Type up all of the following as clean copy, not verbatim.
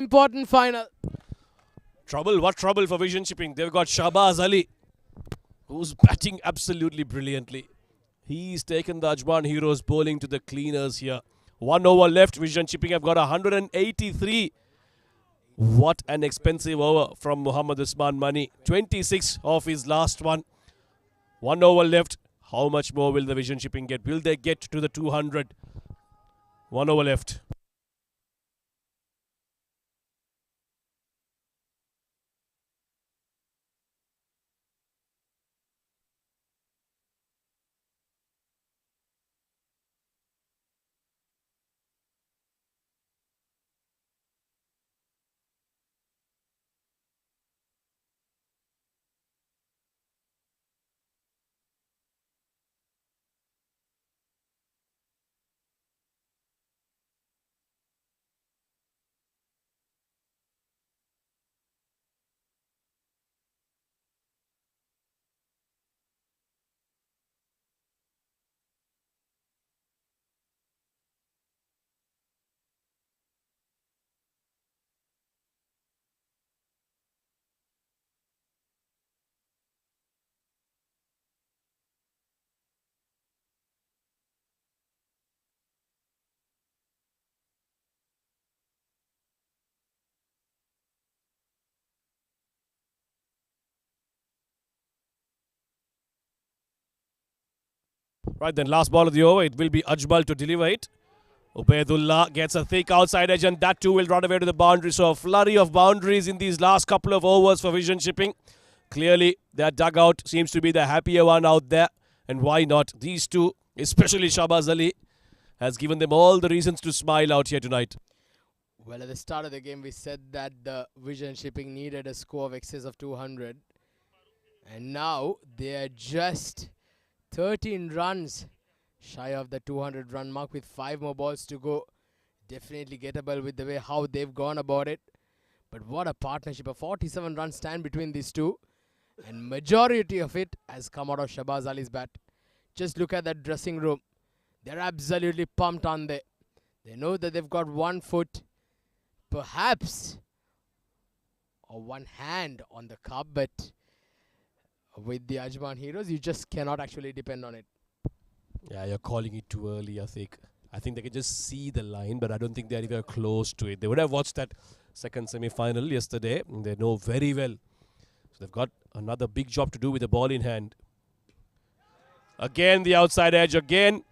Important final. Trouble, what trouble for Vision Shipping? They've got Shahbaz Ali, who's batting absolutely brilliantly. He's taken the Ajman Heroes bowling to the cleaners here. 1 over left. Vision Shipping have got 183. What an expensive over from Muhammad Usman Mani. 26 off his last one. 1 over left. How much more will the Vision Shipping get? Will they get to the 200? 1 over left. Right then, last ball of the over. It will be Ajmal to deliver it. Ubaidullah gets a thick outside edge and that too will run away to the boundary. So a flurry of boundaries in these last couple of overs for Vision Shipping. Clearly, their dugout seems to be the happier one out there. And why not? These two, especially Shahbaz Ali, has given them all the reasons to smile out here tonight. Well, at the start of the game, we said that the Vision Shipping needed a score of excess of 200. And now they are just 13 runs shy of the 200 run mark with 5 more balls to go. Definitely gettable with the way how they've gone about it. But what a partnership. A 47 run stand between these two. And majority of it has come out of Shahbaz Ali's bat. Just look at that dressing room. They're absolutely pumped on there. They know that they've got 1 foot, perhaps, or 1 hand on the cup, but with the Ajman Heroes, you just cannot actually depend on it. Yeah, you're calling it too early, I think. I think they can just see the line, but I don't think they're even close to it. They would have watched that second semi-final yesterday. And they know very well. So they've got another big job to do with the ball in hand. Again, the outside edge. Again,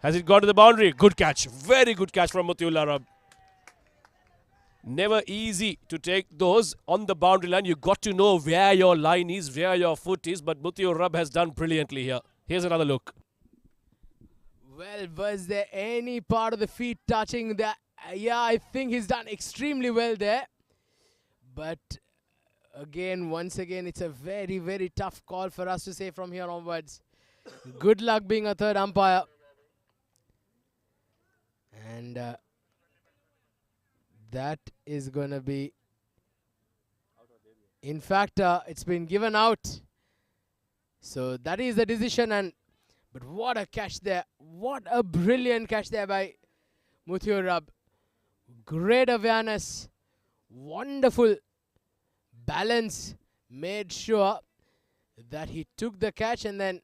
has it gone to the boundary? Good catch. Very good catch from Mutiul Arab. Never easy to take those on the boundary line. You got to know where your line is, where your foot is. But Mutiul Arab has done brilliantly here. Here's another look. Well, was there any part of the feet touching that? Yeah, I think he's done extremely well there. But again, once again, it's a very, very tough call for us to say from here onwards. Good luck being a third umpire. And that is going to be... In fact, it's been given out. So that is the decision. But what a catch there. What a brilliant catch there by Mutiul Arab. Great awareness. Wonderful balance. Made sure that he took the catch and then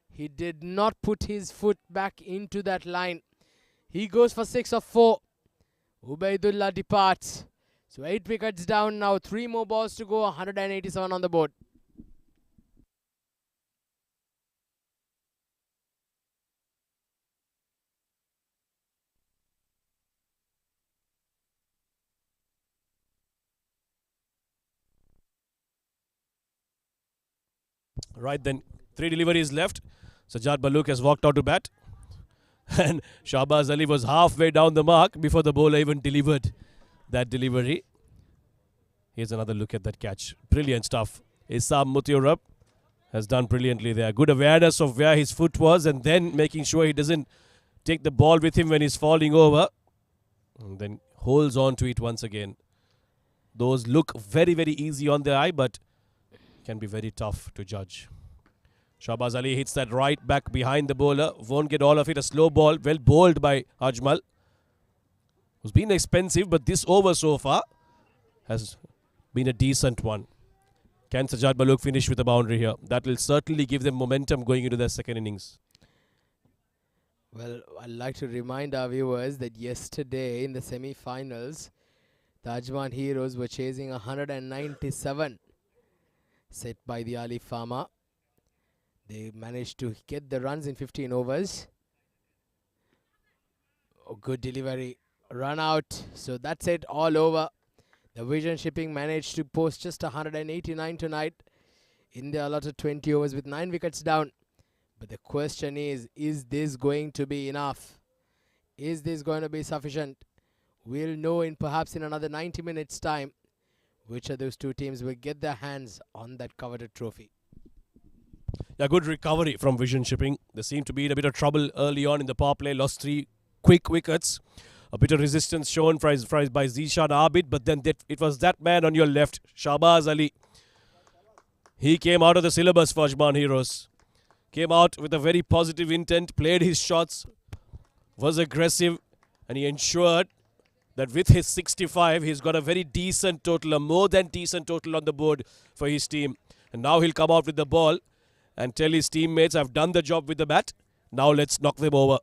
he did not put his foot back into that line. He goes for 6 of 4. Ubaidullah departs. So 8 wickets down now. 3 more balls to go. 187 on the board. Right then, 3 deliveries left. Sajjad Baluk has walked out to bat. And Shahbaz Ali was halfway down the mark before the bowler even delivered that delivery. Here's another look at that catch. Brilliant stuff. Issam Mutiul Arab has done brilliantly there. Good awareness of where his foot was and then making sure he doesn't take the ball with him when he's falling over. And then holds on to it once again. Those look very, very easy on the eye, but can be very tough to judge. Shahbaz Ali hits that right back behind the bowler. Won't get all of it. A slow ball. Well bowled by Ajmal. Who's been expensive, but this over so far has been a decent one. Can Sajjad Malook finish with a boundary here? That will certainly give them momentum going into their second innings. Well, I'd like to remind our viewers that yesterday in the semi-finals, the Ajman Heroes were chasing 197 set by the Ali Farmer. They managed to get the runs in 15 overs. Oh, good delivery. Run out. So that's it. All over. The Vision Shipping managed to post just 189 tonight in their allotted 20 overs with 9 wickets down. But the question is this going to be enough? Is this going to be sufficient? We'll know perhaps in another 90 minutes time which of those two teams will get their hands on that coveted trophy. Yeah, good recovery from Vision Shipping. They seem to be in a bit of trouble early on in the power play. Lost 3 quick wickets. A bit of resistance shown by Zishan Abid, but then it was that man on your left, Shahbaz Ali. He came out of the syllabus for Ajman Heroes. Came out with a very positive intent, played his shots, was aggressive, and he ensured that with his 65, he's got a very decent total, a more than decent total on the board for his team. And now he'll come out with the ball and tell his teammates, I've done the job with the bat. Now let's knock them over.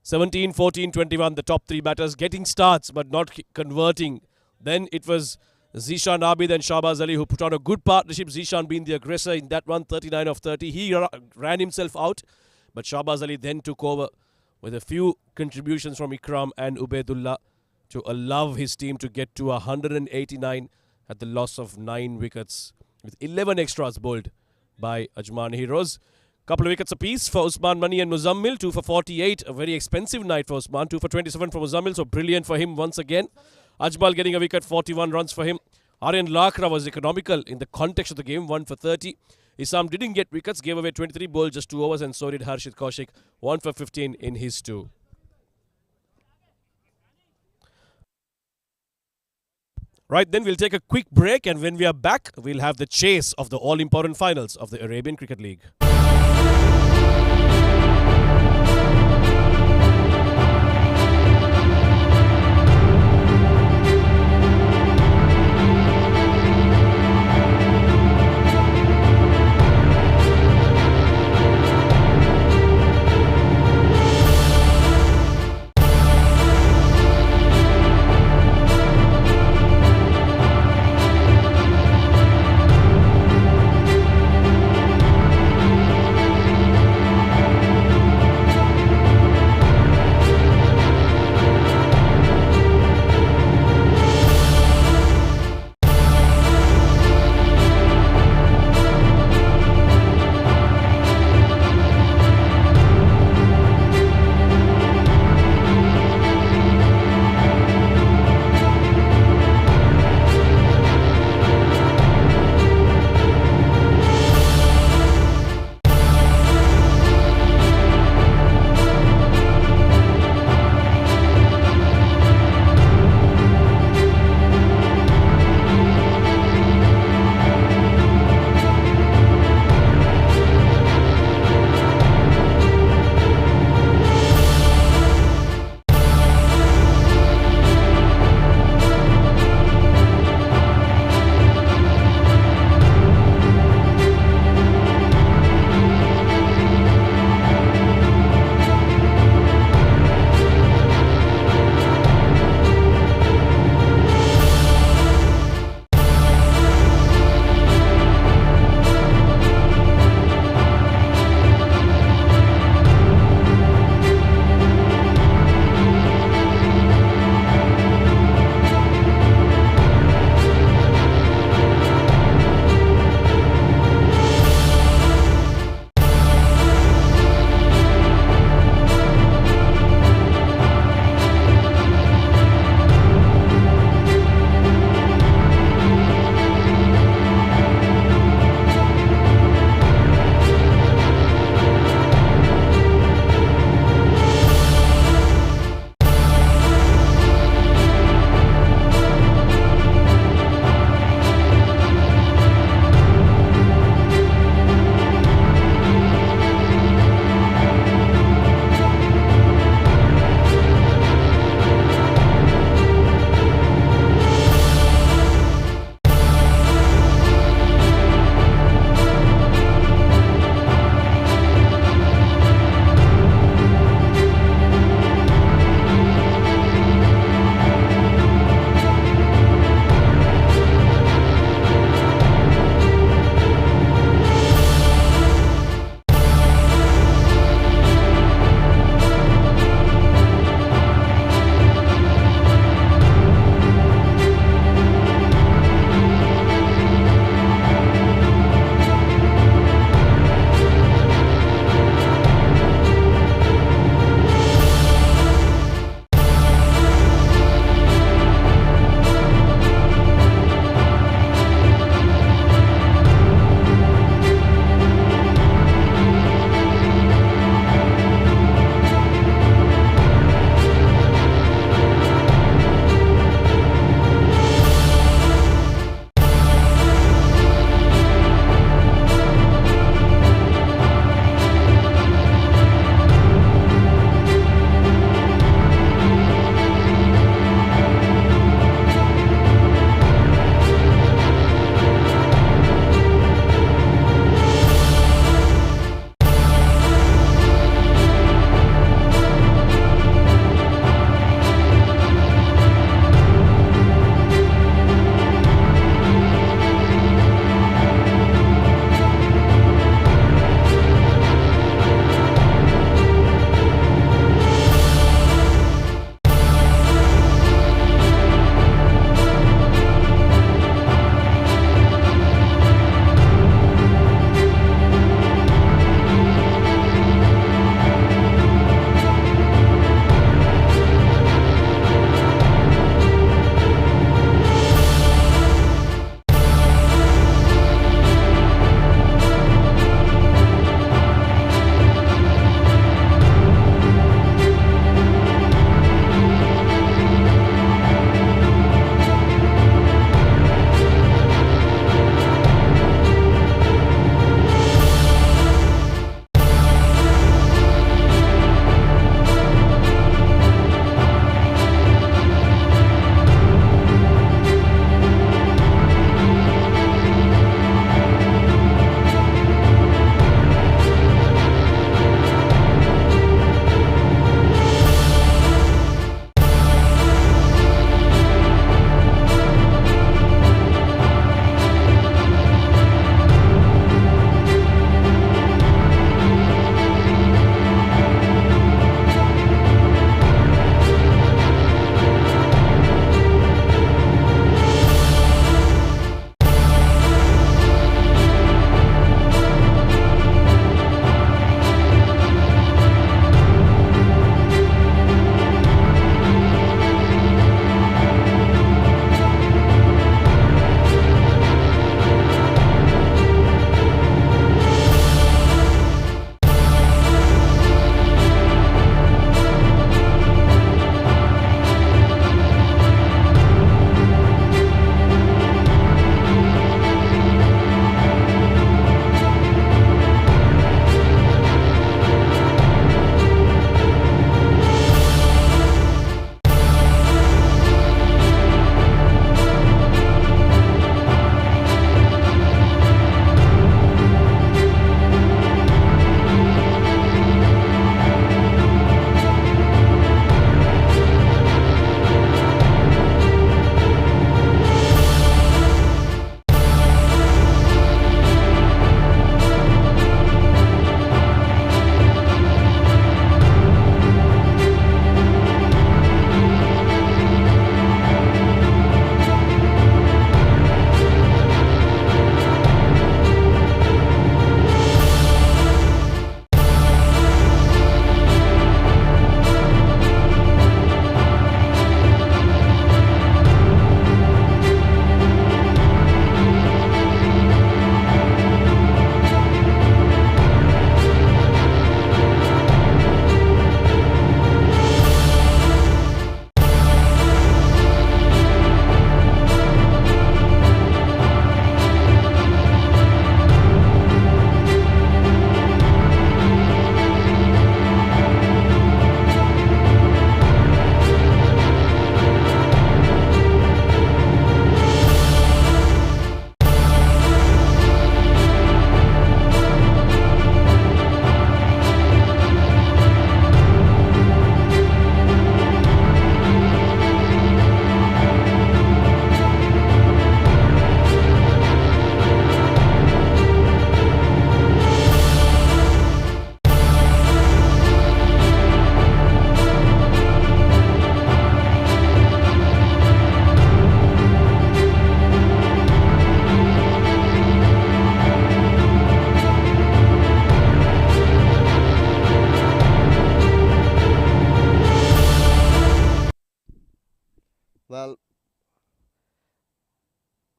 17, 14, 21, the top 3 batters getting starts but not converting. Then it was Zishan Abid and Shahbaz Ali who put on a good partnership. Zishan being the aggressor in that one, 39 of 30. He ran himself out, but Shahbaz Ali then took over with a few contributions from Ikram and Ubaidullah to allow his team to get to 189 at the loss of 9 wickets with 11 extras bowled by Ajman Heroes. Couple of wickets apiece for Usman Mani and Muzammil. 2 for 48. A very expensive night for Usman. 2 for 27 for Muzammil. So brilliant for him once again. Ajmal getting a wicket. 41 runs for him. Aryan Lakra was economical in the context of the game. 1 for 30. Isam didn't get wickets. Gave away 23 bowled just 2 overs. And so did Harshit Kaushik. 1 for 15 in his 2. Right, then we'll take a quick break. And when we are back, we'll have the chase of the all-important finals of the Arabian Cricket League.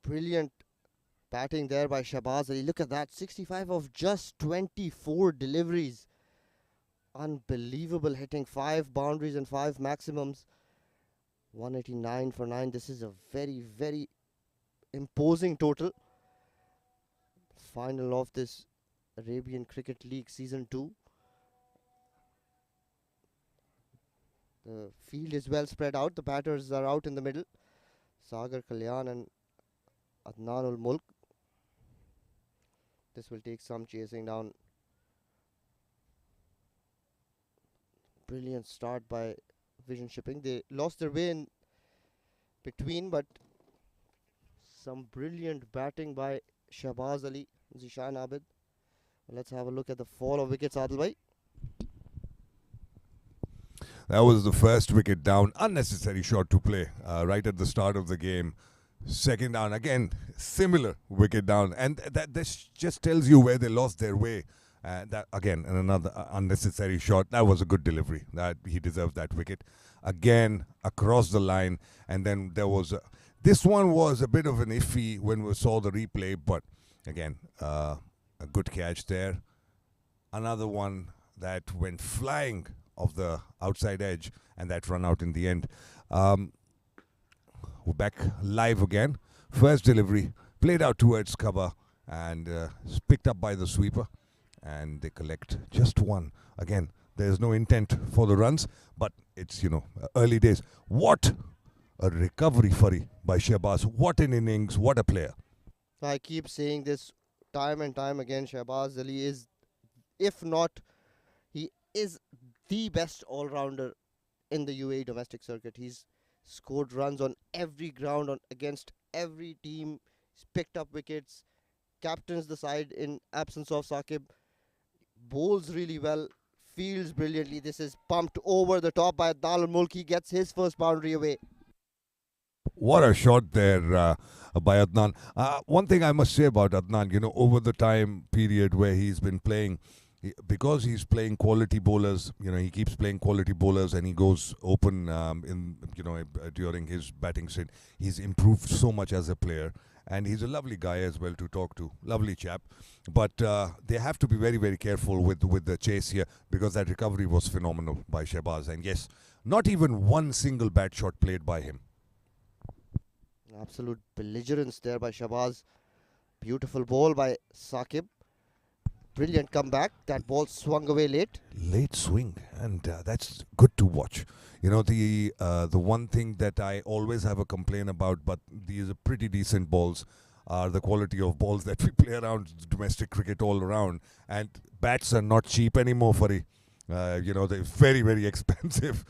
Brilliant batting there by Shahbaz Ali. Look at that, 65 of just 24 deliveries. Unbelievable hitting, 5 boundaries and 5 maximums. 189 for 9. This is a very, very imposing total. Final of this Arabian Cricket League Season 2. The field is well spread out. The batters are out in the middle. Sagar Kalyan and Adnan ul Mulk. This will take some chasing down. Brilliant start by Vision Shipping. They lost their way in between, but some brilliant batting by Shahbaz Ali, Zishan Abid. Let's have a look at the fall of wickets, Adil bhai. That was the first wicket down. Unnecessary shot to play right at the start of the game. Second down, again, similar wicket down. And this just tells you where they lost their way. That again, another unnecessary shot. That was a good delivery. That he deserved that wicket. Again, across the line. And then there was... this one was a bit of an iffy when we saw the replay. But again, a good catch there. Another one that went flying off the outside edge, and that run out in the end. We're back live again. First delivery, played out towards cover, and picked up by the sweeper, and they collect just one. Again, there's no intent for the runs, but it's, early days. What a recovery, Fari, by Shahbaz. What an innings, what a player. I keep saying this time and time again. Shahbaz Ali is, if not, he is the best all-rounder in the UAE domestic circuit. He's scored runs on every ground, against every team. He's picked up wickets, captains the side in absence of Saqib, bowls really well, fields brilliantly. This is pumped over the top by Adnan ul Mulk. He gets his first boundary away. What a shot there by Adnan. One thing I must say about Adnan, over the time period where he's been playing, because he's playing quality bowlers, he keeps playing quality bowlers, and he goes open during his batting stint. He's improved so much as a player, and he's a lovely guy as well to talk to. Lovely chap. But they have to be very, very careful with the chase here, because that recovery was phenomenal by Shahbaz. And yes, not even one single bad shot played by him. Absolute belligerence there by Shahbaz. Beautiful ball by Saqib. Brilliant comeback. That ball swung away late. Late swing, and that's good to watch. The one thing that I always have a complaint about, but these are pretty decent balls, are the quality of balls that we play around domestic cricket all around. And bats are not cheap anymore, Fari. They're very, very expensive.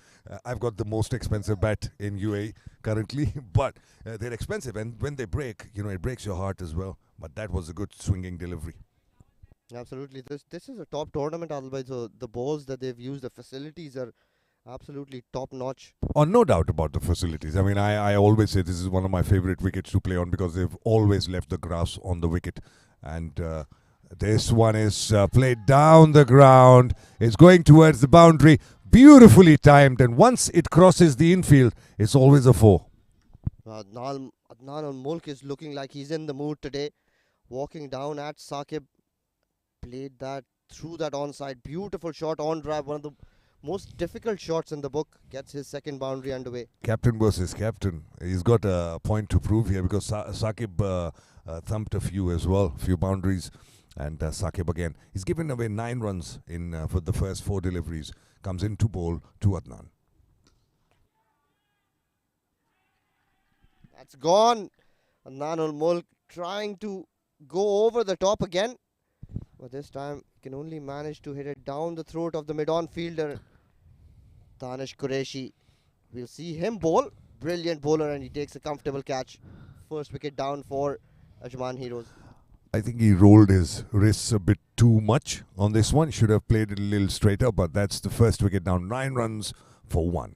I've got the most expensive bat in UAE currently, but they're expensive. And when they break, it breaks your heart as well. But that was a good swinging delivery. Absolutely. This is a top tournament, Adil. So the balls that they've used, the facilities are absolutely top notch. Oh, no doubt about the facilities. I mean, I always say this is one of my favorite wickets to play on, because they've always left the grass on the wicket. And this one is played down the ground. It's going towards the boundary. Beautifully timed. And once it crosses the infield, it's always a 4. Adnan ul Mulk is looking like he's in the mood today. Walking down at Saqib. Played that through that onside. Beautiful shot on drive. One of the most difficult shots in the book. Gets his second boundary underway. Captain versus captain. He's got a point to prove here, because Saqib thumped a few as well. Few boundaries. And Saqib again. He's given away 9 runs for the first 4 deliveries. Comes in to bowl to Adnan. That's gone. Adnan ul Mulk trying to go over the top again. But this time, can only manage to hit it down the throat of the mid-on fielder, Danish Qureshi. We'll see him bowl. Brilliant bowler, and he takes a comfortable catch. First wicket down for Ajman Heroes. I think he rolled his wrists a bit too much on this one. Should have played it a little straighter, but that's the first wicket down. 9 runs for 1.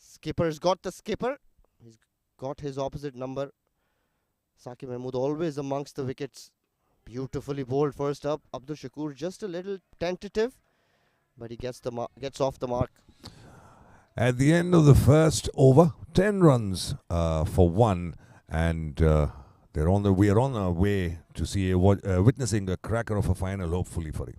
Skipper's got the skipper. He's got his opposite number. Saqib Mahmood always amongst the wickets. Beautifully bowled first up. Abdul Shakur just a little tentative, but he gets off the mark. At the end of the first over, 10 runs for 1, and we are on our way to see witnessing a cracker of a final, hopefully, for him.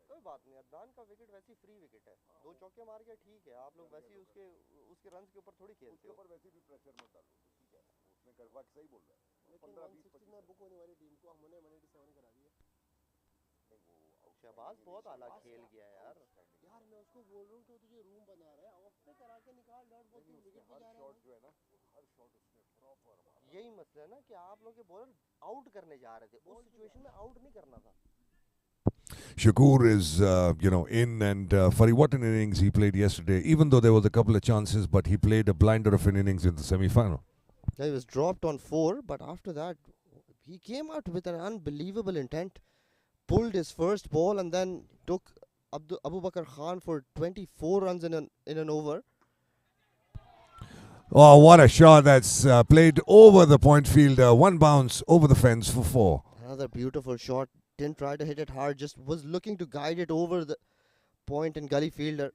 कोई बात नहीं, अदनान का wicket वैसे ही free wicket है, 2 चौके मार के ठीक है, आप लोग वैसे ही उसके रन्स के ऊपर थोड़ी खेलते हो, उसके ऊपर वैसे भी प्रेशर मत डालो, ठीक है, उसने करवा सही बोल रहा है, 15-20 में बुक होने वाली टीम को हमने 187 करा दिया। शहबाज बहुत आला खेल गया यार मैं उसको बोल रहा हूँ तो तुझे रूम बना रहा है, ऑफ पे करा के निकाल डॉट बॉल, तू विकेट पे जा रहा है, शॉट जो है ना हर शॉट उसने प्रॉपर मारा। यही मसला है ना कि आप लोग के बॉलर आउट करने जा रहे थे, उस सिचुएशन में आउट नहीं करना था। Shakur is, in, and Fari, what an innings he played yesterday, even though there was a couple of chances, but he played a blinder of an innings in the semi-final. Yeah, he was dropped on 4, but after that, he came out with an unbelievable intent, pulled his first ball, and then took Abu Bakr Khan for 24 runs in an over. Oh, what a shot that's played over the point fielder, 1 bounce over the fence for 4. Another beautiful shot. Didn't try to hit it hard, just was looking to guide it over the point and gully fielder.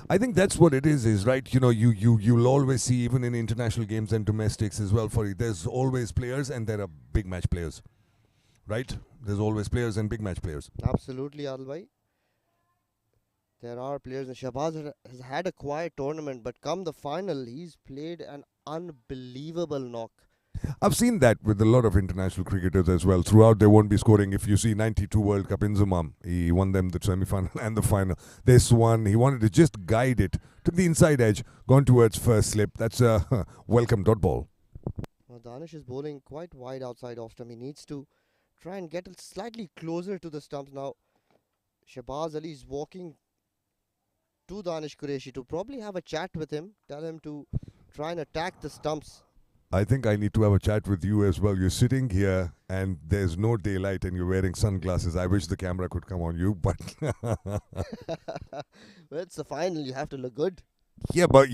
I think that's what it is right? You'll always see, even in international games and domestics as well, there's always players and there are big match players, right? There's always players and big match players. Absolutely, Adil. There are players, and Shahbaz has had a quiet tournament, but come the final, he's played an unbelievable knock. I've seen that with a lot of international cricketers as well. Throughout, they won't be scoring. If you see 92 World Cup in Zamam, he won them the semi-final and the final. This one, he wanted to just guide it to the inside edge, gone towards first slip. That's a welcome dot ball. Well, Danish is bowling quite wide outside off stump. He needs to try and get slightly closer to the stumps now. Shahbaz Ali is walking to Danish Qureshi to probably have a chat with him, tell him to try and attack the stumps. I think I need to have a chat with you as well. You're sitting here and there's no daylight and you're wearing sunglasses. I wish the camera could come on you, but... Well, it's the final. You have to look good. Yeah, but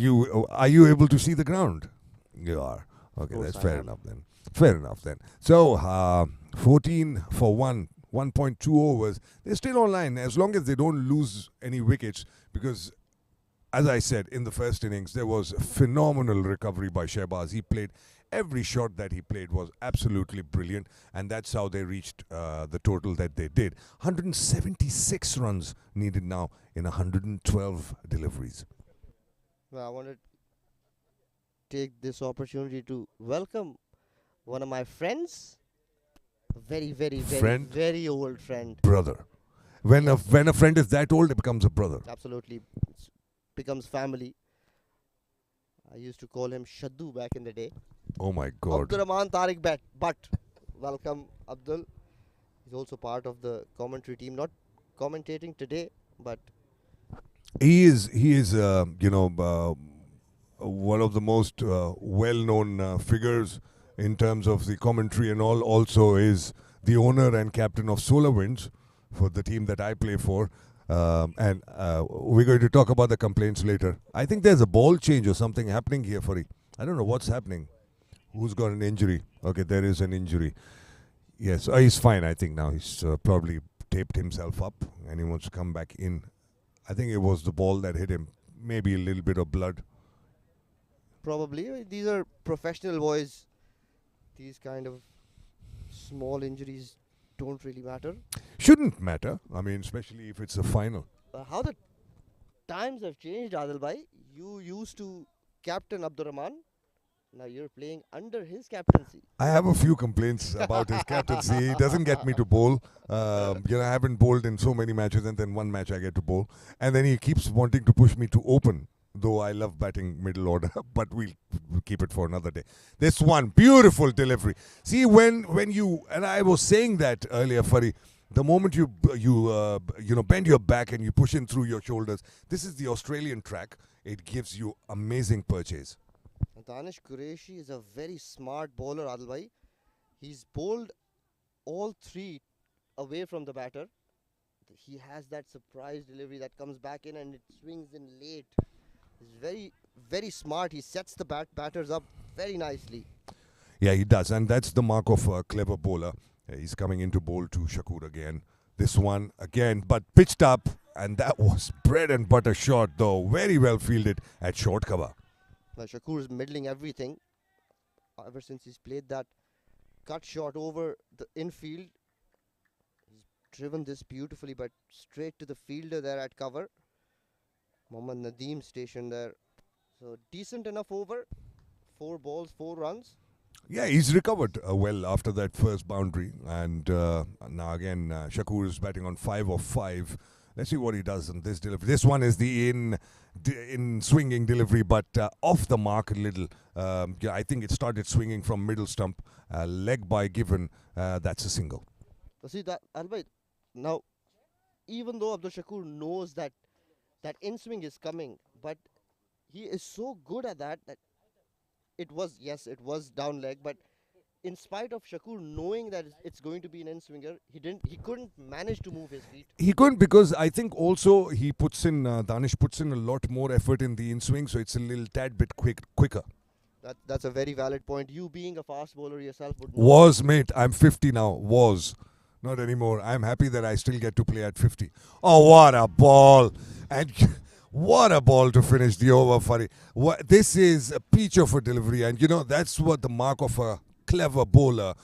are you able to see the ground? You are. Okay, that's fair enough then. Fair enough then. So, 14 for 1, 1.2 overs. They're still online as long as they don't lose any wickets, because... as I said, in the first innings, there was a phenomenal recovery by Shahbaz. He played, every shot that he played was absolutely brilliant, and that's how they reached the total that they did. 176 runs needed now in 112 deliveries. Well, I want to take this opportunity to welcome one of my friends, a very old friend. Brother. When a friend is that old, it becomes a brother. Absolutely. Becomes family. I used to call him Shaddu back in the day. Oh my God. Abdurrahman Tariq Butt. Welcome, Abdul. He's also part of the commentary team. Not commentating today, but he is one of the most well-known figures in terms of the commentary and all. Also is the owner and captain of Solar Winds for the team that I play for. And we're going to talk about the complaints later. I think there's a ball change or something happening here, Fari. I don't know what's happening. Who's got an injury? Okay, there is an injury. Yes, he's fine, I think now. He's probably taped himself up and he wants to come back in. I think it was the ball that hit him. Maybe a little bit of blood. Probably. These are professional boys. These kind of small injuries don't really matter. Shouldn't matter. I mean, especially if it's a final. How the times have changed, Adil bhai. You used to captain Abdurrahman. Now you're playing under his captaincy. I have a few complaints about his captaincy. He doesn't get me to bowl. I haven't bowled in so many matches, and then one match I get to bowl. And then he keeps wanting to push me to open, though I love batting middle order, but we'll keep it for another day. This one, beautiful delivery. See, when you, and I was saying that earlier, Fari, The moment you bend your back and you push in through your shoulders, this is the Australian track. It gives you amazing purchase. Danish Qureshi is a very smart bowler, Adil bhai. He's bowled all three away from the batter. He has that surprise delivery that comes back in and it swings in late. He's very, very smart. He sets the batters up very nicely. Yeah, he does, and that's the mark of a clever bowler. He's coming into bowl to Shakur again. This one again, but pitched up, and that was bread and butter shot, though. Very well fielded at short cover. Shakur is middling everything. Ever since he's played that cut shot over the infield, he's driven this beautifully, but straight to the fielder there at cover. Mohammad Nadeem stationed there. So decent enough over. 4 balls, 4 runs. Yeah, he's recovered well after that first boundary. And now again, Shakur is batting on 5 of 5. Let's see what he does on this delivery. This one is the in swinging delivery, but off the mark a little. Yeah, I think it started swinging from middle stump. Leg by given. That's a single. See that, Albeit. Now, even though Abdul Shakur knows that in swing is coming, but he is so good at that it was down leg, but in spite of Shakur knowing that it's going to be an in-swinger, he couldn't manage to move his feet. He couldn't, because I think also he puts in, Danish puts in a lot more effort in the in-swing, so it's a little tad bit quicker. That's a very valid point. You being a fast bowler yourself would know. Was, mate. I'm 50 now. Was. Not anymore. I'm happy that I still get to play at 50. Oh, what a ball. And what a ball to finish the over, Fari. This is a peach of a delivery, and, that's what the mark of a clever bowler.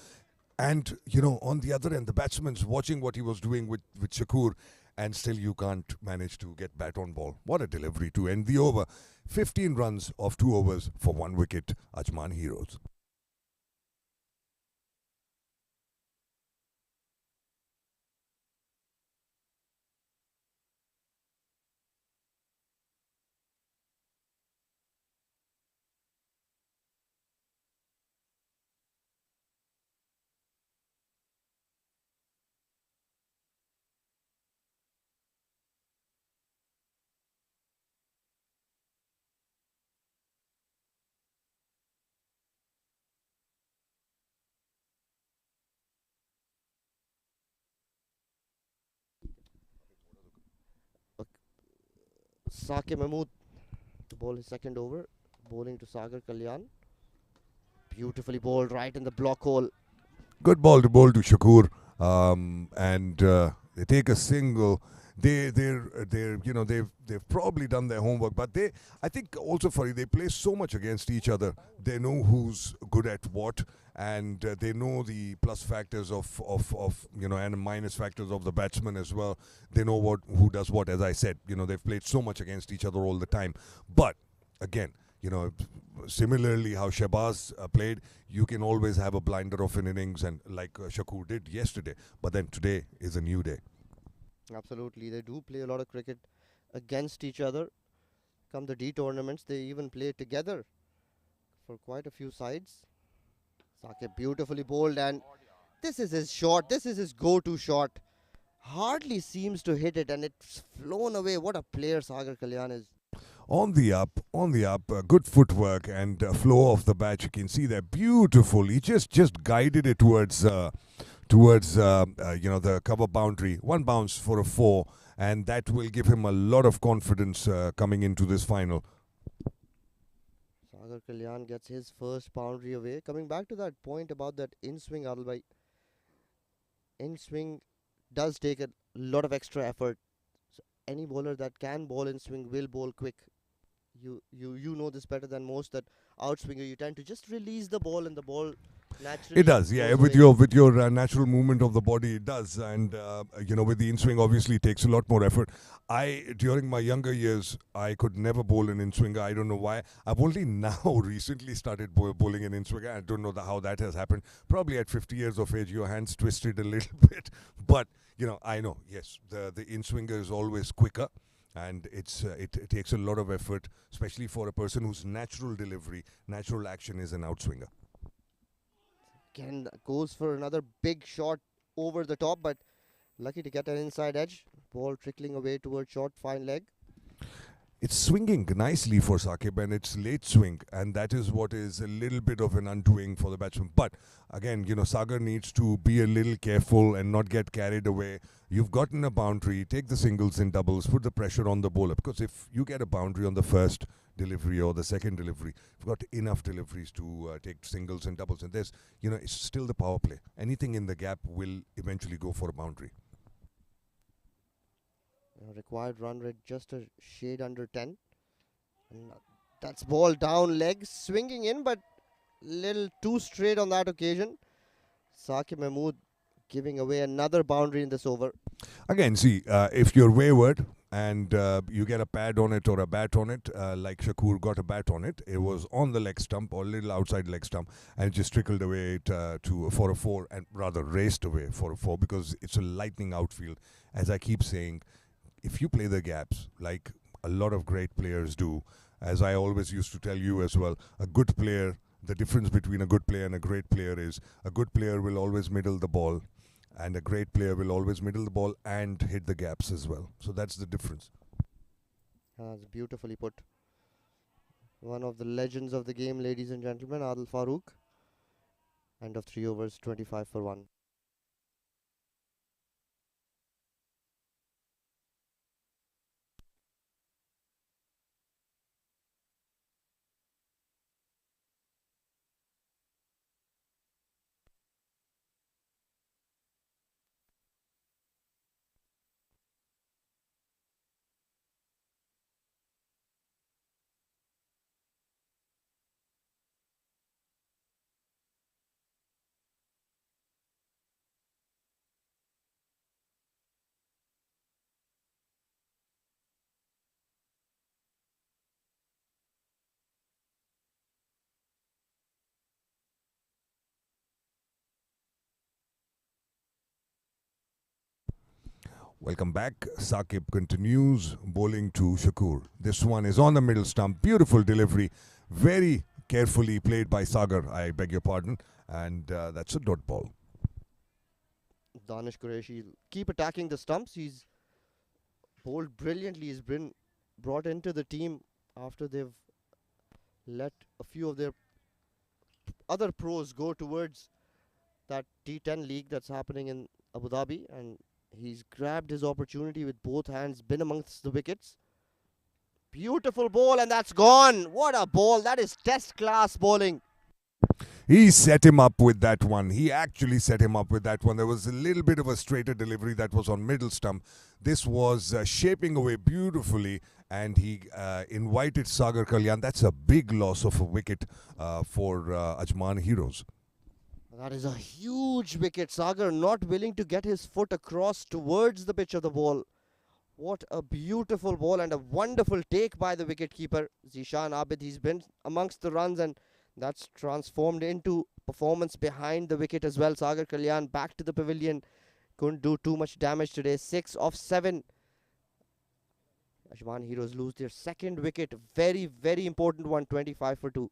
And, on the other end, the batsman's watching what he was doing with Shakur, and still you can't manage to get bat on ball. What a delivery to end the over. 15 runs of 2 overs for 1 wicket, Ajman Heroes. Saqib Mahmood to bowl his second over, bowling to Sagar Kalyan. Beautifully bowled right in the block hole. Good ball to bowl to Shakur, and they take a single. They've probably done their homework, but I think also, Fari, they play so much against each other. They know who's good at what, and they know the plus factors of and minus factors of the batsman as well. They know who does what. As I said, they've played so much against each other all the time. But again, similarly how Shahbaz played, you can always have a blinder of an innings, and like Shakur did yesterday. But then today is a new day. Absolutely, they do play a lot of cricket against each other. Come the D tournaments, they even play together for quite a few sides. Saqib beautifully bowled, and this is his shot. This is his go-to shot. Hardly seems to hit it, and it's flown away. What a player Sagar Kalyan is. On the up, good footwork and flow of the bat. You can see that beautiful. He just guided it towards the cover boundary. 1 bounce for a 4, and that will give him a lot of confidence coming into this final. Sagar Kalyan gets his first boundary away. Coming back to that point about that in-swing, Adilbhai. In-swing does take a lot of extra effort. So any bowler that can bowl in-swing will bowl quick. You know this better than most, that outswinger, you tend to just release the ball, and the ball naturally. It does, yeah. With your natural movement of the body, it does, and with the in swing, obviously, it takes a lot more effort. During my younger years, I could never bowl an in swinger. I don't know why. I've only now recently started bowling an in swinger. I don't know how that has happened. Probably at 50 years of age, your hands twisted a little bit, but I know. Yes, the in swinger is always quicker. And it takes a lot of effort, especially for a person whose natural delivery, natural action is an outswinger. Again, goes for another big shot over the top, but Lucky to get an inside edge. Ball trickling away towards short, fine leg. It's swinging nicely for Saqib, and it's late swing, and that is what is a little bit of an undoing for the batsman. But again, Sagar needs to be a little careful and not get carried away. You've gotten a boundary, take the singles and doubles, put the pressure on the bowler, because if you get a boundary on the first delivery or the second delivery, you've got enough deliveries to take singles and doubles, and there's, it's still the power play. Anything in the gap will eventually go for a boundary. Required run rate just a shade under 10. And that's ball down leg, swinging in, but little too straight on that occasion. Saqib Mahmood giving away another boundary in this over. Again, see, if you're wayward and you get a pad on it or a bat on it, like Shakur got a bat on it, it was on the leg stump or a little outside leg stump, and it just trickled away for a 4, and rather raced away for a 4, because it's a lightning outfield. As I keep saying, if you play the gaps like a lot of great players do, as I always used to tell you as well, a good player, the difference between a good player and a great player is a good player will always middle the ball, and a great player will always middle the ball and hit the gaps as well. So that's the difference. That's beautifully put. One of the legends of the game, ladies and gentlemen, Adil Farooq. End of 3 overs, 25 for 1. Welcome back. Saqib continues bowling to Shakur. This one is on the middle stump. Beautiful delivery. Very carefully played by Sagar, I beg your pardon. And that's a dot ball. Danish Qureshi keep attacking the stumps. He's bowled brilliantly. He's been brought into the team after they've let a few of their other pros go towards that T10 league that's happening in Abu Dhabi, and he's grabbed his opportunity with both hands, been amongst the wickets. Beautiful ball, and that's gone. What a ball. That is test class bowling. He set him up with that one. He actually set him up with that one. There was a little bit of a straighter delivery that was on middle stump. This was shaping away beautifully, and he invited Sagar Kalyan. That's a big loss of a wicket for Ajman Heroes. That is a huge wicket. Sagar not willing to get his foot across towards the pitch of the ball. What a beautiful ball and a wonderful take by the wicketkeeper, Zishan Abid. He's been amongst the runs, and that's transformed into performance behind the wicket as well. Sagar Kalyan back to the pavilion. Couldn't do too much damage today. 6 of 7. Ajman Heroes lose their second wicket. Very, very important one. 25 for 2.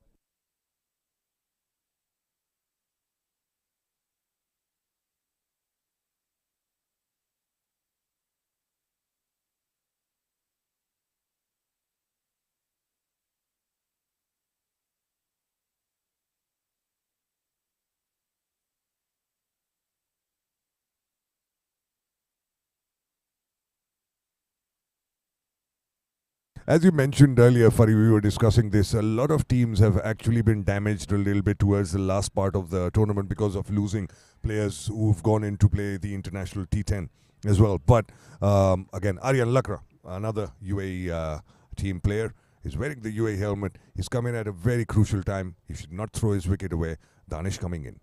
As you mentioned earlier, Fari, we were discussing this. A lot of teams have actually been damaged a little bit towards the last part of the tournament because of losing players who've gone in to play the international T10 as well. But again, Aryan Lakra, another UAE team player, is wearing the UAE helmet. He's come in at a very crucial time. He should not throw his wicket away. Danish coming in.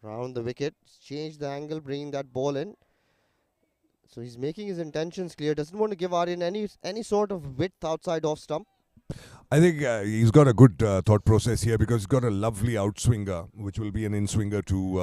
Round the wicket, change the angle, bringing that ball in. So he's making his intentions clear. Doesn't want to give Aryan any sort of width outside off stump. I think he's got a good thought process here because he's got a lovely outswinger, which will be an in-swinger to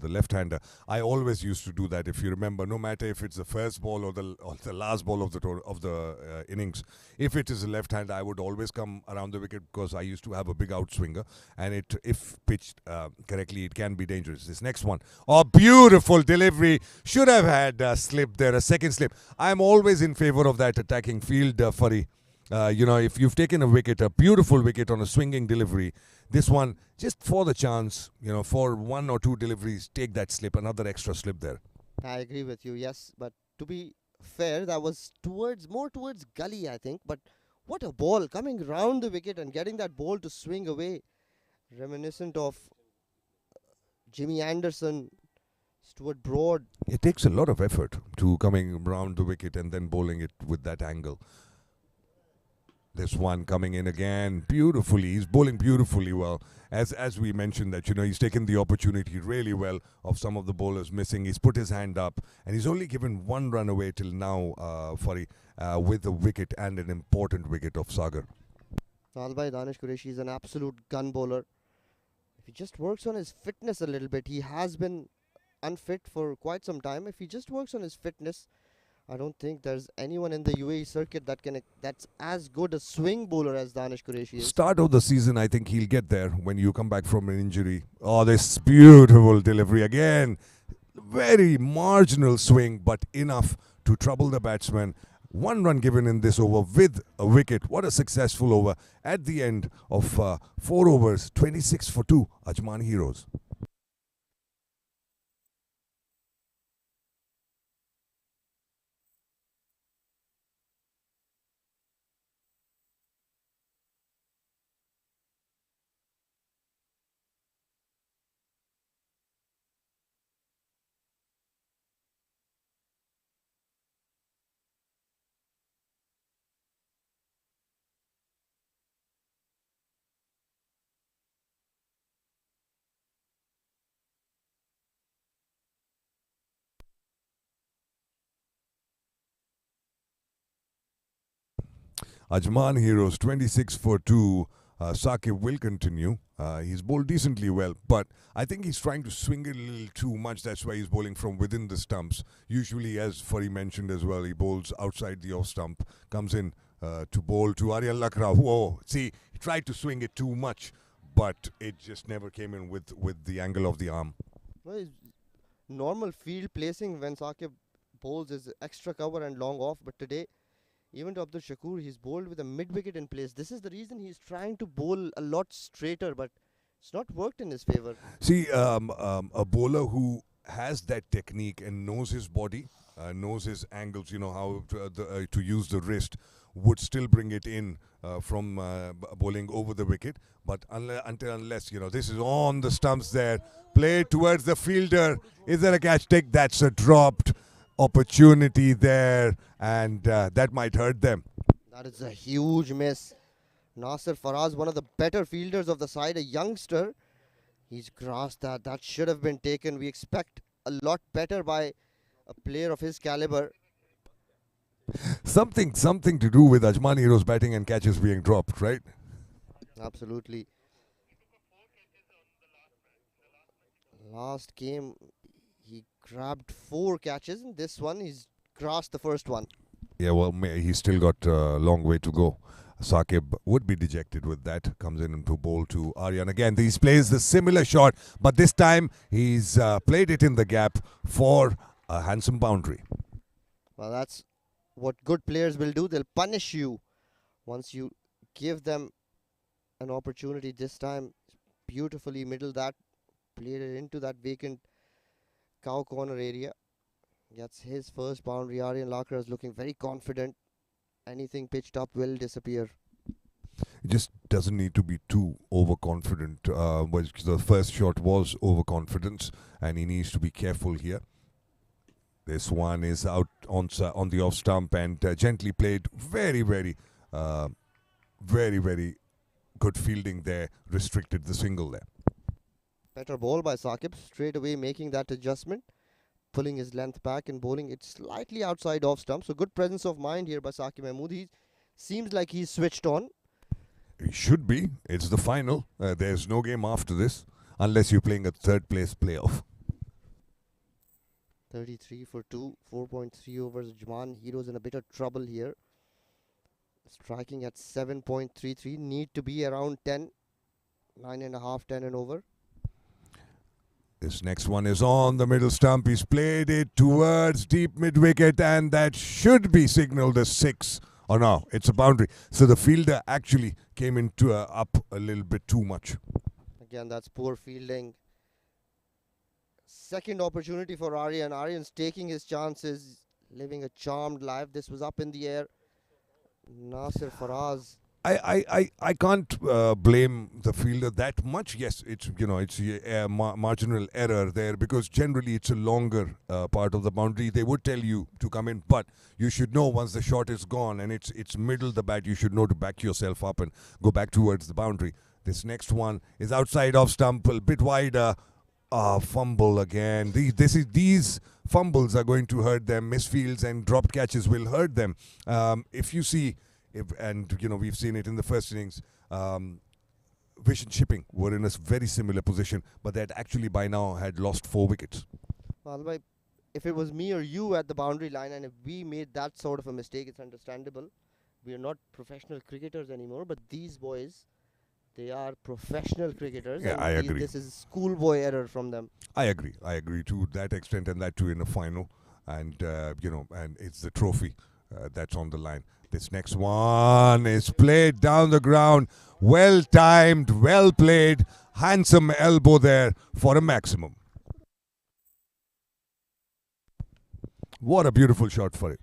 the left-hander. I always used to do that. If you remember, no matter if it's the first ball or the last ball of the innings, if it is a left-hander, I would always come around the wicket because I used to have a big outswinger, and it, if pitched correctly, it can be dangerous. This next one, oh, beautiful delivery! Should have had a slip there, a second slip. I'm always in favor of that attacking field, Furry. If you've taken a wicket, a beautiful wicket on a swinging delivery, this one, just for the chance, for one or two deliveries, take that slip, another extra slip there. I agree with you, yes. But to be fair, that was more towards gully, I think. But what a ball coming round the wicket and getting that ball to swing away. Reminiscent of Jimmy Anderson, Stuart Broad. It takes a lot of effort to coming round the wicket and then bowling it with that angle. This one coming in again beautifully. He's bowling beautifully well. As we mentioned that, he's taken the opportunity really well of some of the bowlers missing. He's put his hand up and he's only given one run away till now, with a wicket and an important wicket of Sagar. Nalbhai Danish Qureshi is an absolute gun bowler. If he just works on his fitness a little bit, he has been unfit for quite some time. If he just works on his fitness, I don't think there's anyone in the UAE circuit that's as good a swing bowler as Danish Qureshi is. Start of the season, I think he'll get there when you come back from an injury. Oh, this beautiful delivery again. Very marginal swing, but enough to trouble the batsman. One run given in this over with a wicket. What a successful over at the end of 4 overs, 26 for 2, Ajman Heroes. Ajman Heroes 26 for 2. Saqib will continue. He's bowled decently well, but I think he's trying to swing it a little too much. That's why he's bowling from within the stumps. Usually, as Fari mentioned as well, he bowls outside the off stump, comes in to bowl to Aryan Lakra. Whoa, see, he tried to swing it too much, but it just never came in with the angle of the arm. Well, his normal field placing when Saqib bowls is extra cover and long off, but today, even to Abdul Shakur, he's bowled with a mid-wicket in place. This is the reason he's trying to bowl a lot straighter, but it's not worked in his favor. See, a bowler who has that technique and knows his body, knows his angles, how to use the wrist, would still bring it in from bowling over the wicket. But unless, this is on the stumps there, play towards the fielder. Is there a catch? That's a dropped opportunity there, and that might hurt them. That is a huge miss. Nasir Faraz, one of the better fielders of the side, a youngster. He's grasped that. That should have been taken. We expect a lot better by a player of his caliber. Something to do with Ajman Heroes batting and catches being dropped, right? Absolutely. Last game, he grabbed 4 catches. In this one, he's grasped the first one. Yeah, well, he's still got a long way to go. Saqib would be dejected with that. Comes in to bowl to Aryan. Again, he plays the similar shot, but this time he's played it in the gap for a handsome boundary. Well, that's what good players will do. They'll punish you once you give them an opportunity. This time, beautifully middle that, played it into that vacant cow corner area. Gets his first boundary. Aryan Lakra is looking very confident. Anything pitched up will disappear. It just doesn't need to be too overconfident. The first shot was overconfidence, and he needs to be careful here. This one is out on the off stump and gently played. Very, very, very good fielding there. Restricted the single there. Better ball by Saqib. Straight away making that adjustment. Pulling his length back and bowling it slightly outside off stump. So good presence of mind here by Saqib Mahmood. Seems like he's switched on. It should be. It's the final. There's no game after this unless you're playing a third place playoff. 33 for 2, 4.3 overs. Ajman Heroes in a bit of trouble here. Striking at 7.33. Need to be around 10. 9.5, 10 and over. This next one is on the middle stump. He's played it towards deep mid wicket, and that should be signaled as 6. Oh no, it's a boundary. So the fielder actually came into up a little bit too much. Again, that's poor fielding. Second opportunity for Aryan. Aryan's taking his chances, living a charmed life. This was up in the air. Nasir Faraz. I can't blame the fielder that much. Yes, it's a marginal error there, because generally it's a longer part of the boundary. They would tell you to come in, but you should know once the shot is gone and it's middle the bat, you should know to back yourself up and go back towards the boundary. This next one is outside off stump, a bit wider. Fumble again. These fumbles are going to hurt them. Misfields and dropped catches will hurt them. If you see, we've seen it in the first innings. Vision Shipping were in a very similar position, but they had actually by now had lost 4 wickets. Well, if it was me or you at the boundary line and if we made that sort of a mistake, it's understandable. We are not professional cricketers anymore, but these boys, they are professional cricketers. Yeah, and I agree. This is schoolboy error from them. I agree to that extent, and that too in a final. And and it's the trophy that's on the line. This next one is played down the ground. Well timed, well played. Handsome elbow there for a maximum. What a beautiful shot for it.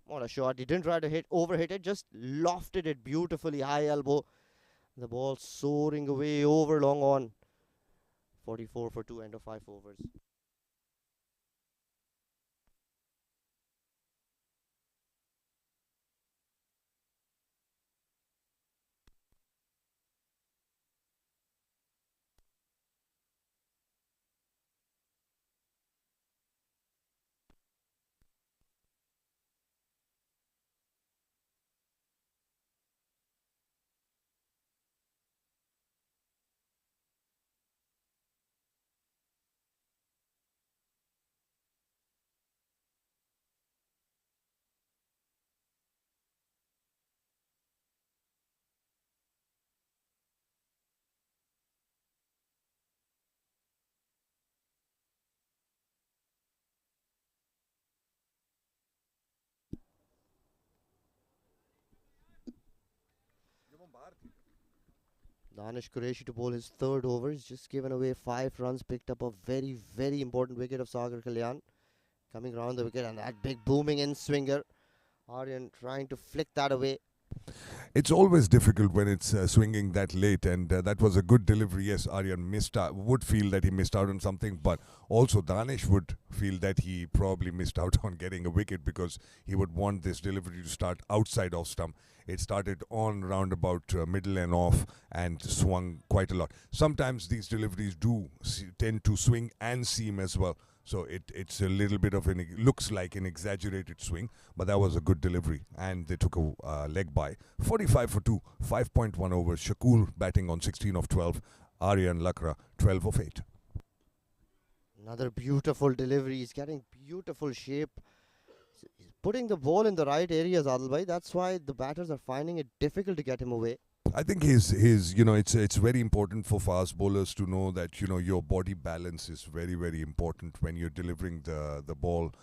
What a shot. He didn't try to overhit it, just lofted it beautifully. High elbow. The ball soaring away over long on. 44 for 2, end of 5 overs. Danish Qureshi to bowl his third over. He's just given away 5 runs, picked up a very, very important wicket of Sagar Kalyan. Coming round the wicket and that big booming in swinger. Aryan trying to flick that away. It's always difficult when it's swinging that late, and that was a good delivery. Yes, Aryan would feel that he missed out on something, but also Danish would feel that he probably missed out on getting a wicket, because he would want this delivery to start outside off stump. It started on round about middle and off and swung quite a lot. Sometimes these deliveries do tend to swing and seam as well. So it's a little bit of looks like an exaggerated swing, but that was a good delivery. And they took a leg by. 45 for 2, 5.1 overs. Shakul batting on 16 of 12. Aryan Lakra, 12 of 8. Another beautiful delivery. He's getting beautiful shape. He's putting the ball in the right areas, Adil. That's why the batters are finding it difficult to get him away. I think it's very important for fast bowlers to know that your body balance is very, very important when you're delivering the ball.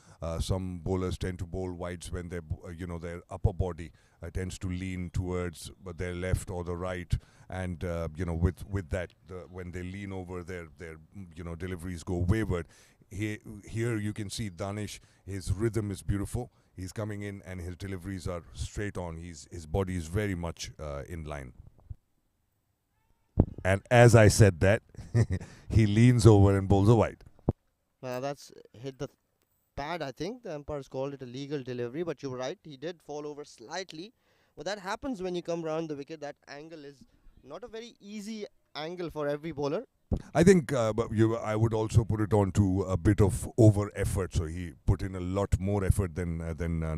Some bowlers tend to bowl wides when their upper body tends to lean towards their left or the right, and with that when they lean over, their deliveries go wayward. Here you can see Danish. His rhythm is beautiful. He's coming in and his deliveries are straight on. His body is very much in line. And as I said that, he leans over and bowls a wide. That's hit the pad, I think. The umpires called it a legal delivery, but you're right. He did fall over slightly. But that happens when you come round the wicket. That angle is not a very easy angle for every bowler. I think I would also put it on to a bit of over effort. So he put in a lot more effort than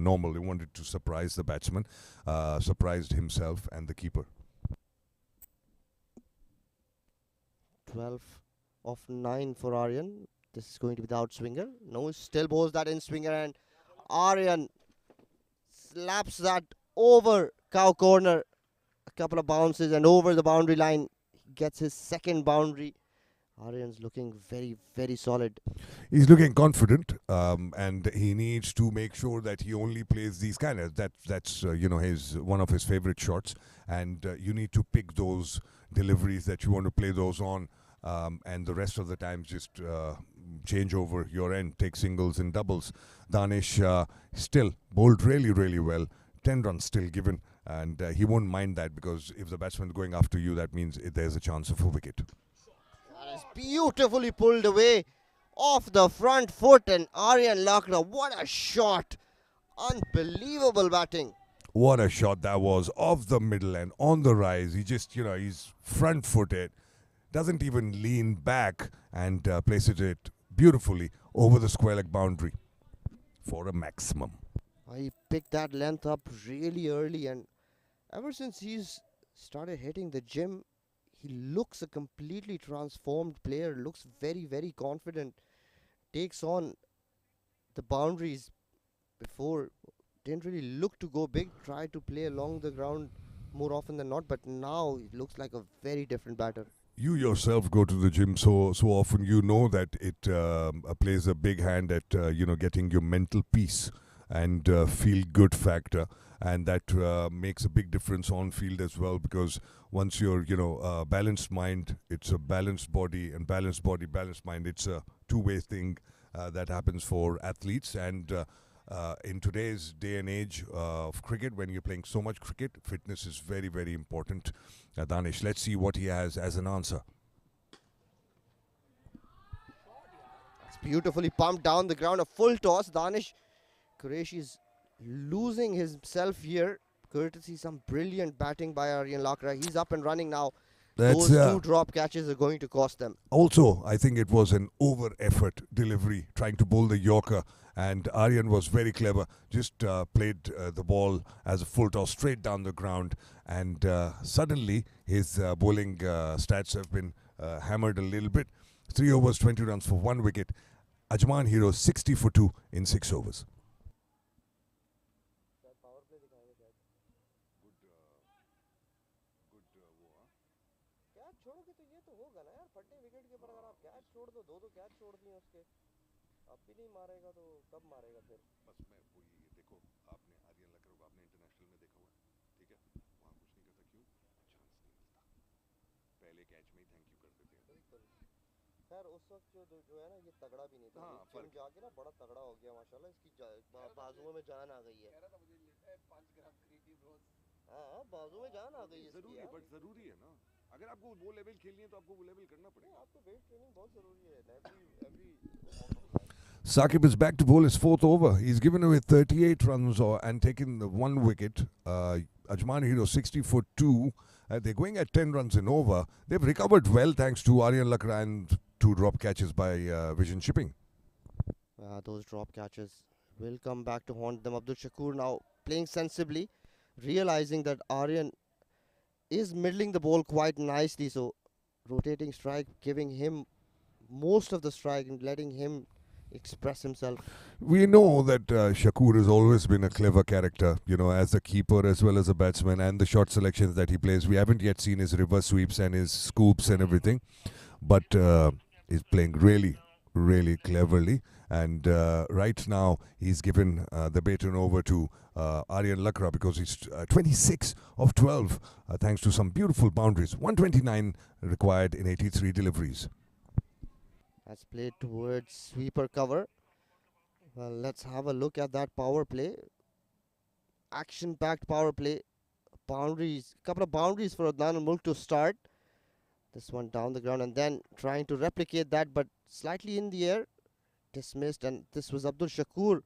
normal. He wanted to surprise the batsman, surprised himself and the keeper. 12 of 9 for Aryan. This is going to be the outswinger. No, still bowls that in swinger, and Aryan slaps that over cow corner. A couple of bounces and over the boundary line. He gets his second boundary. Aryan's looking very, very solid. He's looking confident, and he needs to make sure that he only plays these kind of that's his one of his favorite shots, and you need to pick those deliveries that you want to play those on, and the rest of the time just change over your end, take singles and doubles. Danish still bowled really well. 10 runs still given, and he won't mind that, because if the batsman's going after you, that means there's a chance of a wicket. That is beautifully pulled away off the front foot, and Aryan Lakra, what a shot! Unbelievable batting. What a shot that was, off the middle and on the rise. He just, he's front footed, doesn't even lean back, and places it beautifully over the square leg boundary for a maximum. He picked that length up really early, and ever since he's started hitting the gym, he looks a completely transformed player, looks very, very confident, takes on the boundaries. Before, didn't really look to go big, tried to play along the ground more often than not, but now he looks like a very different batter. You yourself go to the gym so often, you know that it plays a big hand at getting your mental peace and feel good factor, and that makes a big difference on field as well, because once you're balanced mind, it's a balanced body, and balanced body, balanced mind, it's a two-way thing that happens for athletes. And in today's day and age of cricket, when you're playing so much cricket, fitness is very, very important. Danish, let's see what he has as an answer. It's beautifully pumped down the ground, a full toss. Danish Qureshi is losing himself here, courtesy some brilliant batting by Aryan Lakra. He's up and running now. Those two drop catches are going to cost them. Also, I think it was an over-effort delivery, trying to bowl the Yorker, and Aryan was very clever, just played the ball as a full toss straight down the ground, and suddenly his bowling stats have been hammered a little bit. 3 overs, 20 runs for 1 wicket. Ajman Heroes 60 for 2 in 6 overs. छोड़ोगे तो ये तो होगा ना यार, फटे wicket के ऊपर अगर आप कैच छोड़ दो, दो कैच छोड़ दिए उसके, अब भी नहीं मारेगा तो कब मारेगा फिर? बस मैं वही देखो, आपने आर्यन लकड़ा को आपने इंटरनेशनल में देखा हुआ, ठीक है, वहाँ कुछ नहीं करता, क्यों? चांस नहीं मिलता, पहले कैच में ही थैंक यू कर देते हैं। बिल्कुल। खैर उस वक्त जो है ना, ये तगड़ा भी नहीं था, जिम जाके ना बड़ा तगड़ा हो गया माशाल्लाह, इसकी बाजुओं में जान आ गई है। कह रहा था मुझे लेता है 5 ग्राम क्रिएटिव रोज। हाँ, बाजू में जान आ गई है इसकी यार। बट जरूरी है ना, अगर आपको वो लेवल खेलनी है तो आपको वो लेवल करना पड़ेगा। आपको वेट ट्रेनिंग बहुत जरूरी है every Saqib is back to bowl his 4th over. He's given away 38 runs and taken the 1 wicket. Ajman Heroes 60 for 2. They're going at 10 runs in over. They've recovered well thanks to Aryan Lakra and 2 drop catches by Vision Shipping. Those drop catches will come back to haunt them. Abdul Shakur now playing sensibly, realizing that Aryan is middling the ball quite nicely, so rotating strike, giving him most of the strike and letting him express himself. We know that Shakur has always been a clever character, as a keeper as well as a batsman, and the shot selections that he plays. We haven't yet seen his reverse sweeps and his scoops and everything, but he's playing really, really cleverly. And right now, he's given the baton over to Aryan Lakra, because he's 26 of 12, thanks to some beautiful boundaries. 129 required in 83 deliveries. That's played towards sweeper cover. Well, let's have a look at that power play. Action-packed power play. Boundaries, couple of boundaries for Adnan al-Mulk to start. This one down the ground, and then trying to replicate that, but slightly in the air. Dismissed, and this was Abdul Shakur,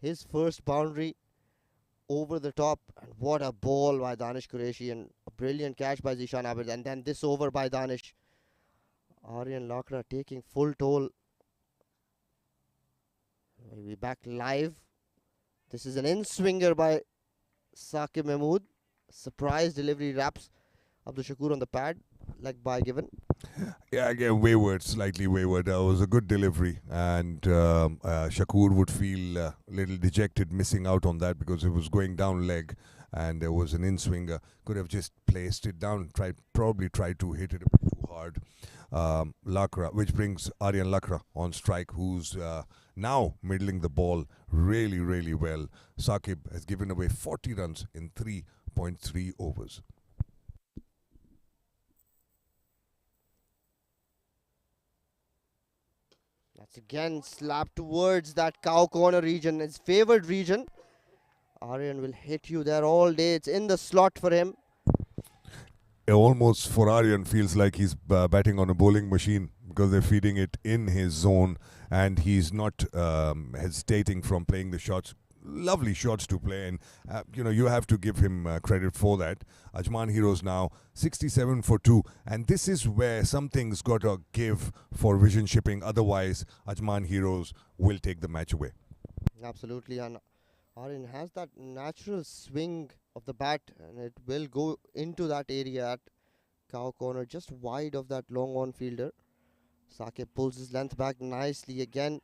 his first boundary over the top, and what a ball by Danish Qureshi, and a brilliant catch by Zishan Abid, and then this over by Danish. Aryan Lakra taking full toll. We'll be back live. This is an in-swinger by Saqib Mahmood. Surprise delivery, wraps Abdul Shakur on the pad, leg by given. Yeah, again, wayward, slightly wayward. It was a good delivery, and Shakur would feel a little dejected missing out on that because it was going down leg, and there was an in-swinger. Could have just placed it down, probably tried to hit it a bit too hard. Lakra, which brings Aryan Lakra on strike, who's now middling the ball really, really well. Saqib has given away 40 runs in 3.3 overs. That's again slapped towards that cow corner region, his favored region. Aryan will hit you there all day. It's in the slot for him. Almost for Aryan feels like he's batting on a bowling machine because they're feeding it in his zone, and he's not hesitating from playing the shots. Lovely shots to play, and you have to give him credit for that. Ajman Heroes now 67 for 2, and this is where something's got to give for vision shipping. Otherwise, Ajman Heroes will take the match away. Absolutely, and Aryan has that natural swing of the bat, and it will go into that area at cow corner, just wide of that long on fielder. Saqib pulls his length back nicely again.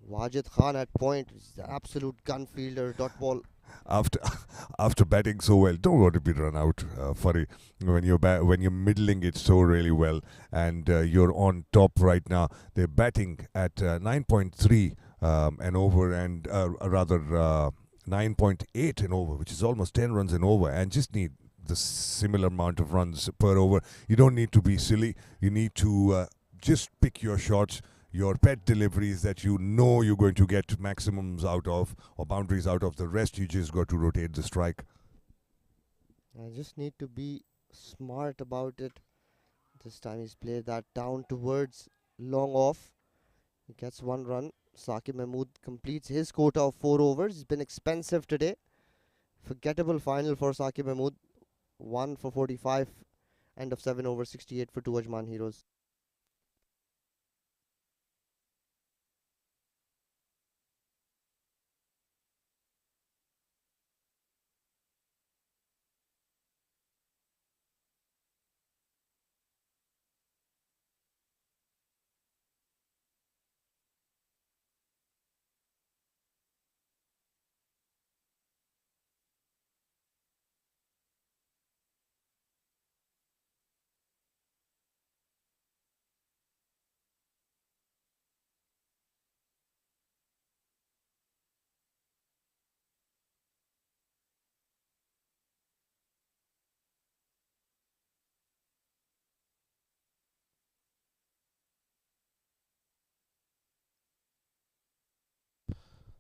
Wajid Khan at point is the absolute gun fielder. Dot ball. After batting so well, don't want to be run out, Fari. When you're middling it so really well, and you're on top right now. They're batting at 9.3 an over, and rather 9.8 an over, which is almost 10 runs an over, and just need the similar amount of runs per over. You don't need to be silly. You need to just pick your shots, your pet deliveries that you know you're going to get maximums out of or boundaries out of. The rest you just got to rotate the strike. I just need to be smart about it. This time he's played that down towards long off. He gets 1 run. Saqib Mahmood completes his quota of 4 overs. He's been expensive today. Forgettable final for Saqib Mahmood. 1 for 45. End of 7 over 68 for 2 Ajman Heroes.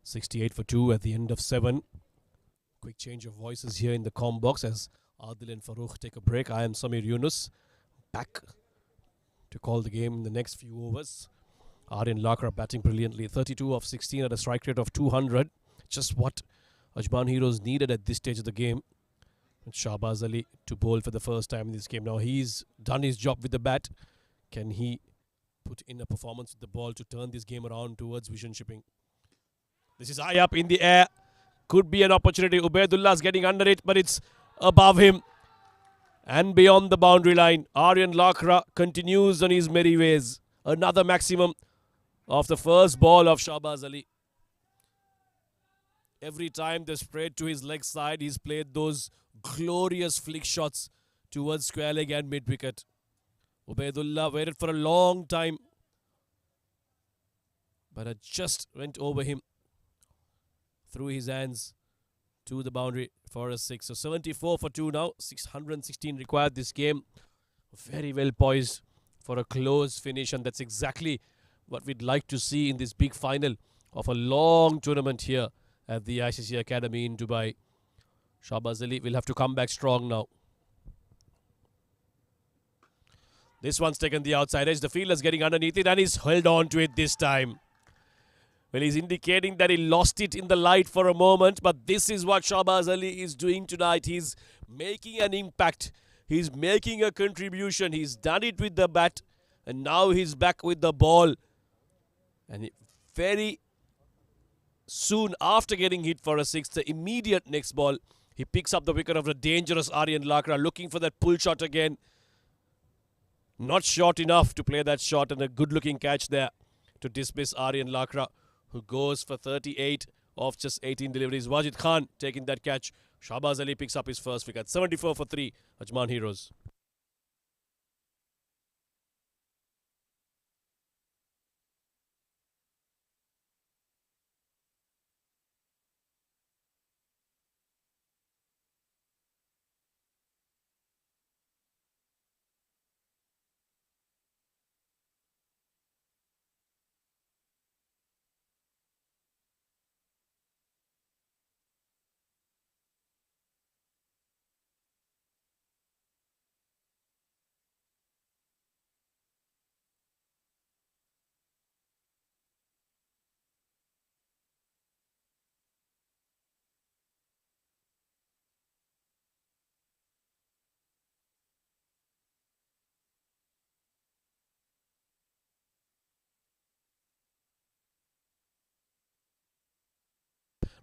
.68 for 2 at the end of 7. Quick change of voices here in the comm box as Adil and Farooq take a break. I am Samir Yunus, back to call the game in the next few overs. Aryan Lakra batting brilliantly, 32 of 16 at a strike rate of 200. Just what Ajman Heroes needed at this stage of the game. And Shahbaz Ali to bowl for the first time in this game. Now he's done his job with the bat. Can he put in a performance with the ball to turn this game around towards vision shipping? This is high up in the air. Could be an opportunity. Ubaidullah's getting under it, but it's above him and beyond the boundary line. Aryan Lakra continues on his merry ways. Another maximum of the first ball of Shahbaz Ali. Every time they spread to his leg side, he's played those glorious flick shots towards square leg and mid wicket. Ubaidullah waited for a long time, but it just went over him through his hands to the boundary for a 6. So 74 for 2 now. 616 required this game. Very well poised for a close finish, and that's exactly what we'd like to see in this big final of a long tournament here at the ICCA Academy in Dubai. Shahbaz Ali will have to come back strong now. This one's taken the outside edge. The fielder's getting underneath it and he's held on to it this time. Well, he's indicating that he lost it in the light for a moment, but this is what Shahbaz Ali is doing tonight. He's making an impact. He's making a contribution. He's done it with the bat, And now he's back with the ball. And very soon after getting hit for a six, the immediate next ball, he picks up the wicket of the dangerous Aryan Lakra, looking for that pull shot again. Not short enough to play that shot, and a good-looking catch there to dismiss Aryan Lakra, who goes for 38 off just 18 deliveries. Wajid Khan taking that catch. Shahbaz Ali picks up his first wicket. 74 for 3, Ajman Heroes.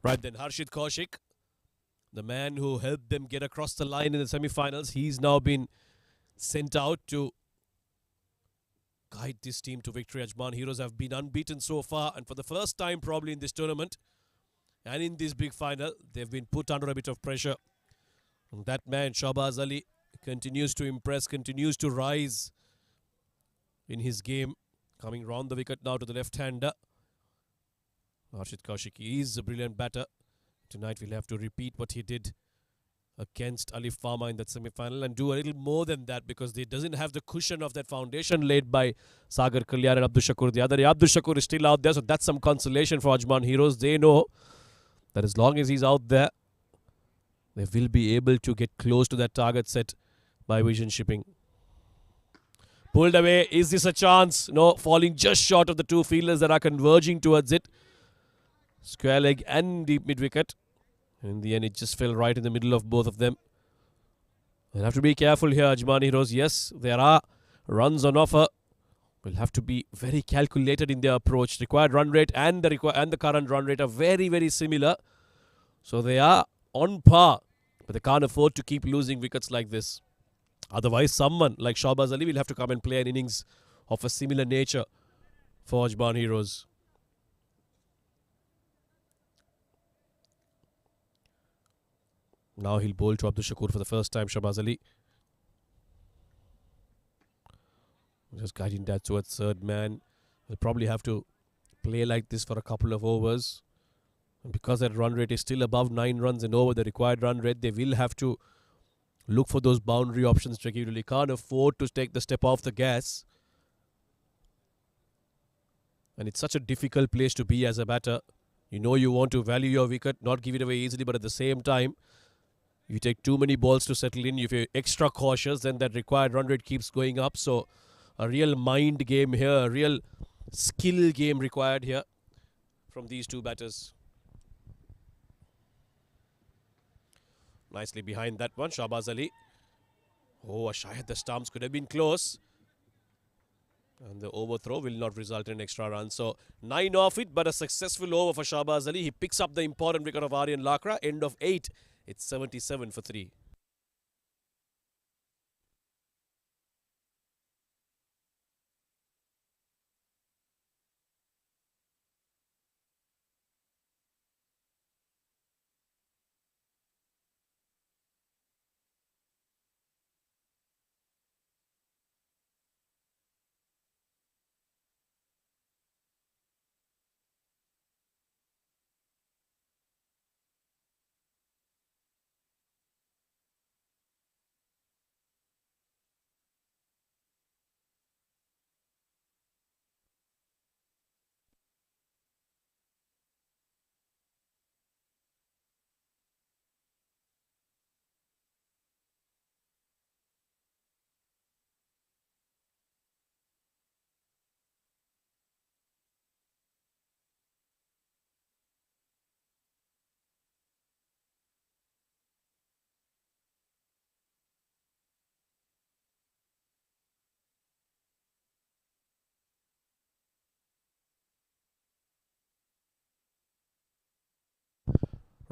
Right then, Harshit Kaushik, the man who helped them get across the line in the semi-finals, he's now been sent out to guide this team to victory. Ajman Heroes have been unbeaten so far, and for the first time probably in this tournament and in this big final, they've been put under a bit of pressure. And that man, Shahbaz Ali, continues to impress, continues to rise in his game. Coming round the wicket now to the left-hander. Harshit Kaushik is a brilliant batter. Tonight we'll have to repeat what he did against Alif Farmer in that semi-final and do a little more than that, because he doesn't have the cushion of that foundation laid by Sagar Kalyar and Abdul Shakur. The other Abdul Shakur is still out there, so that's some consolation for Ajman Heroes. They know that as long as he's out there, they will be able to get close to that target set by Vision Shipping. Pulled away. Is this a chance? No, falling just short of the two fielders that are converging towards it. Square leg and deep mid-wicket. In the end, it just fell right in the middle of both of them. We'll have to be careful here, Ajman Heroes. Yes, there are runs on offer. We'll have to be very calculated in their approach. Required run rate and the current run rate are very, very similar. So they are on par, but they can't afford to keep losing wickets like this. Otherwise, someone like Shahbaz Ali will have to come and play an innings of a similar nature for Ajman Heroes. Now he'll bowl to Abdul Shakur for the first time, Shahbaz Ali. Just guiding that towards third man. He'll probably have to play like this for a couple of overs. And because that run rate is still above 9 runs and over the required run rate, they will have to look for those boundary options. Tricky really can't afford to take the step off the gas. And it's such a difficult place to be as a batter. You know you want to value your wicket, not give it away easily, but at the same time, you take too many balls to settle in. If you're extra cautious, then that required run rate keeps going up. So a real mind game here, a real skill game required here from these two batters. Nicely behind that one, Shahbaz Ali. Oh, a shy at the stumps, could have been close. And the overthrow will not result in extra run. So 9 off it, but a successful over for Shahbaz Ali. He picks up the important wicket of Aryan Lakra. End of 8. It's 77 for 3.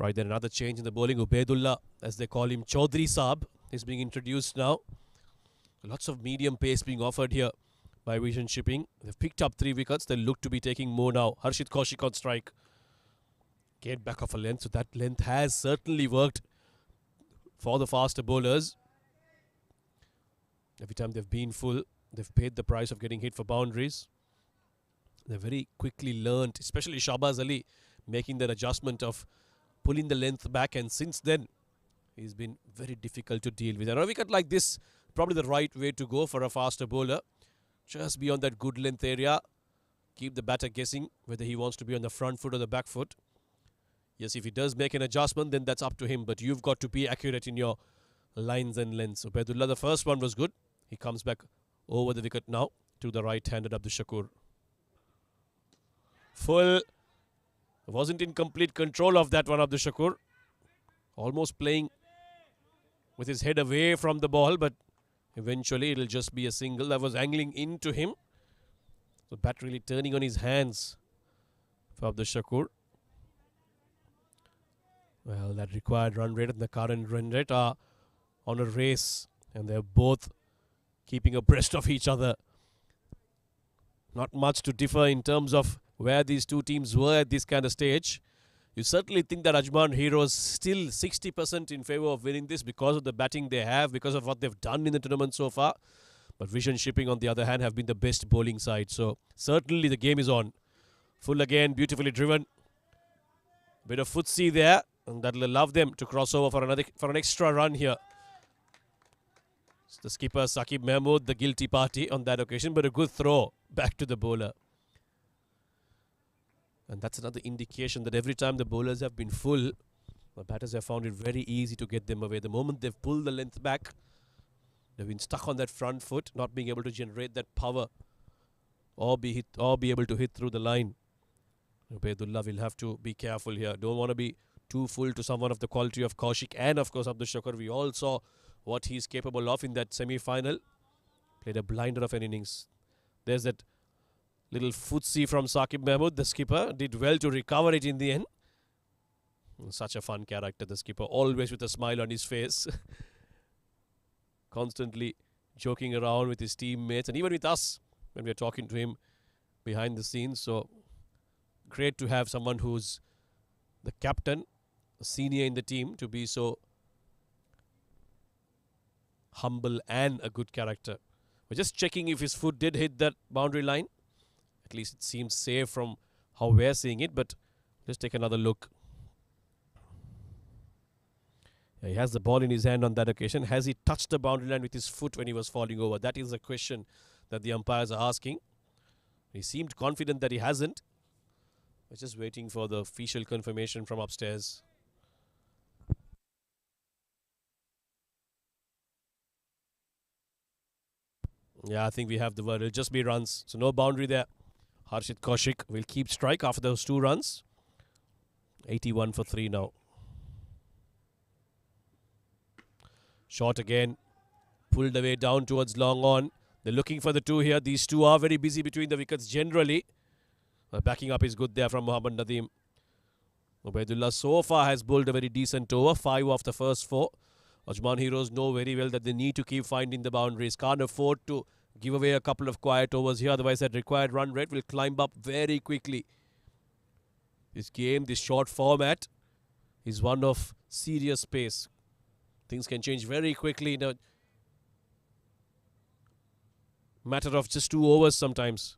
Right, then another change in the bowling. Ubaidullah, as they call him, Chaudhry Saab, is being introduced now. Lots of medium pace being offered here by Vision Shipping. They've picked up 3 wickets. They look to be taking more now. Harshit Kaushik on strike. Get back off a length. So that length has certainly worked for the faster bowlers. Every time they've been full, they've paid the price of getting hit for boundaries. They've very quickly learnt, especially Shahbaz Ali, making that adjustment of pulling the length back, and since then he's been very difficult to deal with. And a wicket like this, probably the right way to go for a faster bowler. Just beyond that good length area, keep the batter guessing whether he wants to be on the front foot or the back foot. Yes, if he does make an adjustment, then that's up to him, but you've got to be accurate in your lines and lengths. Ubaidullah, the first one was good. He comes back over the wicket now to the right-handed Abdul Shakur. Full. Wasn't in complete control of that one, Abdul Shakur. Almost playing with his head away from the ball, but eventually it'll just be a single. That was angling into him. The bat really turning on his hands for Abdul Shakur. Well, that required run rate and the current run rate are on a race, and they're both keeping abreast of each other. Not much to differ in terms of where these two teams were at this kind of stage. You certainly think that Ajman Heroes still 60% in favour of winning this because of the batting they have, because of what they've done in the tournament so far. But Vision Shipping, on the other hand, have been the best bowling side. So certainly the game is on. Full again, beautifully driven. Bit of footsie there, and that'll allow them to cross over for an extra run here. It's the skipper Saqib Mahmood, the guilty party on that occasion, but a good throw back to the bowler. And that's another indication that every time the bowlers have been full, the batters have found it very easy to get them away. The moment they've pulled the length back, they've been stuck on that front foot, not being able to generate that power or be able to hit through the line. Ubaidullah will have to be careful here. Don't want to be too full to someone of the quality of Kaushik and of course Abdul Shakur. We all saw what he's capable of in that semi-final. Played a blinder of an innings. There's that little footsie from Saqib Mahmood. The skipper did well to recover it in the end. Such a fun character, the skipper, always with a smile on his face. Constantly joking around with his teammates and even with us when we're talking to him behind the scenes. So great to have someone who's the captain, a senior in the team, to be so humble and a good character. We're just checking if his foot did hit that boundary line. At least it seems safe from how we're seeing it, but let's take another look. Yeah, he has the ball in his hand on that occasion. Has he touched the boundary line with his foot when he was falling over? That is the question that the umpires are asking. He seemed confident that he hasn't. We're just waiting for the official confirmation from upstairs. Yeah, I think we have the word. It'll just be runs. So no boundary there. Harshit Kaushik will keep strike after those 2 runs. 81 for 3 now. Short again. Pulled away down towards long on. They're looking for the 2 here. These 2 are very busy between the wickets generally. Backing up is good there from Mohammad Nadeem. Ubaidullah so far has bowled a very decent over. 5 off the first 4. Ajman Heroes know very well that they need to keep finding the boundaries. Can't afford to give away a couple of quiet overs here. Otherwise that required run rate will climb up very quickly. This game, this short format, is one of serious pace. Things can change very quickly in a matter of just 2 overs sometimes.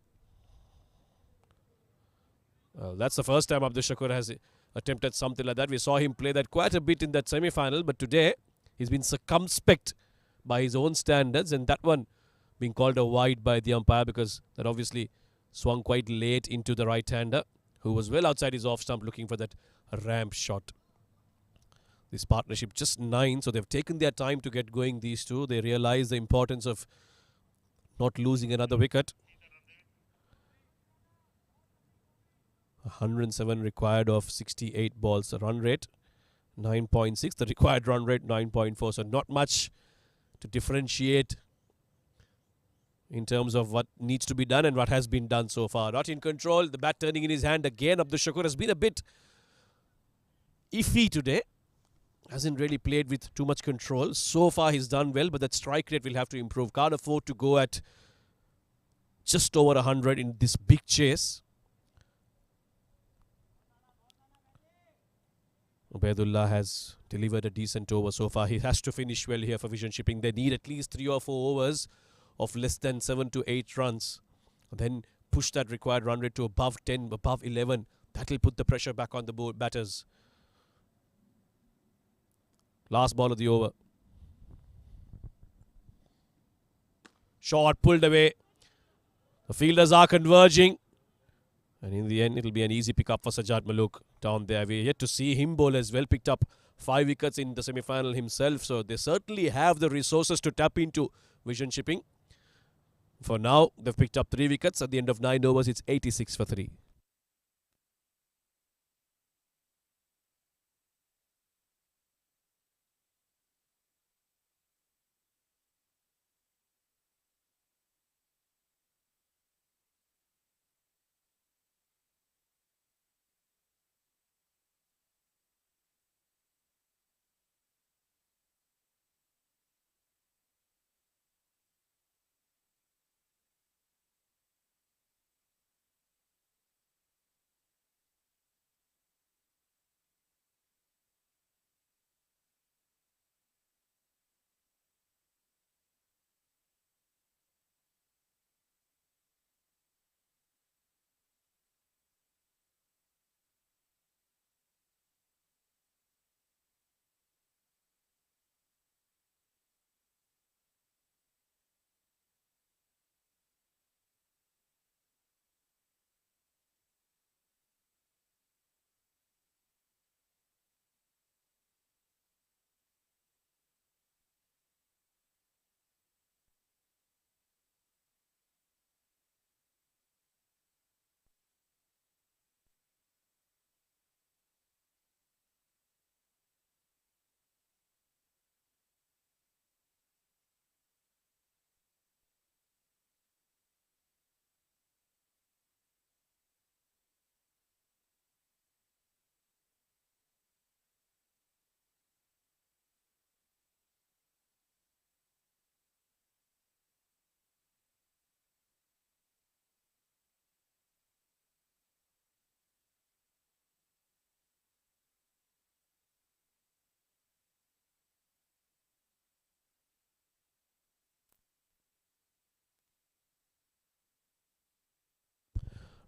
That's the first time Abdul Shakur has attempted something like that. We saw him play that quite a bit in that semi-final, but today he's been circumspect by his own standards, and that one being called a wide by the umpire because that obviously swung quite late into the right-hander who was well outside his off-stump looking for that ramp shot. This partnership just 9, so they've taken their time to get going, these two. They realize the importance of not losing another wicket. 107 required of 68 balls. The run rate 9.6. The required run rate 9.4. So not much to differentiate in terms of what needs to be done and what has been done so far. Not in control. The bat turning in his hand again. Abdul Shakur has been a bit iffy today. Hasn't really played with too much control. So far he's done well, but that strike rate will have to improve. Can't afford to go at just over 100 in this big chase. Ubaidullah has delivered a decent over so far. He has to finish well here for Vision Shipping. They need at least 3 or 4 overs of less than 7 to 8 runs. Then push that required run rate to above 10, above 11. That will put the pressure back on the batters. Last ball of the over. Shot pulled away. The fielders are converging. And in the end, it will be an easy pick-up for Sajjad Malook down there. We're yet to see him bowl as well. Picked up 5 wickets in the semi-final himself. So they certainly have the resources to tap into Vision Shipping. For now, they've picked up 3 wickets. At the end of 9 overs, it's 86 for 3.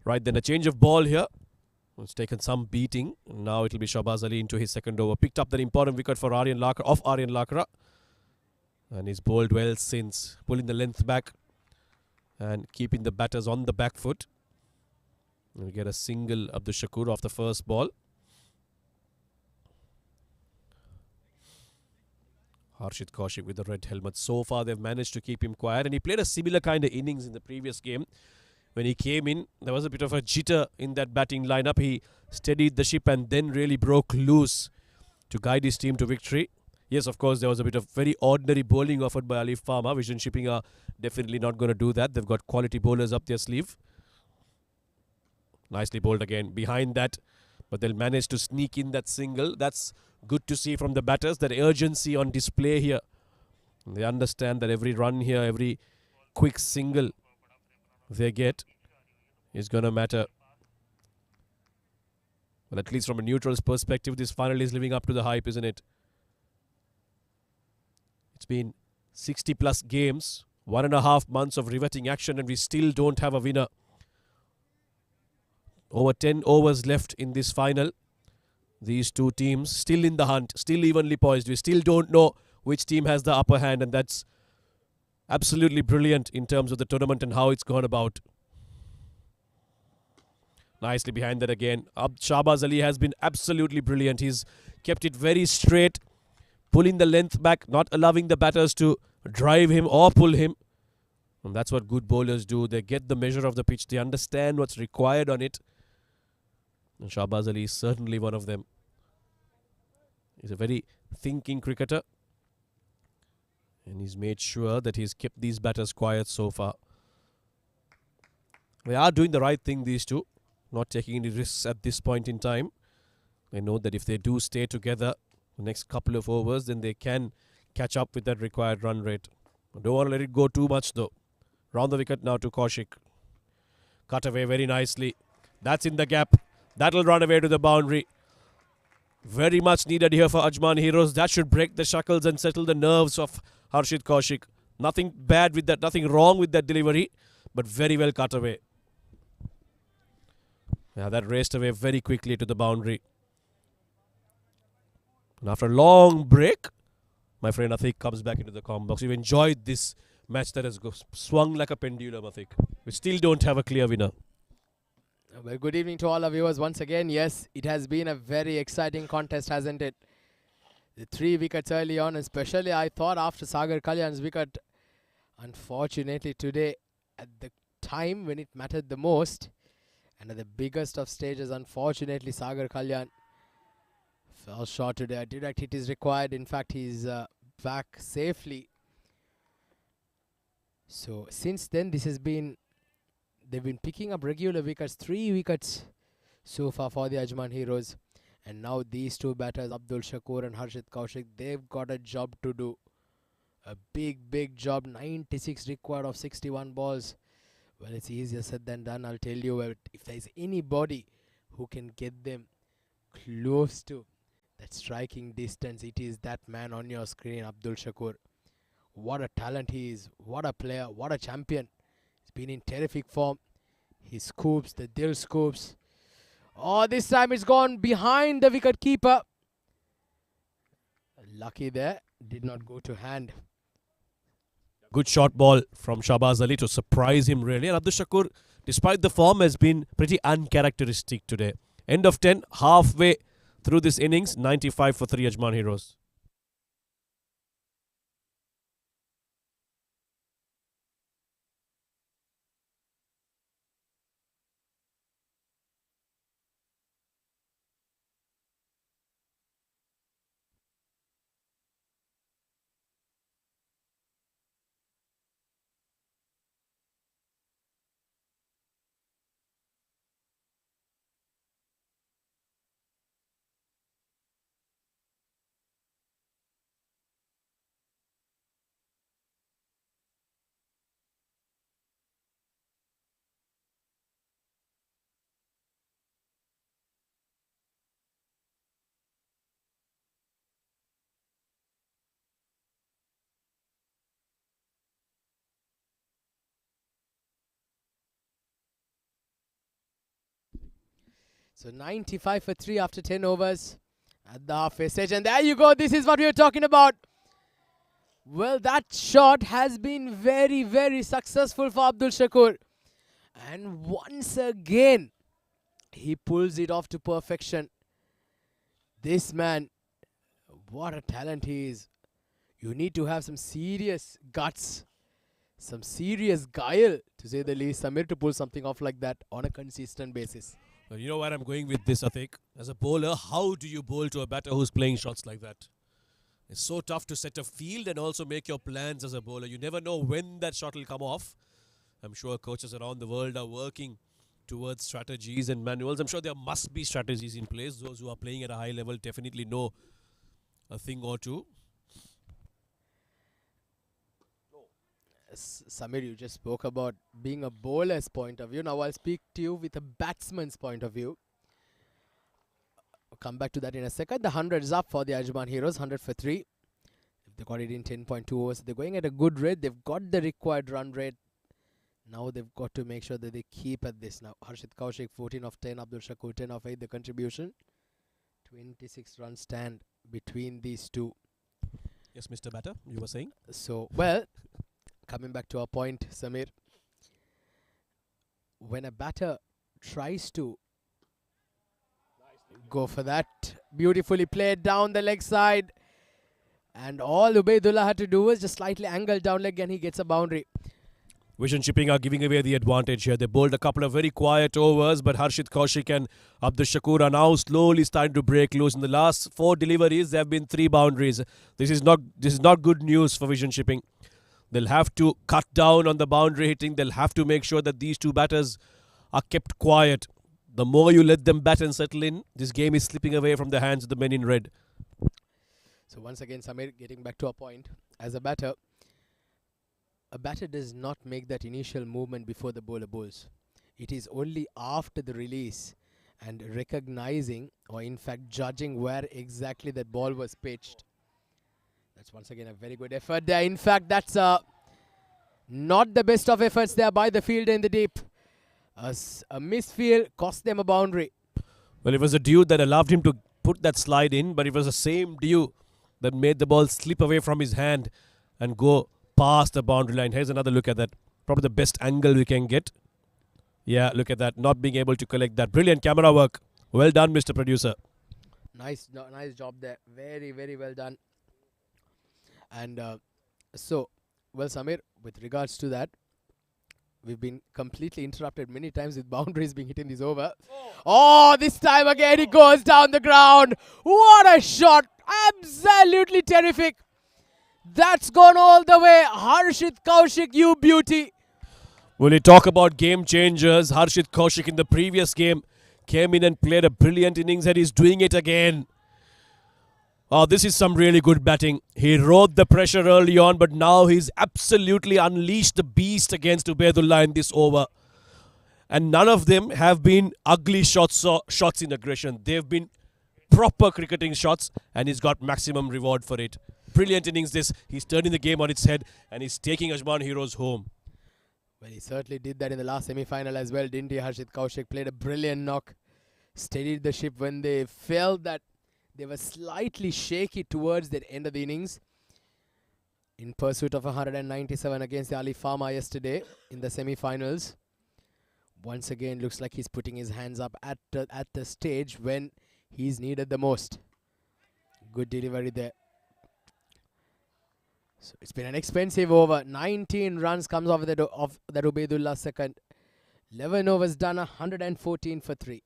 Right, then a change of ball here. It's taken some beating. Now it will be Shahbaz Ali into his second over. Picked up that important wicket for Aryan Lakra. And he's bowled well since, pulling the length back and keeping the batters on the back foot. We get a single Abdul Shakur off the first ball. Harshit Kaushik with the red helmet. So far they've managed to keep him quiet, and he played a similar kind of innings in the previous game. When he came in, there was a bit of a jitter in that batting lineup. He steadied the ship and then really broke loose to guide his team to victory. Yes, of course, there was a bit of very ordinary bowling offered by Alif Farmer. Vision Shipping are definitely not going to do that. They've got quality bowlers up their sleeve. Nicely bowled again behind that, but they'll manage to sneak in that single. That's good to see from the batters, that urgency on display here. They understand that every run here, every quick single they get is going to matter. Well, at least from a neutral's perspective, this final is living up to the hype, isn't it? It's been 60 plus games, 1.5 months of riveting action, and we still don't have a winner. Over 10 overs left in this final. These two teams still in the hunt, still evenly poised. We still don't know which team has the upper hand, and that's absolutely brilliant in terms of the tournament and how it's gone about. Nicely behind that again. Shahbaz Ali has been absolutely brilliant. He's kept it very straight, pulling the length back, not allowing the batters to drive him or pull him. And that's what good bowlers do. They get the measure of the pitch. They understand what's required on it. And Shahbaz Ali is certainly one of them. He's a very thinking cricketer. And he's made sure that he's kept these batters quiet so far. They are doing the right thing, these two. Not taking any risks at this point in time. I know that if they do stay together the next couple of overs, then they can catch up with that required run rate. Don't want to let it go too much though. Round the wicket now to Kaushik. Cut away very nicely. That's in the gap. That'll run away to the boundary. Very much needed here for Ajman Heroes. That should break the shackles and settle the nerves of Harshit Kaushik. Nothing bad with that, nothing wrong with that delivery, but very well cut away. Yeah, that raced away very quickly to the boundary. And after a long break, my friend Athik comes back into the comment box. We've enjoyed this match that has swung like a pendulum, Athik. We still don't have a clear winner. Well, good evening to all our viewers once again. Yes, it has been a very exciting contest, hasn't it? The 3 wickets early on, especially I thought after Sagar Kalyan's wicket. Unfortunately today, at the time when it mattered the most, and at the biggest of stages, unfortunately Sagar Kalyan fell short today. A direct hit is required. In fact, he's back safely. So since then, they've been picking up regular wickets, 3 wickets so far for the Ajman Heroes. And now these 2 batters, Abdul Shakur and Harshit Kaushik, they've got a job to do. A big job. 96 required of 61 balls. Well, it's easier said than done, I'll tell you. If there's anybody who can get them close to that striking distance, it is that man on your screen, Abdul Shakur. What a talent he is. What a player. What a champion. He's been in terrific form. He scoops, the Dil scoops. Oh, this time it's gone behind the wicket keeper. Lucky there. Did not go to hand. Good short ball from Shahbaz Ali to surprise him really. And Abdul Shakur, despite the form, has been pretty uncharacteristic today. End of 10, halfway through this innings, 95 for 3 Ajman Heroes. So 95 for 3 after 10 overs at the halfway stage. And there you go. This is what we were talking about. Well, that shot has been very successful for Abdul Shakur. And once again, he pulls it off to perfection. This man, what a talent he is. You need to have some serious guts, some serious guile, to say the least, Samir, to pull something off like that on a consistent basis. Well, you know where I'm going with this, Athik. As a bowler, how do you bowl to a batter who's playing shots like that? It's so tough to set a field and also make your plans as a bowler. You never know when that shot will come off. I'm sure coaches around the world are working towards strategies and manuals. I'm sure there must be strategies in place. Those who are playing at a high level definitely know a thing or two. Samir, you just spoke about being a bowler's point of view. Now I'll speak to you with a batsman's point of view. I'll come back to that in a second. The 100 is up for the Ajman Heroes, 100 for 3. If they got it in 10.2 overs, they're going at a good rate. They've got the required run rate. Now they've got to make sure that they keep at this. Now Harshit Kaushik, 14 of 10. Abdul Shakur, 10 of 8. The contribution, 26 runs stand between these two. Yes, Mr. Batter, you were saying? So, well, coming back to our point, Samir, when a batter tries to go for that, beautifully played down the leg side, and all Ubaidullah had to do was just slightly angle down leg and he gets a boundary. Vision Shipping are giving away the advantage here. They bowled a couple of very quiet overs, but Harshit Kaushik and Abdul Shakur are now slowly starting to break loose. In the last 4 deliveries, there have been 3 boundaries. This is not good news for Vision Shipping. They'll have to cut down on the boundary hitting. They'll have to make sure that these 2 batters are kept quiet. The more you let them bat and settle in, this game is slipping away from the hands of the men in red. So once again, Samir, getting back to a point, as a batter does not make that initial movement before the bowler bowls. It is only after the release and recognizing, or in fact judging where exactly that ball was pitched. That's once again a very good effort there. In fact, that's not the best of efforts there by the fielder in the deep. A misfield cost them a boundary. Well, it was a due that allowed him to put that slide in, but it was the same due that made the ball slip away from his hand and go past the boundary line. Here's another look at that. Probably the best angle we can get. Yeah, look at that. Not being able to collect that. Brilliant camera work. Well done, Mr. Producer. Nice job there. Very, very well done. And so, well, Samir, with regards to that, we've been completely interrupted many times with boundaries being hit in this over. Oh, this time again he goes down the ground. What a shot. Absolutely terrific. That's gone all the way. Harshit Kaushik, you beauty. When you talk about game changers, Harshit Kaushik in the previous game came in and played a brilliant innings and he's doing it again. Oh, this is some really good batting. He rode the pressure early on, but now he's absolutely unleashed the beast against Ubaidullah in this over. And none of them have been ugly shots or shots in aggression. They've been proper cricketing shots and he's got maximum reward for it. Brilliant innings this. He's turning the game on its head and he's taking Ajman Heroes home. Well, he certainly did that in the last semi-final as well, didn't he? Harshit Kaushik played a brilliant knock. Steadied the ship when they felt that they were slightly shaky towards the end of the innings. In pursuit of 197 against the Ali Farmer yesterday in the semi-finals. Once again, looks like he's putting his hands up at the stage when he's needed the most. Good delivery there. So it's been an expensive over. 19 runs comes off that Ubaidullah second. 11 overs done, 114 for 3.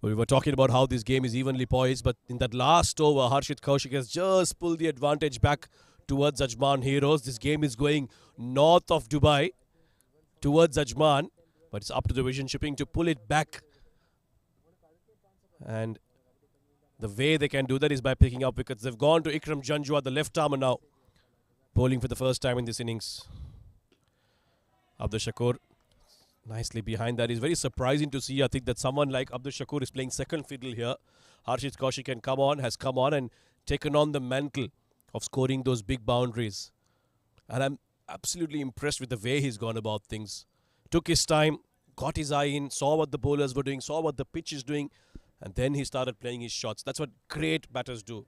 We were talking about how this game is evenly poised, but in that last over, Harshit Kaushik has just pulled the advantage back towards Ajman Heroes. This game is going north of Dubai towards Ajman, but it's up to the Vision Shipping to pull it back. And the way they can do that is by picking up wickets. They've gone to Ikram Janjua, the left armer now, bowling for the first time in this innings. Abdul Shakur nicely behind that. It's very surprising to see, I think, that someone like Abdul Shakur is playing second fiddle here. Harshit Kaushik has come on and taken on the mantle of scoring those big boundaries. And I'm absolutely impressed with the way he's gone about things. Took his time, got his eye in, saw what the bowlers were doing, saw what the pitch is doing, and then he started playing his shots. That's what great batters do.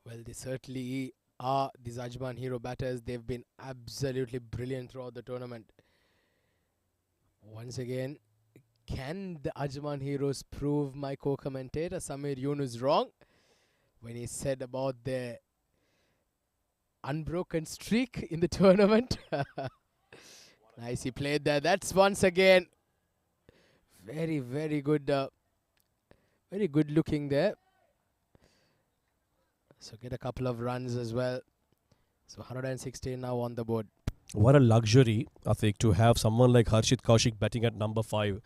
Well, they certainly are, these Ajman Hero batters. They've been absolutely brilliant throughout the tournament. Once again, can the Ajman Heroes prove my co-commentator Samir Yunus wrong when he said about their unbroken streak in the tournament? Nice, he played there. That's once again very, very good looking there. So get a couple of runs as well. So 116 now on the board. What a luxury, I think, to have someone like Harshit Kaushik batting at number 5.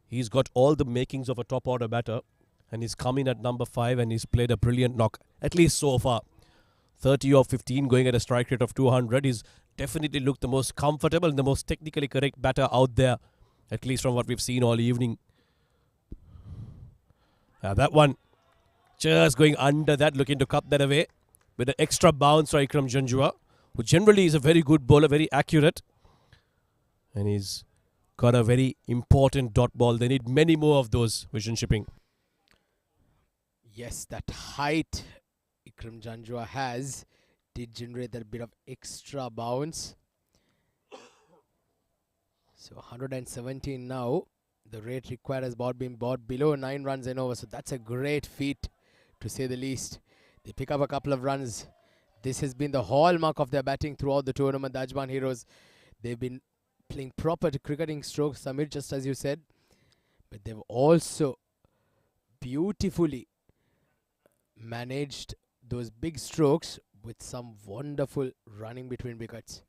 He's got all the makings of a top order batter and he's come in at number 5 and he's played a brilliant knock, at least so far. 30 or 15 going at a strike rate of 200. He's definitely looked the most comfortable and the most technically correct batter out there, at least from what we've seen all evening. That one Just going under that, looking to cut that away with an extra bounce for Ikram Janjua, who generally is a very good bowler, very accurate. And he's got a very important dot ball. They need many more of those, Vision Shipping. Yes, that height Ikram Janjua has did generate that bit of extra bounce. So 117 now. The rate required has been bought below 9 runs and over. So that's a great feat, to say the least. They pick up a couple of runs. This has been the hallmark of their batting throughout the tournament. The Ajman Heroes, they've been playing proper cricketing strokes, Samir, just as you said. But they've also beautifully managed those big strokes with some wonderful running between wickets.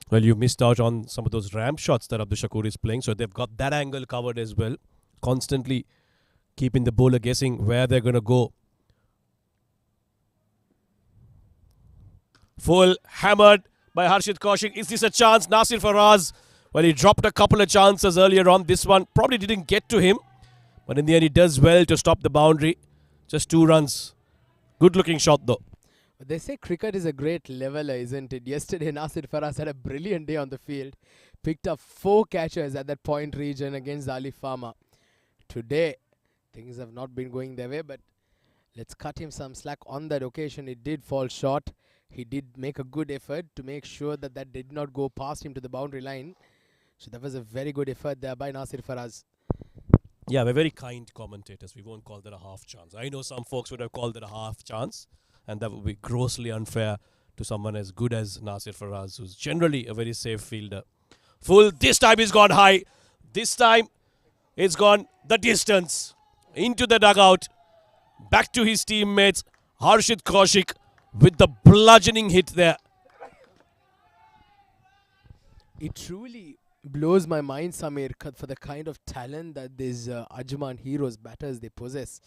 Well, you missed out on some of those ramp shots that Abdul Shakur is playing. So they've got that angle covered as well. Constantly keeping the bowler guessing where they're going to go. Full hammered by Harshit Kaushik. Is this a chance? Nasir Faraz. Well, he dropped a couple of chances earlier on. This one probably didn't get to him. But in the end, he does well to stop the boundary. Just 2 runs. Good looking shot though. They say cricket is a great leveler, isn't it? Yesterday, Nasir Faraz had a brilliant day on the field. Picked up 4 catches at that point region against Ali Farmer. Today, things have not been going their way, but let's cut him some slack on that occasion. It did fall short. He did make a good effort to make sure that that did not go past him to the boundary line. So that was a very good effort there by Nasir Faraz. Yeah, we're very kind commentators. We won't call that a half chance. I know some folks would have called it a half chance, and that would be grossly unfair to someone as good as Nasir Faraz, who's generally a very safe fielder. Full. This time he's gone high. This time it's gone the distance. Into the dugout. Back to his teammates. Harshit Kaushik with the bludgeoning hit there. It truly blows my mind, Samir, for the kind of talent that these Ajman Heroes batters they possess.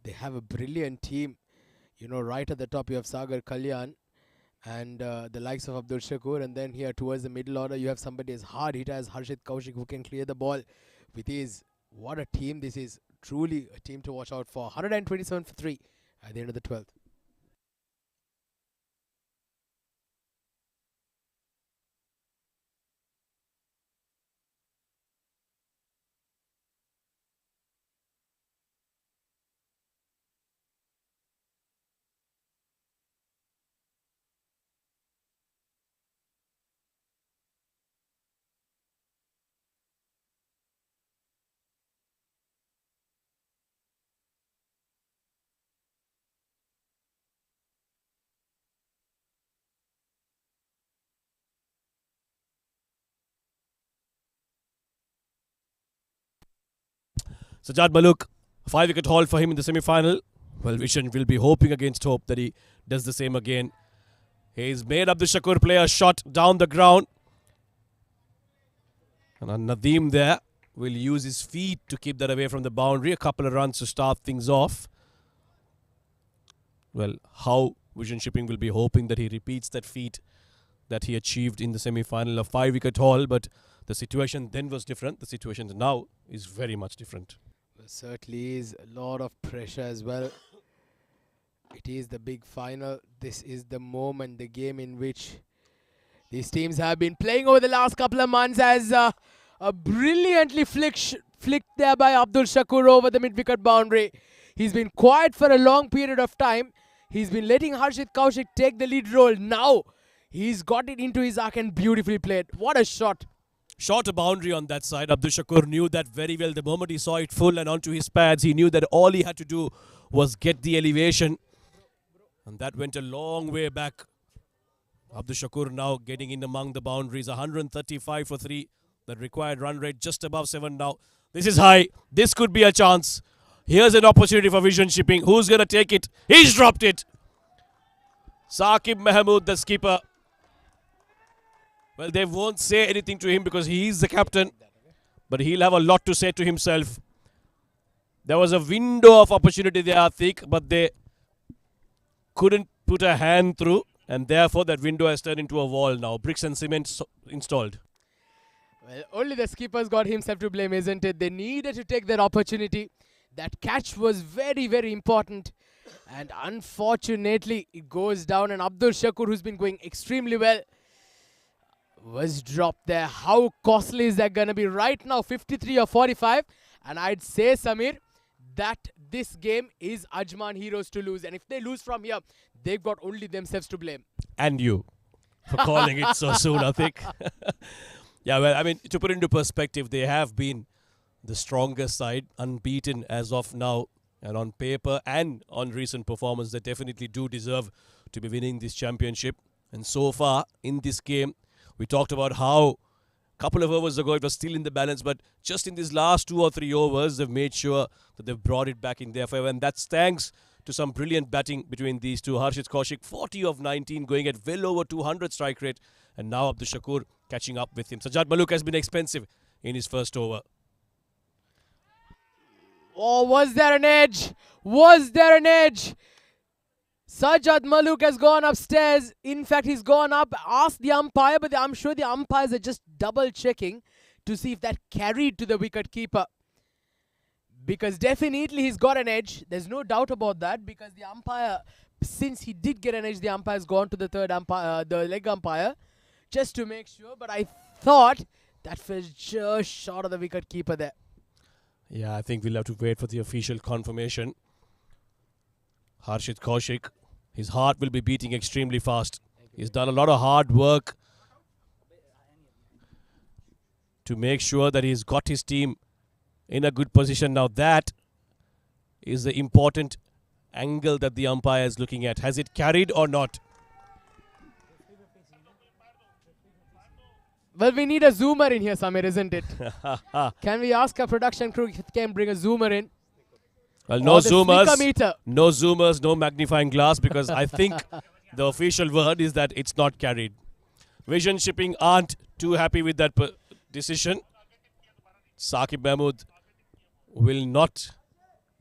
They have a brilliant team. You know, right at the top you have Sagar Kalyan and the likes of Abdul Shakur, and then here towards the middle order you have somebody as hard hitter as Harshit Kaushik who can clear the ball with his. What a team this is. Truly a team to watch out for. 127 for 3 at the end of the 12th. Sajjad Maluk, 5-wicket haul for him in the semi-final. Well, Vishan will be hoping against hope that he does the same again. He's made Abdul Shakur play a shot down the ground. And Nadeem there will use his feet to keep that away from the boundary. A couple of runs to start things off. Well, how Vision Shipping will be hoping that he repeats that feat that he achieved in the semi-final, a 5-wicket haul. But the situation then was different. The situation now is very much different. Well, certainly is a lot of pressure as well. It is the big final. This is the moment, the game in which these teams have been playing over the last couple of months, as a brilliantly flicked there by Abdul Shakur over the mid-wicket boundary. He's been quiet for a long period of time. He's been letting Harshit Kaushik take the lead role. Now he's got it into his arc and beautifully played. What a shot. Short a boundary on that side. Abdul Shakur knew that very well. The moment he saw it full and onto his pads, he knew that all he had to do was get the elevation. And that went a long way back. Abdul Shakur now getting in among the boundaries. 135 for 3. The required run rate just above 7 now. This is high. This could be a chance. Here's an opportunity for Vision Shipping. Who's going to take it? He's dropped it. Saqib Mahmood, the skipper. Well, they won't say anything to him because he is the captain. But he'll have a lot to say to himself. There was a window of opportunity there, I think, but they couldn't put a hand through. And therefore, that window has turned into a wall now. Bricks and cement installed. Well, only the skipper's got himself to blame, isn't it? They needed to take that opportunity. That catch was very, very important. And unfortunately, it goes down. And Abdul Shakur, who's been going extremely well, was dropped there. How costly is that going to be right now? 53 or 45. And I'd say, Samir, that this game is Ajman Heroes to lose. And if they lose from here, they've got only themselves to blame. And you for calling it so soon, I think. Yeah, well, I mean, to put it into perspective, they have been the strongest side, unbeaten as of now. And on paper and on recent performance, they definitely do deserve to be winning this championship. And so far, in this game, we talked about how a couple of overs ago it was still in the balance, but just in these last 2 or 3 overs, they've made sure that they've brought it back in their favor. And that's thanks to some brilliant batting between these two. Harshit Kaushik, 40 of 19, going at well over 200 strike rate. And now Abdul Shakur catching up with him. Sajjad Malook has been expensive in his first over. Oh, was there an edge? Was there an edge? Sajjad Malook has gone upstairs. In fact, he's gone up, asked the umpire, but I'm sure the umpires are just double checking to see if that carried to the wicket keeper. Because definitely he's got an edge. There's no doubt about that, because the umpire, since he did get an edge, the umpire's gone to the third umpire, the leg umpire, just to make sure. But I thought that was just short of the wicket keeper there. Yeah, I think we'll have to wait for the official confirmation. Harshit Kaushik, his heart will be beating extremely fast. He's done a lot of hard work to make sure that he's got his team in a good position. Now that is the important angle that the umpire is looking at. Has it carried or not? Well, we need a zoomer in here, Samir, isn't it? Can we ask our production crew if it can bring a zoomer in? Well, no Or the zoomers, sneaker meter. no zoomers, no magnifying glass, because I think the official word is that it's not carried. Vision Shipping aren't too happy with that decision. Saqib Mahmood will not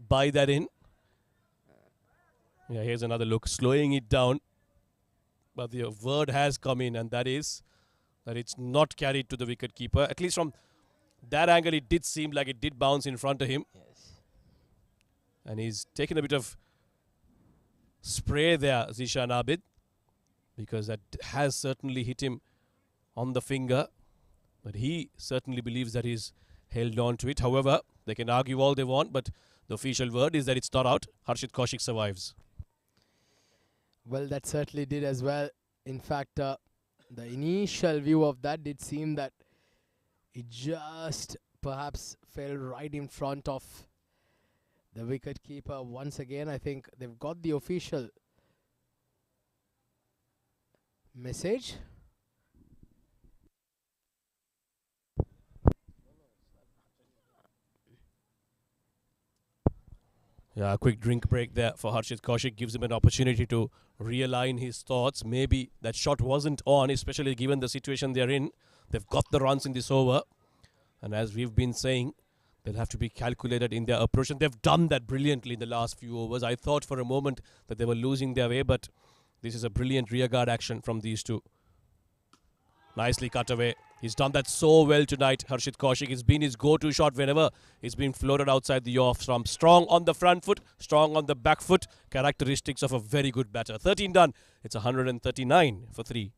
buy that in. Yeah, here's another look, slowing it down. But the word has come in, and that is that it's not carried to the wicket keeper. At least from that angle, it did seem like it did bounce in front of him. Yes. And he's taken a bit of spray there, Zishan Abid, because that has certainly hit him on the finger. But he certainly believes that he's held on to it. However, they can argue all they want, but the official word is that it's not out. Harshit Kaushik survives. Well, that certainly did as well. In fact, the initial view of that did seem that it just perhaps fell right in front of the wicket keeper. Once again, I think they've got the official message. Yeah, a quick drink break there for Harshit Kaushik gives him an opportunity to realign his thoughts. Maybe that shot wasn't on, especially given the situation they're in. They've got the runs in this over. And as we've been saying, they'll have to be calculated in their approach. And they've done that brilliantly in the last few overs. I thought for a moment that they were losing their way, but this is a brilliant rearguard action from these two. Nicely cut away. He's done that so well tonight, Harshit Kaushik. It's been his go-to shot whenever it's been floated outside the off stump. Strong on the front foot, strong on the back foot. Characteristics of a very good batter. 13 done. It's 139 for 3.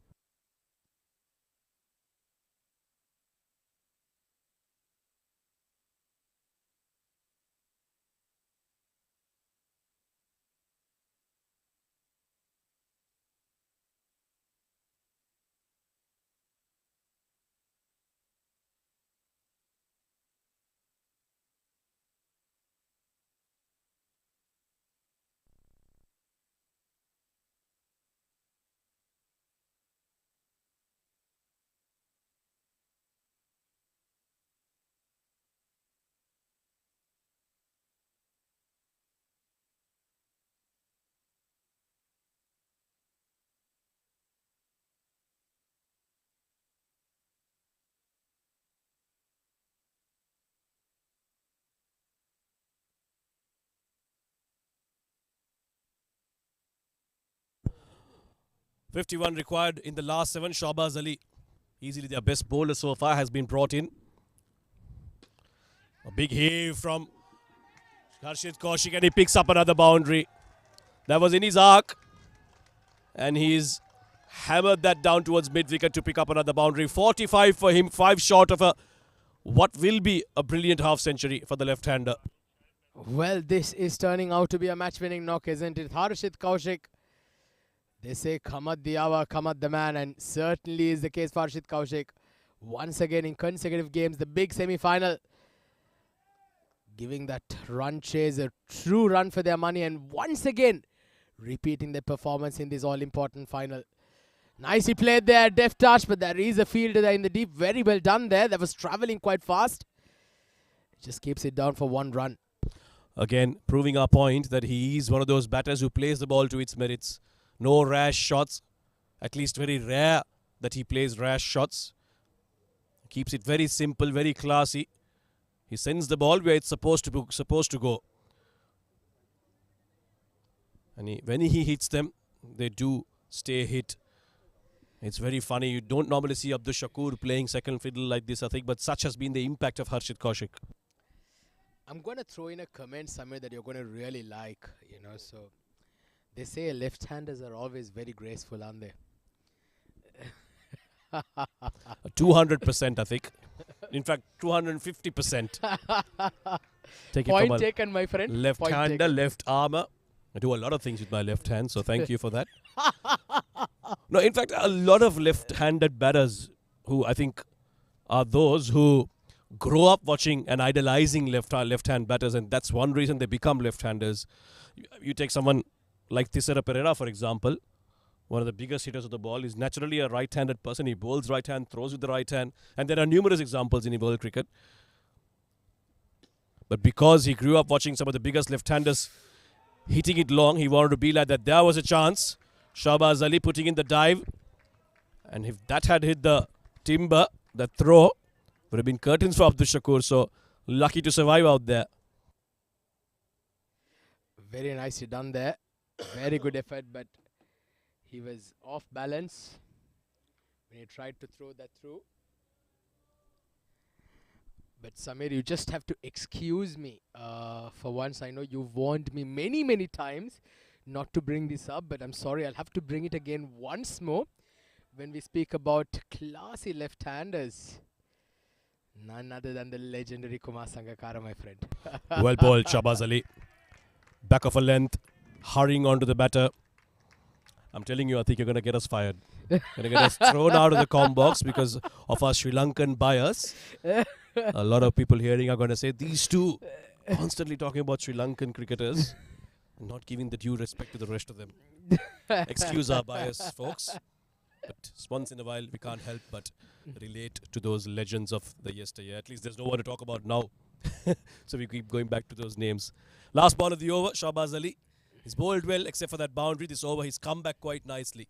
.51 required in the last 7. Shahbaz Ali, easily their best bowler so far, has been brought in. A big heave from Harshit Kaushik, and he picks up another boundary. That was in his arc. And he's hammered that down towards mid-wicket to pick up another boundary. 45 for him, 5 short of what will be a brilliant half-century for the left-hander. Well, this is turning out to be a match-winning knock, isn't it? Harshit Kaushik. They say, Kamat Diyawa, Kamat the man, and certainly is the case for Harshit Kaushik. Once again in consecutive games, the big semi-final. Giving that run chase a true run for their money, and once again repeating their performance in this all-important final. Nicely played there, deft touch, but there is a fielder there in the deep. Very well done there. That was travelling quite fast. Just keeps it down for 1 run. Again, proving our point that he is one of those batters who plays the ball to its merits. No rash shots. At least very rare that he plays rash shots. Keeps it very simple, very classy. He sends the ball where it's supposed to go. And when he hits them, they do stay hit. It's very funny. You don't normally see Abdul Shakur playing second fiddle like this, I think, but such has been the impact of Harshit Kaushik. I'm going to throw in a comment somewhere that you're going to really like, so they say left-handers are always very graceful, aren't they? 200%, I think. In fact, 250%. Take it Point from a taken, my friend. left-hander, left armour. I do a lot of things with my left hand, so thank you for that. No, in fact, a lot of left-handed batters who I think are those who grow up watching and idolizing left-hand batters, and that's one reason they become left-handers. You take someone like Thisara Pereira, for example, one of the biggest hitters of the ball. Is naturally a right-handed person. He bowls right hand, throws with the right hand, and there are numerous examples in world cricket. But because he grew up watching some of the biggest left-handers hitting it long, he wanted to be like that. There was a chance. Shahbaz Ali putting in the dive. And if that had hit the timber, the throw, would have been curtains for Abdul Shakur. So lucky to survive out there. Very nicely done there. Very good effort, but he was off balance when he tried to throw that through. But Samir, you just have to excuse me for once. I know you've warned me many, many times not to bring this up, but I'm sorry, I'll have to bring it again once more when we speak about classy left-handers. None other than the legendary Kumar Sangakkara, my friend. Well bowled, Shahbaz Ali. Back of a length, hurrying onto the batter. I'm telling you, I think you're going to get us fired. Going to get us thrown out of the comm box because of our Sri Lankan bias. A lot of people hearing are going to say, these two constantly talking about Sri Lankan cricketers and not giving the due respect to the rest of them. Excuse our bias, folks. But once in a while, we can't help but relate to those legends of the yesteryear. At least there's no one to talk about now. So we keep going back to those names. Last ball of the over, Shahbaz Ali. He's bowled well except for that boundary. This over, he's come back quite nicely.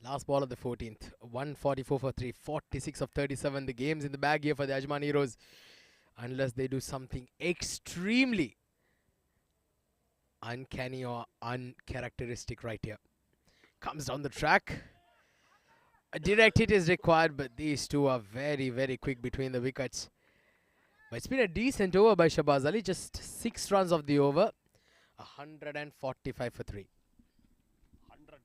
Last ball of the 14th. 144 for 3. 46 of 37. The game's in the bag here for the Ajman Heroes. Unless they do something extremely uncanny or uncharacteristic right here. Comes down the track. A direct hit is required, but these two are very, very quick between the wickets. But it's been a decent over by Shahbaz Ali. Just 6 runs of the over. 145 for 3. 100.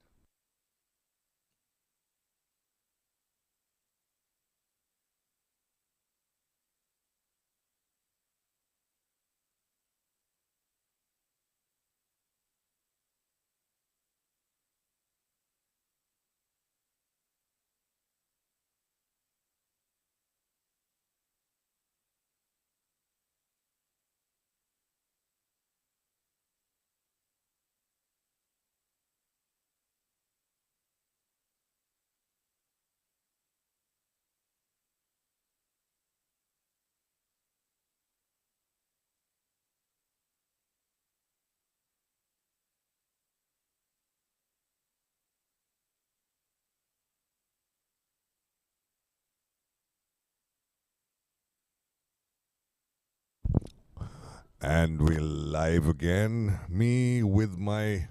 And we're live again. Me with my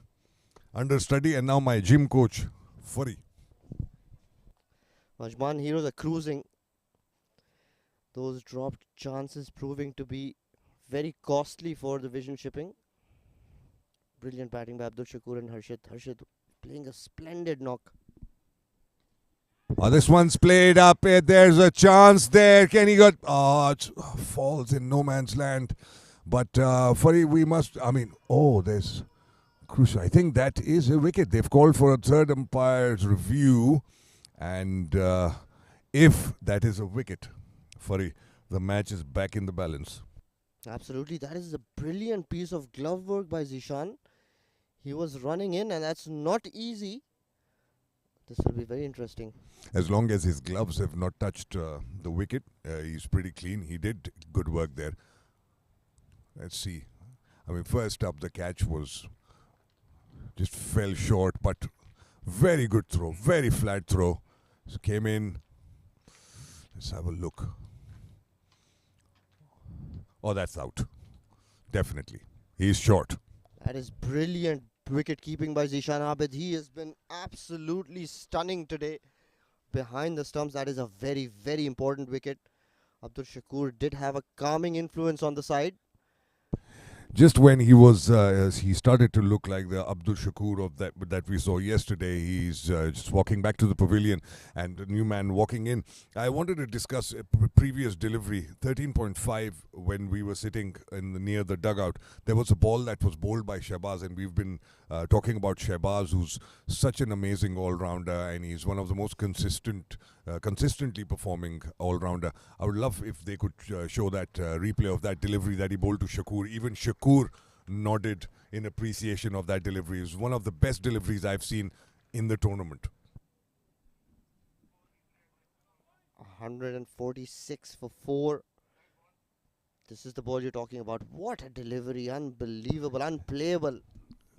understudy and now my gym coach, Furry. Ajman Heroes are cruising. Those dropped chances proving to be very costly for the vision shipping. Brilliant batting by Abdul Shakur and Harshit. Harshit playing a splendid knock. Oh, this one's played up. There's a chance there. Kenny got... Oh, it falls in no man's land. But Fari, we must... I mean, there's... Crucial. I think that is a wicket. They've called for a third umpire's review. And if that is a wicket, Fari, the match is back in the balance. Absolutely. That is a brilliant piece of glove work by Zishan. He was running in, and that's not easy. This will be very interesting. As long as his gloves have not touched the wicket, he's pretty clean. He did good work there. Let's see. I mean, first up, the catch was just fell short, but very good throw, very flat throw. So came in. Let's have a look. Oh, that's out. Definitely. He's short. That is brilliant wicket keeping by Zishan Abid. He has been absolutely stunning today. Behind the stumps, that is a very, very important wicket. Abdul Shakur did have a calming influence on the side. Just when he was, he started to look like the Abdul Shakur of that we saw yesterday. He's just walking back to the pavilion, and a new man walking in. I wanted to discuss a previous delivery, 13.5, when we were sitting near the dugout. There was a ball that was bowled by Shahbaz, and we've been talking about Shahbaz, who's such an amazing all-rounder, and he's one of the most consistently performing all-rounder. I would love if they could show that replay of that delivery that he bowled to Shakur. Even Shakur nodded in appreciation of that delivery. It was one of the best deliveries I've seen in the tournament. 146 for 4. This is the ball you're talking about. What a delivery. Unbelievable, unplayable.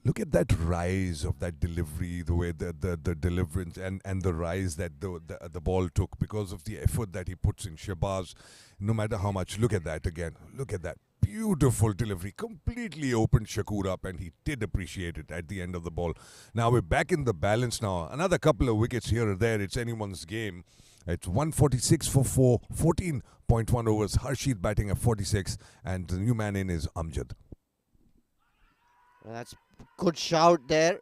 Look at that rise of that delivery, the way the deliverance and the rise that the ball took because of the effort that he puts in. Shahbaz, no matter how much. Look at that again. Look at that. Beautiful delivery. Completely opened Shakur up, and he did appreciate it at the end of the ball. Now we're back in the balance now. Another couple of wickets here or there. It's anyone's game. It's 146 for 4, 14.1 overs. Harshit batting at 46, and the new man in is Amjad. That's good shout there.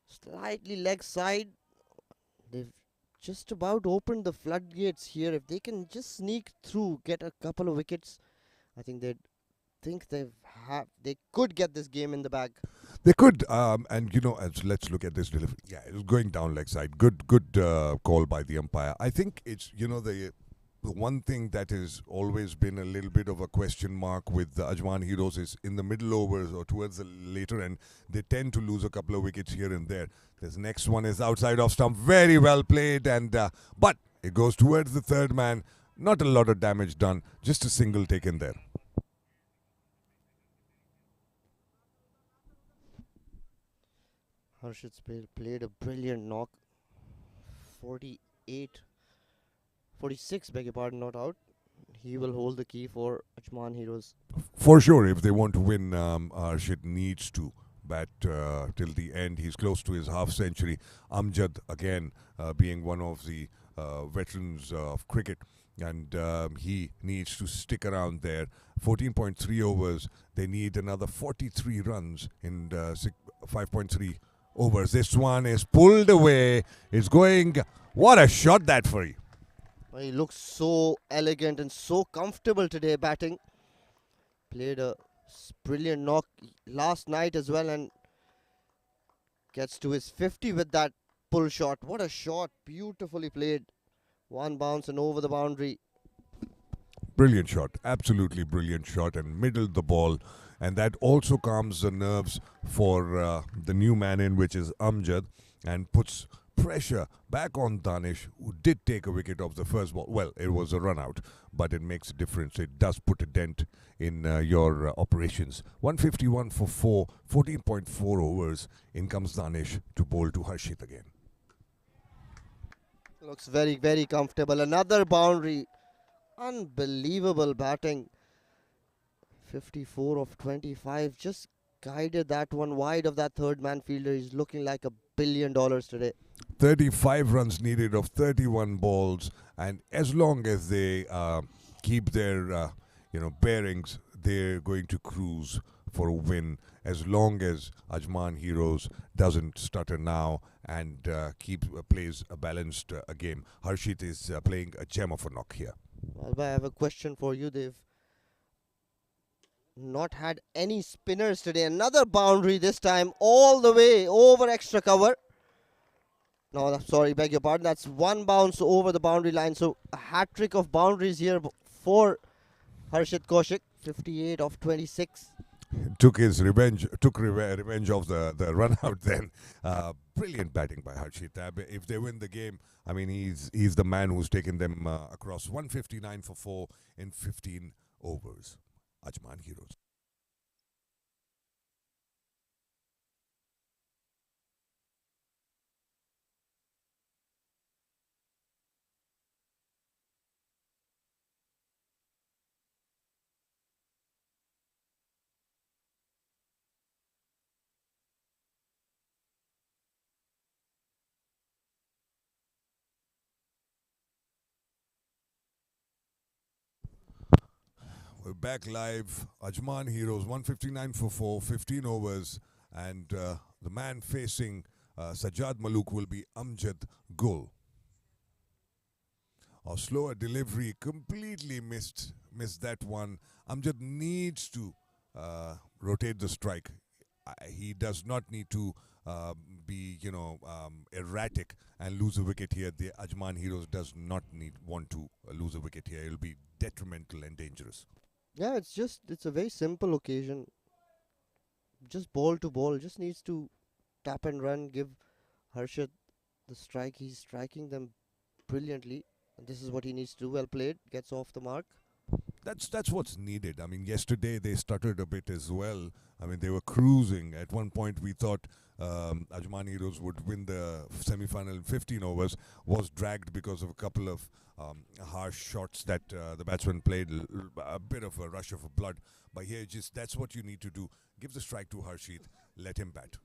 Slightly leg side. They've just about opened the floodgates here. If they can just sneak through, get a couple of wickets, I think they could get this game in the bag. They could, and let's look at this delivery. Yeah, it was going down leg side. Good call by the umpire. I think it's the one thing that has always been a little bit of a question mark with the Ajman Heroes is in the middle overs or towards the later end, they tend to lose a couple of wickets here and there. This next one is outside off stump, very well played, and but it goes towards the third man. Not a lot of damage done, just a single taken there. Harshit played a brilliant knock. 46, beg your pardon, not out. He will hold the key for Ajman Heroes. For sure, if they want to win, Harshit needs to bat till the end. He's close to his half century. Amjad, again, being one of the veterans of cricket, and he needs to stick around there. 14.3 overs. They need another 43 runs in 5.3 overs. This one is pulled away. It's going... What a shot that for you. He looks so elegant and so comfortable today batting. Played a brilliant knock last night as well, and gets to his 50 with that pull shot. What a shot. Beautifully played. One bounce and over the boundary. Brilliant shot. Absolutely brilliant shot, and middled the ball. And that also calms the nerves for the new man in, which is Amjad, and puts pressure back on Danish, who did take a wicket off the first ball. Well, it was a run out, but it makes a difference. It does put a dent in your operations. 151 for 4, 14.4 overs. In comes Danish to bowl to Harshit again. Looks very, very comfortable. Another boundary. Unbelievable batting. 54 of 25. Just guided that one wide of that third man fielder. He's looking like $1 billion today. 35 runs needed of 31 balls, and as long as they keep their bearings, they're going to cruise for a win as long as Ajman Heroes doesn't stutter now and plays a balanced game. Harshit is playing a gem of a knock here. Alba, I have a question for you. They've not had any spinners today. Another boundary this time, all the way over extra cover. No, sorry, beg your pardon. That's one bounce over the boundary line. So a hat trick of boundaries here for Harshit Kaushik. 58 of 26. Took his revenge. Revenge of the run out. Then brilliant batting by Harshit. If they win the game, I mean he's the man who's taken them across. 159 for 4 in 15 overs. Ajman Heroes. We're back live. Ajman Heroes 159 for 4, 15 overs, and the man facing Sajjad Maluk will be Amjad Gul. A slower delivery, completely missed that one. Amjad needs to rotate the strike. He does not need to be, erratic and lose a wicket here. The Ajman Heroes does not want to lose a wicket here. It'll be detrimental and dangerous. Yeah, it's a very simple occasion. Just ball to ball. Just needs to tap and run, give Harshit the strike. He's striking them brilliantly. And this is what he needs to do. Well played. Gets off the mark. That's what's needed. I mean, yesterday they stuttered a bit as well. I mean, they were cruising. At one point, we thought Ajman Heroes would win the semi-final in 15 overs. Was dragged because of a couple of harsh shots that the batsman played. A bit of a rush of blood. But here, that's what you need to do. Give the strike to Harshit. Let him bat.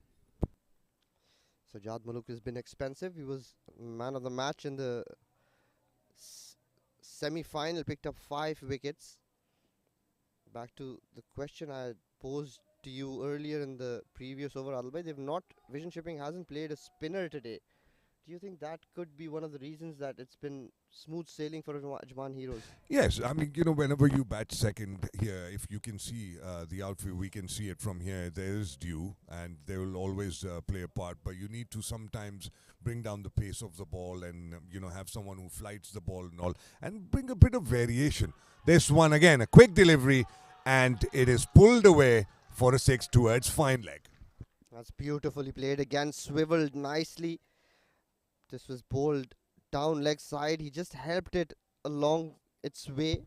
Sajjad Maluk has been expensive. He was man of the match in the semi-final, picked up 5 wickets. Back to the question I had posed to you earlier in the previous over, Albay. Vision Shipping hasn't played a spinner today. Do you think that could be one of the reasons that it's been smooth sailing for Ajman Heroes? Yes, I mean, whenever you bat second here, if you can see the outfield, we can see it from here. There is dew, and they will always play a part. But you need to sometimes bring down the pace of the ball and, have someone who flights the ball and all, and bring a bit of variation. This one, again, a quick delivery, and it is pulled away for a 6 towards fine leg. That's beautifully played. Again, swiveled nicely. This was bowled down leg side. He just helped it along its way.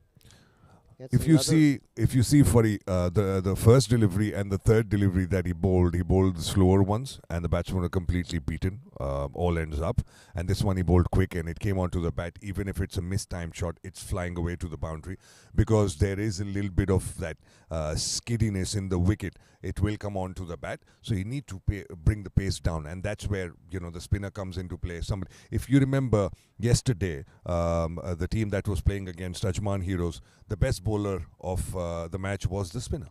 If you see for the first delivery and the third delivery that he bowled the slower ones, and the batsmen were completely beaten. All ends up, and this one he bowled quick, and it came onto the bat. Even if it's a mistimed shot, it's flying away to the boundary, because there is a little bit of that skiddiness in the wicket. It will come onto the bat, so you need to bring the pace down, and that's where the spinner comes into play. If you remember yesterday, the team that was playing against Ajman Heroes, the best bowler of the match was the spinner.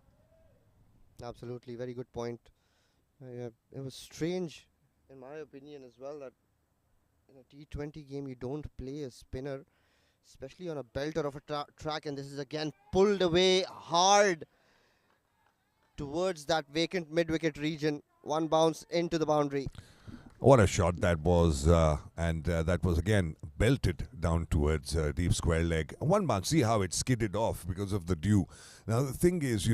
Absolutely, very good point. It was strange, in my opinion, as well, that in a T20 game you don't play a spinner, especially on a belter of a track. And this is again pulled away hard towards that vacant mid-wicket region. One bounce into the boundary. What a shot that was, and that was again belted down towards deep square leg. One bounce, see how it skidded off because of the dew. Now the thing is,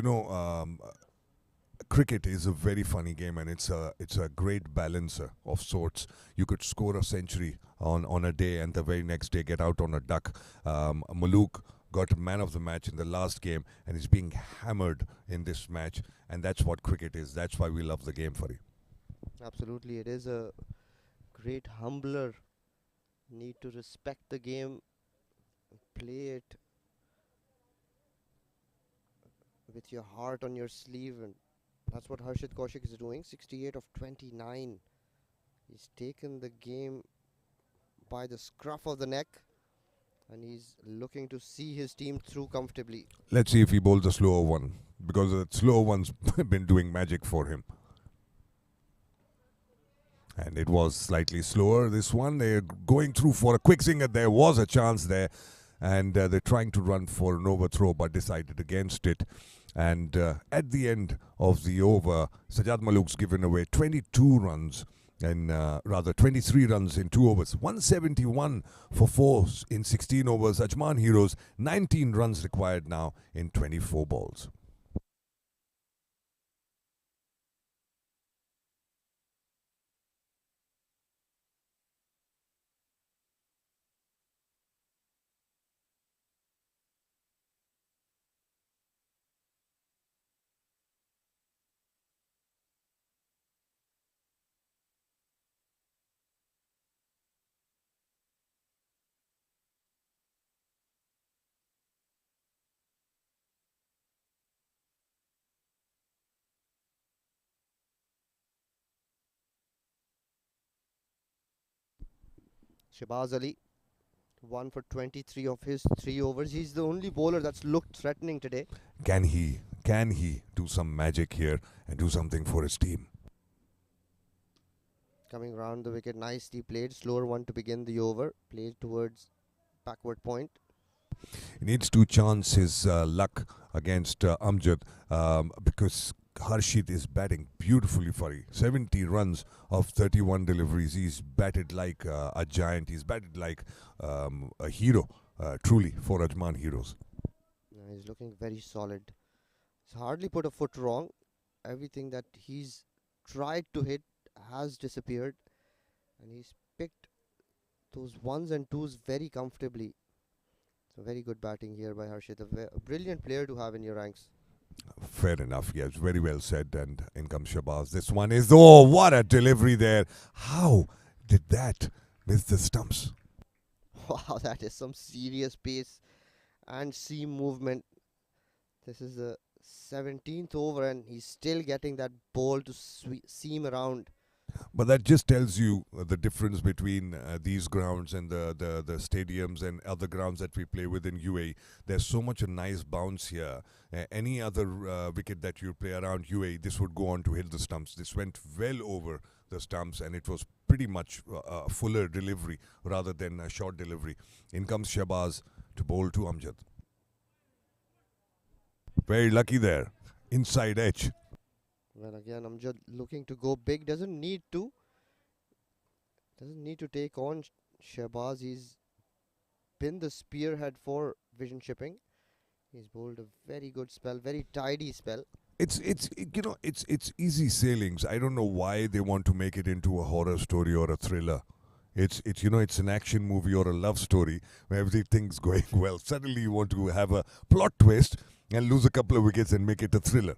cricket is a very funny game, and it's a great balancer of sorts. You could score a century on a day, and the very next day get out on a duck. Maluk got man of the match in the last game, and he's being hammered in this match, and that's what cricket is. That's why we love the game, Fari. Absolutely, it is a great humbler. Need to respect the game, play it with your heart on your sleeve, and that's what Harshit Kaushik is doing. 68 of 29. He's taken the game by the scruff of the neck, and he's looking to see his team through comfortably. Let's see if he bowls a slower one, because the slower one's been doing magic for him. And it was slightly slower, this one. They're going through for a quick singer. There was a chance there. And they're trying to run for an overthrow, but decided against it. And at the end of the over, Sajjad Malook's given away 22 runs. And rather 23 runs in 2 overs. 171 for 4 in 16 overs. Ajman Heroes, 19 runs required now in 24 balls. Shahbaz Ali, 1 for 23 of his 3 overs. He's the only bowler that's looked threatening today. Can he do some magic here and do something for his team? Coming round the wicket, nicely played. Slower one to begin the over. Played towards backward point. He needs to chance his luck against Amjad, because Harshit is batting beautifully for him. 70 runs of 31 deliveries. He's batted like a giant. He's batted like a hero, truly, for Ajman Heroes. He's looking very solid. He's hardly put a foot wrong. Everything that he's tried to hit has disappeared. And he's picked those ones and twos very comfortably. So very good batting here by Harshit. A brilliant player to have in your ranks. Fair enough, yes, very well said. And in comes Shahbaz. This one is, oh, what a delivery there. How did that miss the stumps? Wow, that is some serious pace and seam movement. This is the 17th over and he's still getting that ball to seam around. But that just tells you the difference between these grounds and the stadiums and other grounds that we play with in UAE. There's so much a nice bounce here. Any other wicket that you play around UAE, this would go on to hit the stumps. This went well over the stumps and it was pretty much a fuller delivery rather than a short delivery. In comes Shahbaz to bowl to Amjad. Very lucky there. Inside edge. Well, again, Amjad looking to go big. Doesn't need to take on Shahbaz. He's been the spearhead for vision shipping. He's bowled a very good spell, very tidy spell. It's easy sailings. I don't know why they want to make it into a horror story or a thriller. It's an action movie or a love story where everything's going well. Suddenly you want to have a plot twist and lose a couple of wickets and make it a thriller.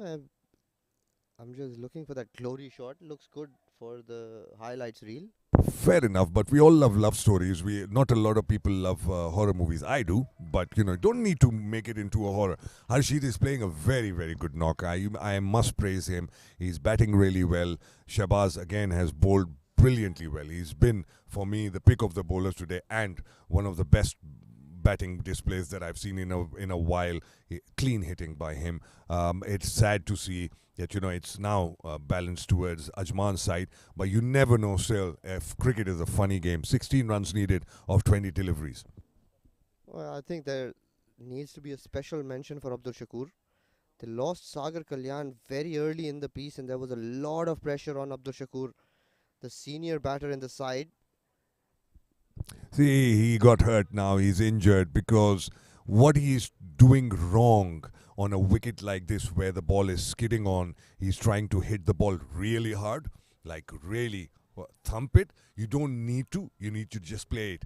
I'm just looking for that glory shot. Looks good for the highlights reel. Fair enough, but we all love love stories. Not a lot of people love horror movies. I do, but don't need to make it into a horror. Harshit is playing a very, very good knock. I must praise him. He's batting really well. Shahbaz again has bowled brilliantly well. He's been, for me, the pick of the bowlers today and one of the best batting displays that I've seen in a while. Clean hitting by him. It's sad to see that it's now balanced towards Ajman's side, but you never know still if cricket is a funny game. 16 runs needed of 20 deliveries. Well, I think there needs to be a special mention for Abdul Shakur. They lost Sagar Kalyan very early in the piece and there was a lot of pressure on Abdul Shakur, the senior batter in the side. See, he got hurt now. He's injured because what he's doing wrong on a wicket like this where the ball is skidding on, he's trying to hit the ball really hard, like really thump it. You don't need to. You need to just place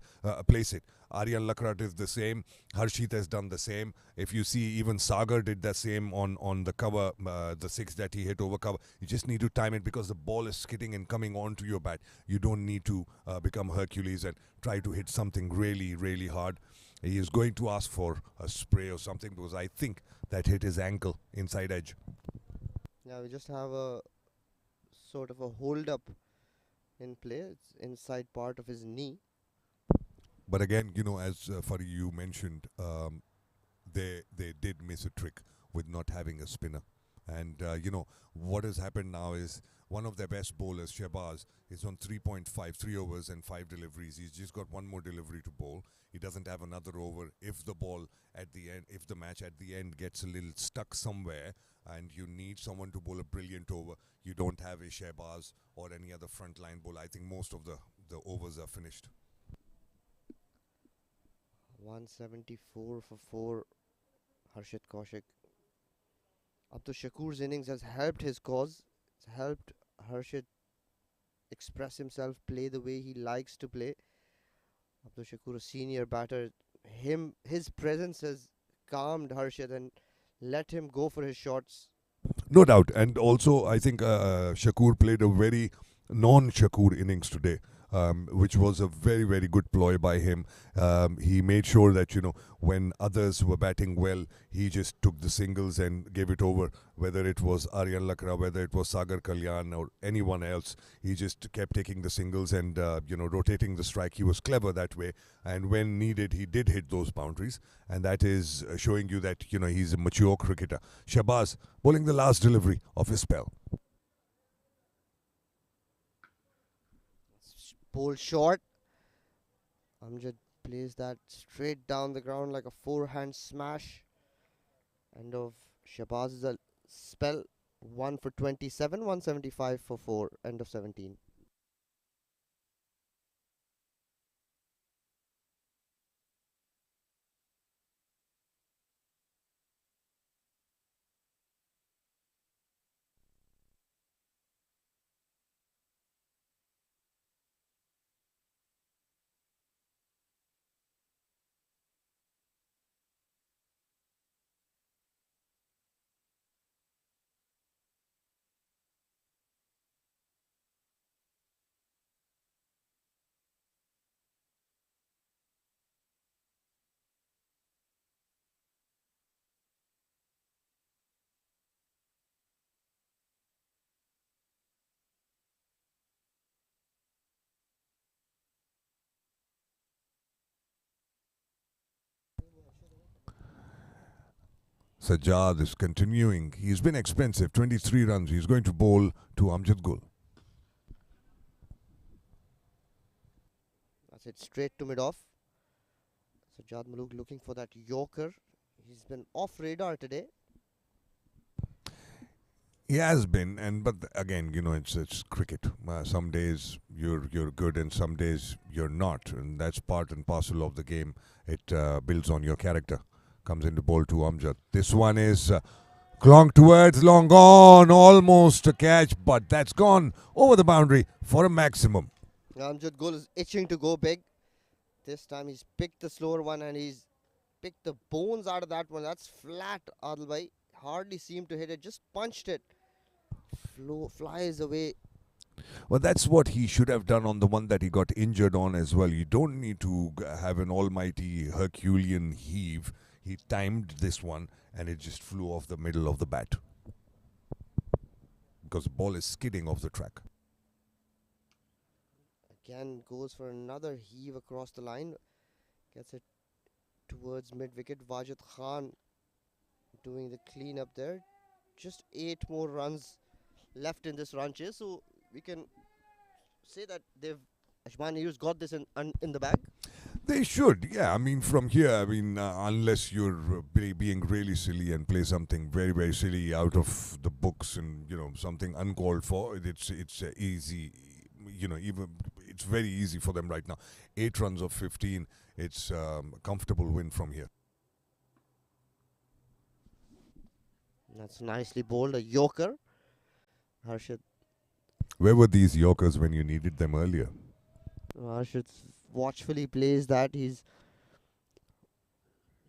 it. Aryan Lakrat is the same. Harshit has done the same. If you see, even Sagar did the same on the cover, the 6 that he hit over cover. You just need to time it because the ball is skidding and coming onto your bat. You don't need to become Hercules and try to hit something really, really hard. He is going to ask for a spray or something because I think that hit his ankle inside edge. Now we just have a sort of a hold up in play. It's inside part of his knee. But again, as Fari, you mentioned, they did miss a trick with not having a spinner. And what has happened now is one of their best bowlers, Shehbaz, is on 3.5, 3 overs and 5 deliveries. He's just got one more delivery to bowl. He doesn't have another over. If the ball at the end, if the match at the end gets a little stuck somewhere and you need someone to bowl a brilliant over, you don't have a Shehbaz or any other frontline bowler. I think most of the overs are finished. 174 for 4, Harshit Kaushik. Abdul Shakur's innings has helped his cause. It's helped Harshit express himself, play the way he likes to play. Abdul Shakur, a senior batter, his presence has calmed Harshit and let him go for his shots. No doubt. And also, I think Shakur played a very non-Shakur innings today, which was a very, very good ploy by him. He made sure that, when others were batting well, he just took the singles and gave it over, whether it was Aryan Lakra, whether it was Sagar Kalyan or anyone else. He just kept taking the singles and, rotating the strike. He was clever that way. And when needed, he did hit those boundaries. And that is showing you that, he's a mature cricketer. Shehbaz bowling the last delivery of his spell. Bowl short. Amjad plays that straight down the ground like a forehand smash. End of Shehbaz's spell. 1 for 27, 175 for 4. End of 17. Sajjad is continuing. He's been expensive. 23 runs. He's going to bowl to Amjad Gul. That's it, straight to mid-off. Sajjad Malook looking for that Yorker. He's been off radar today. He has been, but again, it's cricket. Some days you're good, and some days you're not, and that's part and parcel of the game. It builds on your character. Comes into bowl to Amjad. This one is long towards, long gone, almost a catch, but that's gone over the boundary for a maximum. Amjad Gul is itching to go big. This time he's picked the slower one and he's picked the bones out of that one. That's flat, Adil bhai. Hardly seemed to hit it, just punched it. Flies away. Well, that's what he should have done on the one that he got injured on as well. You don't need to have an almighty Herculean heave. He timed this one and it just flew off the middle of the bat. Because the ball is skidding off the track. Again goes for another heave across the line. Gets it towards mid-wicket. Wajid Khan doing the clean up there. Just 8 more runs left in this run chase. So we can say that Ajman Heroes got this in the bag. They should, yeah. I mean, from here, unless you're being really silly and play something very, very silly out of the books and, something uncalled for, it's easy, even it's very easy for them right now. 8 runs of 15, it's a comfortable win from here. That's nicely bowled, a Yorker. Harshit. Where were these Yorkers when you needed them earlier? Harshit watchfully plays that. He's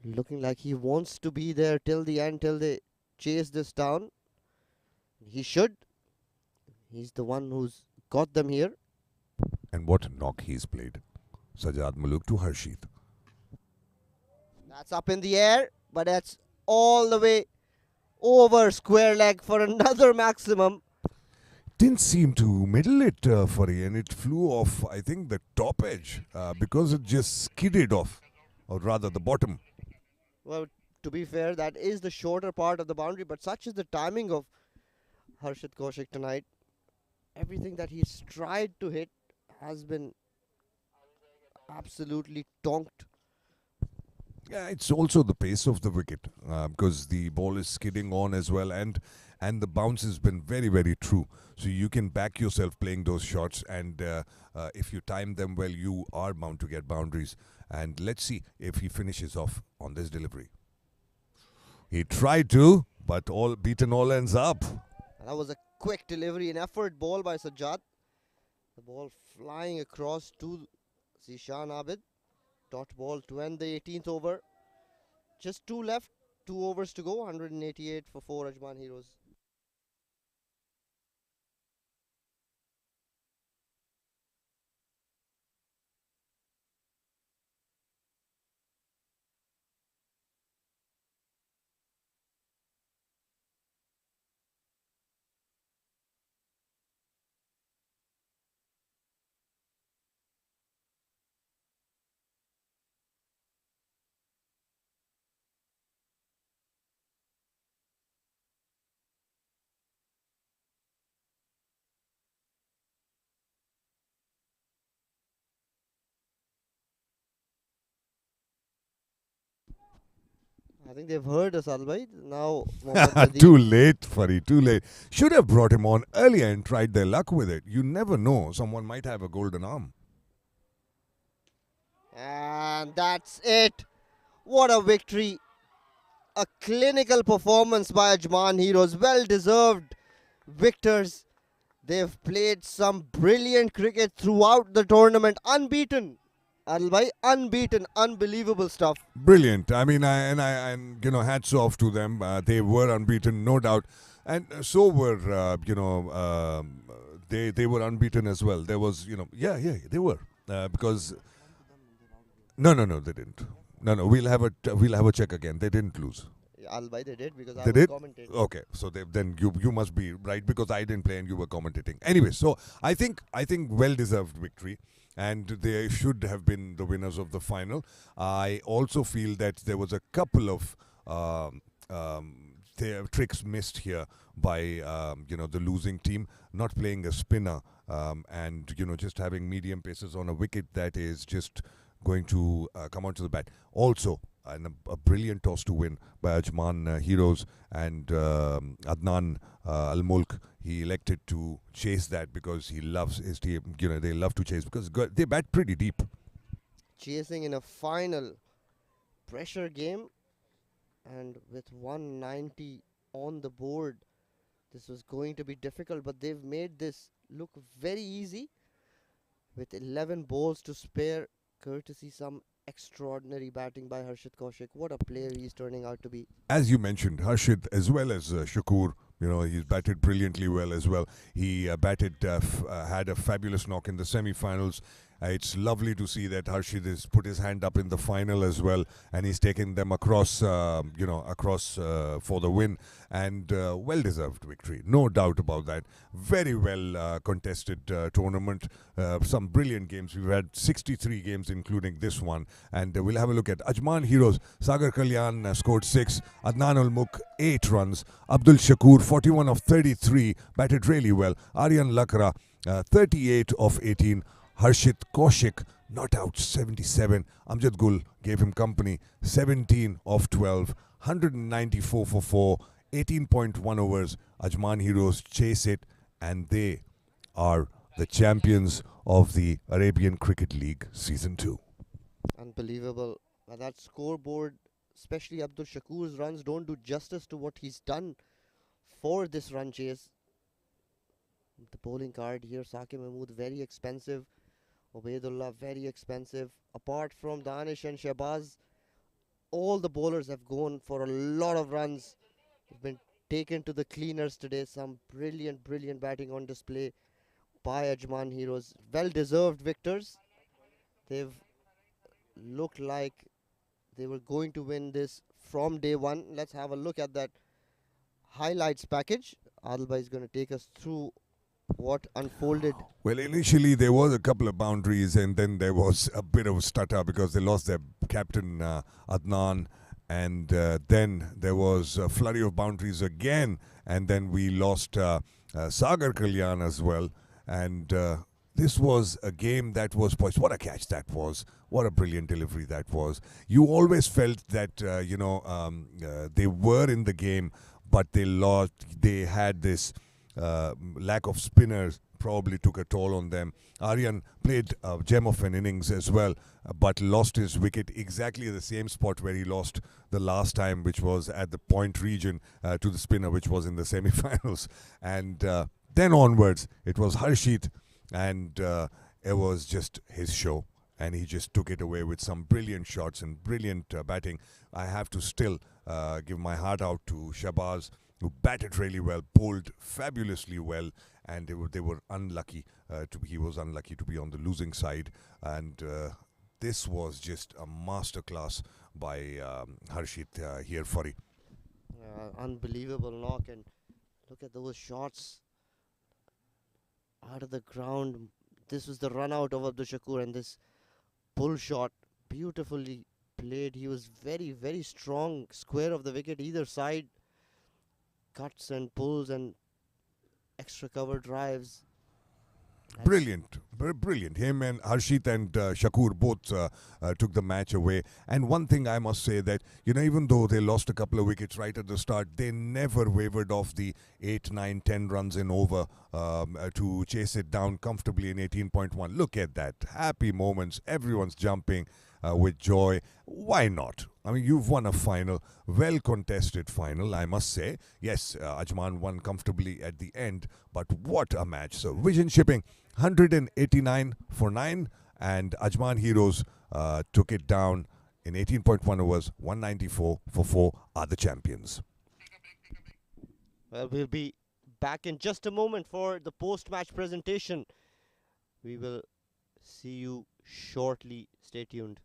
looking like he wants to be there till the end, till they chase this down. He should. He's the one who's got them here. And what a knock he's played. Sajjad Malook to Harshit. That's up in the air, but that's all the way over square leg for another maximum. didn't seem to middle it, Furry, and it flew off, I think, the top edge because it just skidded off, or rather the bottom. Well, to be fair, that is the shorter part of the boundary, but such is the timing of Harshit Kaushik tonight. Everything that he's tried to hit has been absolutely tonked. Yeah, it's also the pace of the wicket because the ball is skidding on as well, and the bounce has been very, very true. So you can back yourself playing those shots, and if you time them well, you are bound to get boundaries. And let's see if he finishes off on this delivery. He tried to, but all ends up. And that was a quick delivery, an effort ball by Sajjad. The ball flying across to Zishan Abid. Dot ball to end the 18th over. Just two left, 2 overs to go. 188 for 4 Ajman Heroes. I think they've heard us, Albay. Now, Mohammad Too Nadeem. late, Furry, too late. Should have brought him on earlier and tried their luck with it. You never know. Someone might have a golden arm. And that's it. What a victory. A clinical performance by Ajman Heroes. Well deserved victors. They've played some brilliant cricket throughout the tournament. Unbeaten. Albay, unbeaten. Unbelievable stuff. Brilliant. I mean, and hats off to them. They were unbeaten, no doubt, and so were they were unbeaten as well. There was yeah, they were because no, they didn't. No, we'll have a check again. They didn't lose. Albay, they did because I They was did? commentating. Okay, so then you must be right because I didn't play and you were commentating. Anyway, so I think well deserved victory, and they should have been the winners of the final. I also feel that there was a couple of tricks missed here by the losing team, not playing a spinner and just having medium paces on a wicket that is just going to come onto the bat. Also, and a brilliant toss to win by Ajman Heroes and Adnan Al Mulk. He elected to chase that because he loves his team. They love to chase because they bat pretty deep. Chasing in a final pressure game, and with 190 on the board, this was going to be difficult, but they've made this look very easy with 11 balls to spare, courtesy some extraordinary batting by Harshit Kaushik. What a player he's turning out to be. As you mentioned, Harshit as well as Shakur, he's batted brilliantly well as well. He had a fabulous knock in the semi-finals. It's lovely to see that Harshit has put his hand up in the final as well, and he's taken them across for the win, and well-deserved victory, no doubt about that. Very well contested tournament, some brilliant games. We've had 63 games, including this one, and we'll have a look at Ajman Heroes. Sagar Kalyan scored 6, Adnan Ul Mulk 8 runs, Abdul Shakur 41 of 33, batted really well, Aryan Lakra 38 of 18, Harshit Kaushik not out 77. Amjad Gul gave him company 17 of 12, 194 for 4, 18.1 overs. Ajman Heroes chase it, and they are the champions of the Arabian Cricket League Season 2. Unbelievable. That scoreboard, especially Abdul Shakur's runs, don't do justice to what he's done for this run chase. The bowling card here, Saqib Mahmood, very expensive. Ubaidullah, very expensive. Apart from Danish and Shahbaz, all the bowlers have gone for a lot of runs. They've been taken to the cleaners today. Some brilliant batting on display by Ajman Heroes. Well-deserved victors. They've looked like they were going to win this from day one. Let's have a look at that highlights package. Adilbhai is going to take us through what unfolded. Well, initially there was a couple of boundaries, and then there was a bit of a stutter because they lost their captain Adnan, and then there was a flurry of boundaries again, and then we lost Sagar Kalyan as well, and this was a game that was poised. What a catch that was! What a brilliant delivery that was! You always felt that they were in the game, but they lost. They had this lack of spinners probably took a toll on them. Aryan played a gem of an innings as well, but lost his wicket exactly the same spot where he lost the last time, which was at the point region to the spinner, which was in the semi-finals. And then onwards, it was Harshit, and it was just his show. And he just took it away with some brilliant shots and brilliant batting. I have to still give my heart out to Shahbaz, who batted really well, bowled fabulously well, and they were unlucky. He was unlucky to be on the losing side, and this was just a masterclass by Harshit here, Furry. Unbelievable knock, and look at those shots out of the ground. This was the run out of Abdul Shakur, and this pull shot, beautifully played. He was very, very strong, square of the wicket, either side. Cuts and pulls and extra cover drives. Brilliant, brilliant. Him and Harshit and Shakur both took the match away. And one thing I must say that, even though they lost a couple of wickets right at the start, they never wavered off the 8, 9, 10 runs in over to chase it down comfortably in 18.1. Look at that. Happy moments. Everyone's jumping with joy. Why not? I mean, you've won a final, well contested final, I must say. Yes, Ajman won comfortably at the end, but what a match. So, Vision Shipping, 189 for 9, and Ajman Heroes took it down in 18.1 overs, 194 for 4, are the champions. Well, we'll be back in just a moment for the post-match presentation. We will see you shortly. Stay tuned.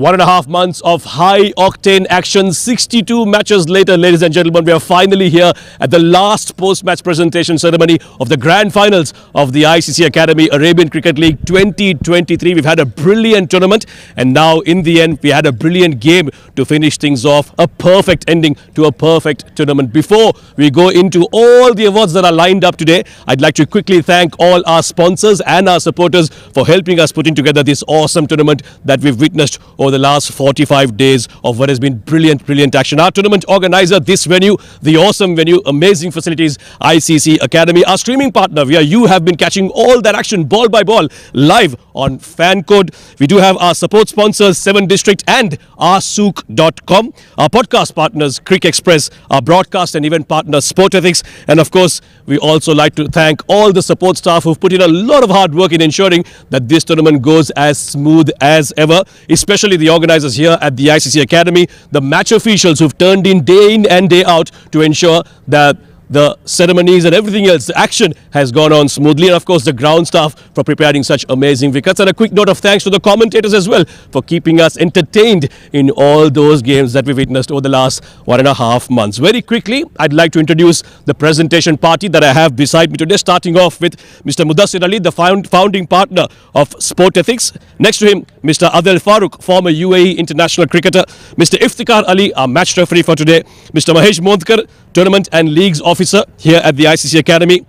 1.5 months of high-octane action. 62 matches later, ladies and gentlemen, we are finally here at the last post-match presentation ceremony of the grand finals of the ICCA Academy Arabian Cricket League 2023. We've had a brilliant tournament, and now in the end, we had a brilliant game to finish things off. A perfect ending to a perfect tournament. Before we go into all the awards that are lined up today, I'd like to quickly thank all our sponsors and our supporters for helping us putting together this awesome tournament that we've witnessed over the last 45 days of what has been brilliant action. Our tournament organizer, this venue, the awesome venue, amazing facilities, ICC Academy. Our streaming partner, where you have been catching all that action ball by ball live on Fan Code. We do have our support sponsors, 7 District and rsook.com. Our podcast partners, Crick Express, our broadcast and event partner, Sport Ethics. And of course, we also like to thank all the support staff who've put in a lot of hard work in ensuring that this tournament goes as smooth as ever, especially the organizers here at the ICC Academy, the match officials who've turned in and day out to ensure that the ceremonies and everything else, the action has gone on smoothly, and of course the ground staff for preparing such amazing wickets. And a quick note of thanks to the commentators as well for keeping us entertained in all those games that we witnessed over the last 1.5 months. Very quickly, I'd like to introduce the presentation party that I have beside me today, starting off with Mr. Mudassir Ali, the founding partner of Sport Ethics. Next to him, Mr. Adil Farooq, former UAE international cricketer. Mr. Iftikhar Ali, our match referee for today. Mr. Mahesh Mondkar, tournament and leagues officer here at the ICC Academy.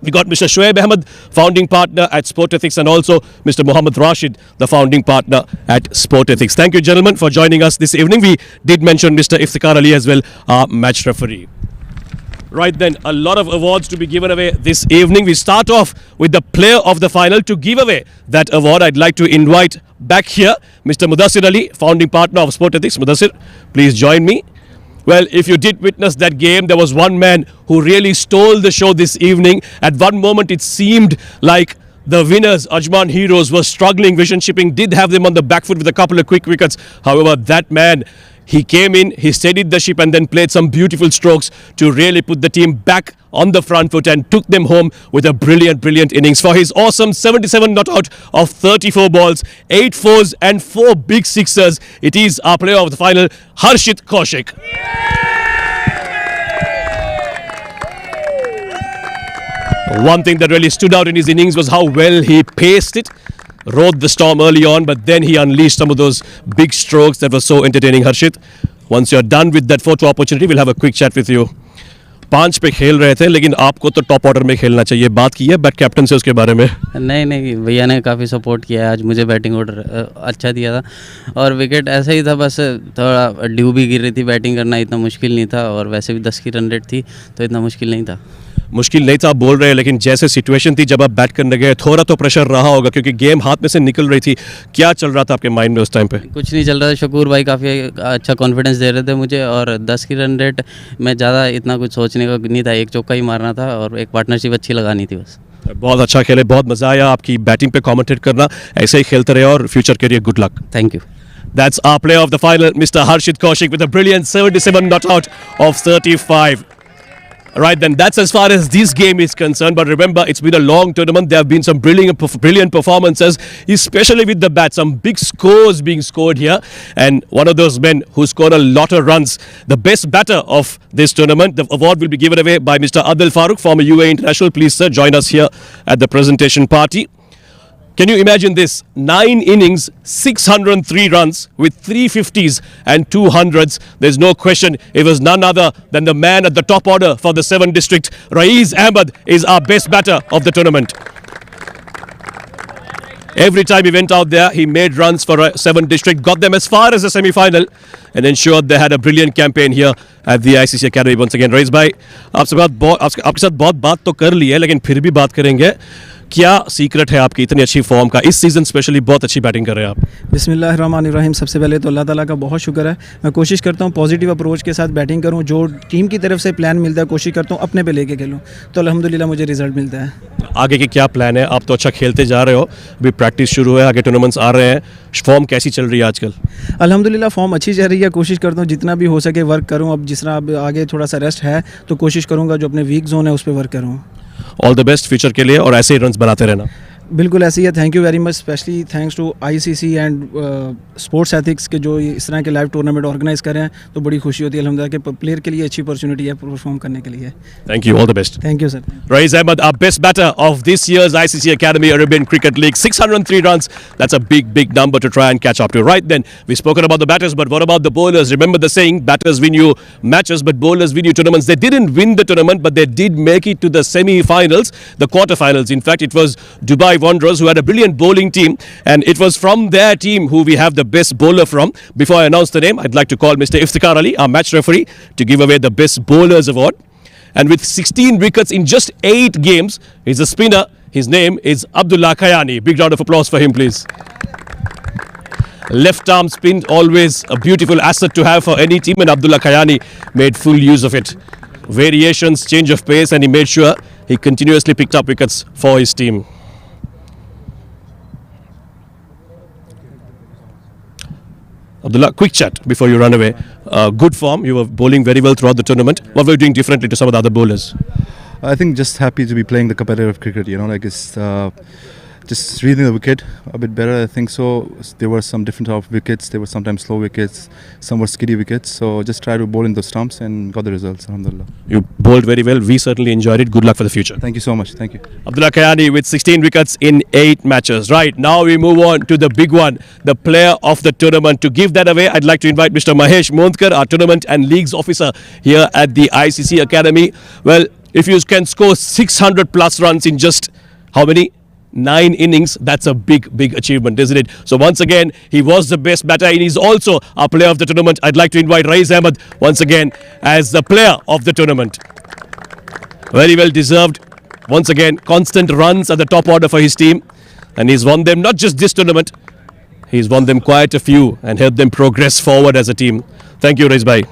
We got Mr. Shoaib Ahmed, founding partner at Sport Ethics, and also Mr. Mohammad Rashid, the founding partner at Sport Ethics. Thank you, gentlemen, for joining us this evening. We did mention Mr. Iftikhar Ali as well, our match referee. Right then, a lot of awards to be given away this evening. We start off with the player of the final. To give away that award, I'd like to invite back here Mr. Mudassir Ali, founding partner of Sport Ethics. Mudassir, please join me. Well, if you did witness that game, there was one man who really stole the show this evening. At one moment, it seemed like the winners, Ajman Heroes, were struggling. Vision Shipping did have them on the back foot with a couple of quick wickets. However, that man, he came in, he steadied the ship and then played some beautiful strokes to really put the team back on the front foot and took them home with a brilliant innings. For his awesome 77 not out of 34 balls, 8 fours and 4 big sixers, it is our player of the final, Harshit Kaushik. One thing that really stood out in his innings was how well he paced it. Rode the storm early on, but then he unleashed some of those big strokes that were so entertaining. Harshit, once you're done with that photo opportunity, we'll have a quick chat with you. 5 पे खेल रहे थे, लेकिन आपको तो top order में खेलना चाहिए. बात की है बैट कैप्टन से उसके बारे में? नहीं, भैया ने काफ़ी सपोर्ट किया है. आज मुझे बैटिंग ऑर्डर अच्छा दिया था और विकेट ऐसा ही था, बस थोड़ा ड्यू भी गिर रही थी. बैटिंग करना इतना मुश्किल नहीं था और वैसे भी 10 की रन रेट थी तो इतना मुश्किल नहीं था. मुश्किल नहीं था आप बोल रहे हैं, लेकिन जैसे सिचुएशन थी जब आप बैट करने गए, थोड़ा तो प्रेशर रहा होगा क्योंकि गेम हाथ में से निकल रही थी. क्या चल रहा था आपके माइंड में उस टाइम पे? कुछ नहीं चल रहा था. शकूर भाई काफ़ी अच्छा कॉन्फिडेंस दे रहे थे मुझे और 10 की रन रेट में ज़्यादा इतना कुछ सोचने का नहीं था. एक चौका ही मारना था और एक पार्टनरशिप अच्छी लगानी थी बस. बहुत अच्छा खेले, बहुत मज़ा आया आपकी बैटिंग पे कमेंटेट करना. ऐसे ही खेलते रहे और फ्यूचर के लिए good luck. Thank you. That's our player of the final, Mr. Harshit Kaushik, with a brilliant 77 not out of 35. Right then, that's as far as this game is concerned. But remember, it's been a long tournament. There have been some brilliant performances, especially with the bat. Some big scores being scored here. And one of those men who scored a lot of runs, the best batter of this tournament. The award will be given away by Mr. Adil Farooq, former UAE international. Please, sir, join us here at the presentation party. Can you imagine this? 9 innings, 603 runs with 3 50s and 2 hundreds. There's no question it was none other than the man at the top order for the 7 District. Raiz Ahmed is our best batter of the tournament. Every time he went out there, he made runs for 7 District, got them as far as the semi-final and ensured they had a brilliant campaign here at the ICC Academy once again. Raiz bhai, आपके साथ बहुत बात तो कर ली है, लेकिन फिर भी बात करेंगे. क्या सीक्रेट है आपकी इतनी अच्छी फॉर्म का? इस सीज़न स्पेशली बहुत अच्छी बैटिंग कर रहे हैं आप. बिस्मिल्लाहिर्रहमानिर्रहीम. सबसे पहले तो अल्लाह ताला का बहुत शुक्र है. मैं कोशिश करता हूँ पॉजिटिव अप्रोच के साथ बैटिंग करूँ. जो टीम की तरफ से प्लान मिलता है कोशिश करता हूँ अपने पे लेके खेलूँ, तो अल्हम्दुलिल्लाह मुझे रिजल्ट मिलता है. आगे की क्या प्लान है? आप तो अच्छा खेलते जा रहे हो, अभी प्रैक्टिस शुरू है, आगे टूर्नामेंट्स आ रहे हैं. फॉर्म कैसी चल रही है आजकल? अल्हम्दुलिल्लाह फॉर्म अच्छी चल रही है. कोशिश करता हूँ जितना भी हो सके वर्क करूँ. अब जिस तरह अब आगे थोड़ा सा रेस्ट है तो कोशिश करूँगा जो अपने वीक जोन है उस पर वर्क करूँ. ऑल द बेस्ट फ्यूचर के लिए और ऐसे ही रन्स बनाते रहना. बिल्कुल ऐसे ही है. Thank you very much, specially thanks to ICC and sports ethics के जो इस तरह के लाइव टूर्नामेंट ऑर्गेनाइज कर रहे हैं. तो बड़ी खुशी होती है अल्हम्दुलिल्लाह कि प्लेयर के लिए अच्छी अपॉर्चुनिटी है परफॉर्म करने के लिए. Thank you. All the best. Thank you sir. Raiz Ahmed, our best batter of this year's ICC Academy Arabian Cricket League. 603 runs. That's a big number to try and catch up to. Right then, we've spoken about the batters, but what about the bowlers? Remember the saying, batters win you matches, but bowlers win you tournaments. They didn't win the tournament, but they did make it to the semi-finals, the quarter-finals. In fact, it was Dubai Wanderers who had a brilliant bowling team, and it was from their team who we have the best bowler from. Before I announce the name, I'd like to call Mr. Iftikhar Ali, our match referee, to give away the Best Bowlers Award. And with 16 wickets in just 8 games, he's a spinner. His name is Abdullah Khayani. Big round of applause for him, please. Left arm spin, always a beautiful asset to have for any team, and Abdullah Khayani made full use of it. Variations, change of pace, and he made sure he continuously picked up wickets for his team. Abdullah, quick chat before you run away. Good form, you were bowling very well throughout the tournament. What were you doing differently to some of the other bowlers? I think just happy to be playing the competitive cricket, like it's just reading the wicket a bit better. I think so. There were some different type of wickets. There were sometimes slow wickets, some were skiddy wickets. So just try to bowl in those stumps and got the results, alhamdulillah. You bowled very well. We certainly enjoyed it. Good luck for the future. Thank you so much. Thank you. Abdullah Khayani with 16 wickets in 8 matches. Right, now we move on to the big one, the player of the tournament. To give that away, I'd like to invite Mr. Mahesh Mondkar, our tournament and leagues officer here at the ICC Academy. Well, if you can score 600 plus runs in just how many? 9 innings, that's a big achievement, isn't it? So once again, he was the best batter and he's also our player of the tournament. I'd like to invite Raiz Ahmed once again as the player of the tournament. Very well deserved. Once again, constant runs at the top order for his team, and he's won them not just this tournament, he's won them quite a few and helped them progress forward as a team. Thank you, Raiz Bhai.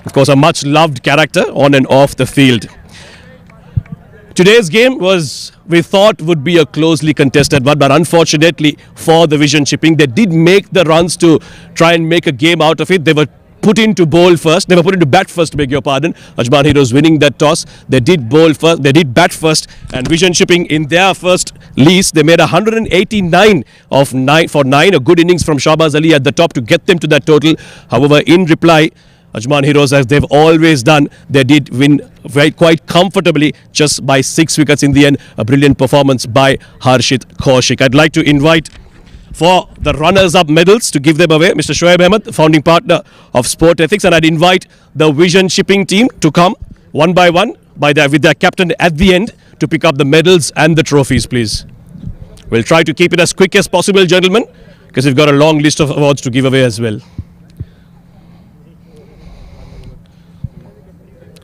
Of course, a much loved character on and off the field. Today's game was, we thought, would be a closely contested one, but unfortunately for the Vision Shipping, they did make the runs to try and make a game out of it. They were put into bowl first. They were put into bat first, beg your pardon. Ajman Heroes winning that toss. They did bowl first. They did bat first. And Vision Shipping in their first lease, they made 189 of 9 for 9. A good innings from Shahbaz Ali at the top to get them to that total. However, in reply, Ajman Heroes, as they've always done, they did win quite comfortably just by 6 wickets in the end. A brilliant performance by Harshit Kaushik. I'd like to invite for the runners-up medals to give them away, Mr. Shoaib Ahmed, the founding partner of Sport Ethics, and I'd invite the Vision Shipping team to come one by one with their captain at the end to pick up the medals and the trophies, please. We'll try to keep it as quick as possible, gentlemen, because we've got a long list of awards to give away as well.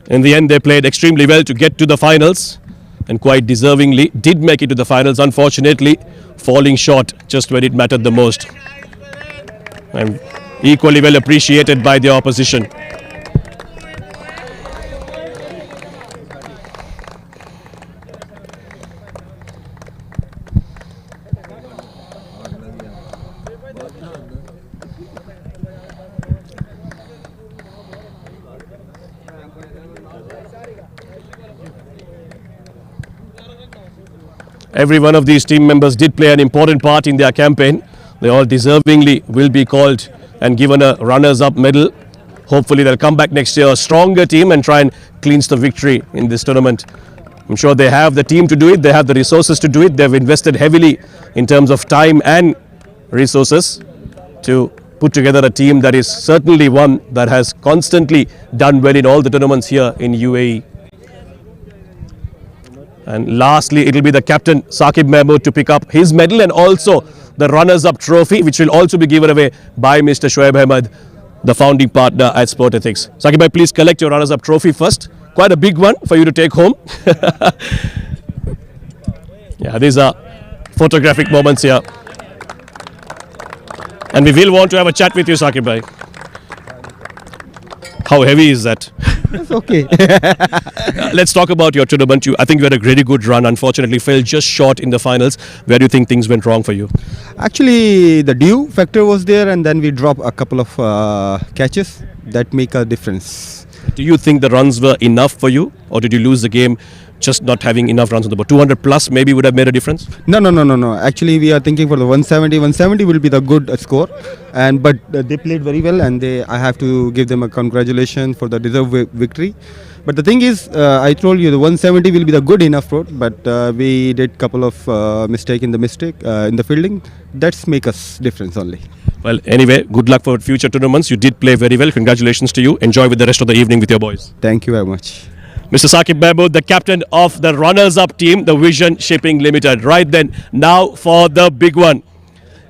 In the end, they played extremely well to get to the finals and quite deservingly did make it to the finals, unfortunately falling short just when it mattered the most. And equally well appreciated by the opposition. Every one of these team members did play an important part in their campaign. They all deservingly will be called and given a runners-up medal. Hopefully they'll come back next year a stronger team and try and clinch the victory in this tournament. I'm sure they have the team to do it. They have the resources to do it. They've invested heavily in terms of time and resources to put together a team that is certainly one that has constantly done well in all the tournaments here in UAE. And lastly, it will be the captain, Saqib Mahmood, to pick up his medal and also the runners-up trophy, which will also be given away by Mr. Shoaib Ahmed, the founding partner at Sport Ethics. Saqib bhai, please collect your runners-up trophy first. Quite a big one for you to take home. Yeah, these are photographic moments here. And we will want to have a chat with you, Saqib bhai. How heavy is that? It's okay. Let's talk about your tournament. I think you had a really good run. Unfortunately, fell just short in the finals. Where do you think things went wrong for you? Actually, the dew factor was there, and then we dropped a couple of catches that make a difference. Do you think the runs were enough for you, or did you lose the game just not having enough runs on the board? 200 plus maybe would have made a difference? No. Actually, we are thinking for the 170. 170 will be the good score, but they played very well, and I have to give them a congratulations for the deserved victory. But the thing is, I told you the 170 will be the good enough score, but we did couple of mistake in the fielding. That's make us difference only. Well, anyway, good luck for future tournaments. You did play very well. Congratulations to you. Enjoy with the rest of the evening with your boys. Thank you very much. Mr. Saqib Mahmood, the captain of the runners-up team, the Vision Shipping Limited. Right then, now for the big one.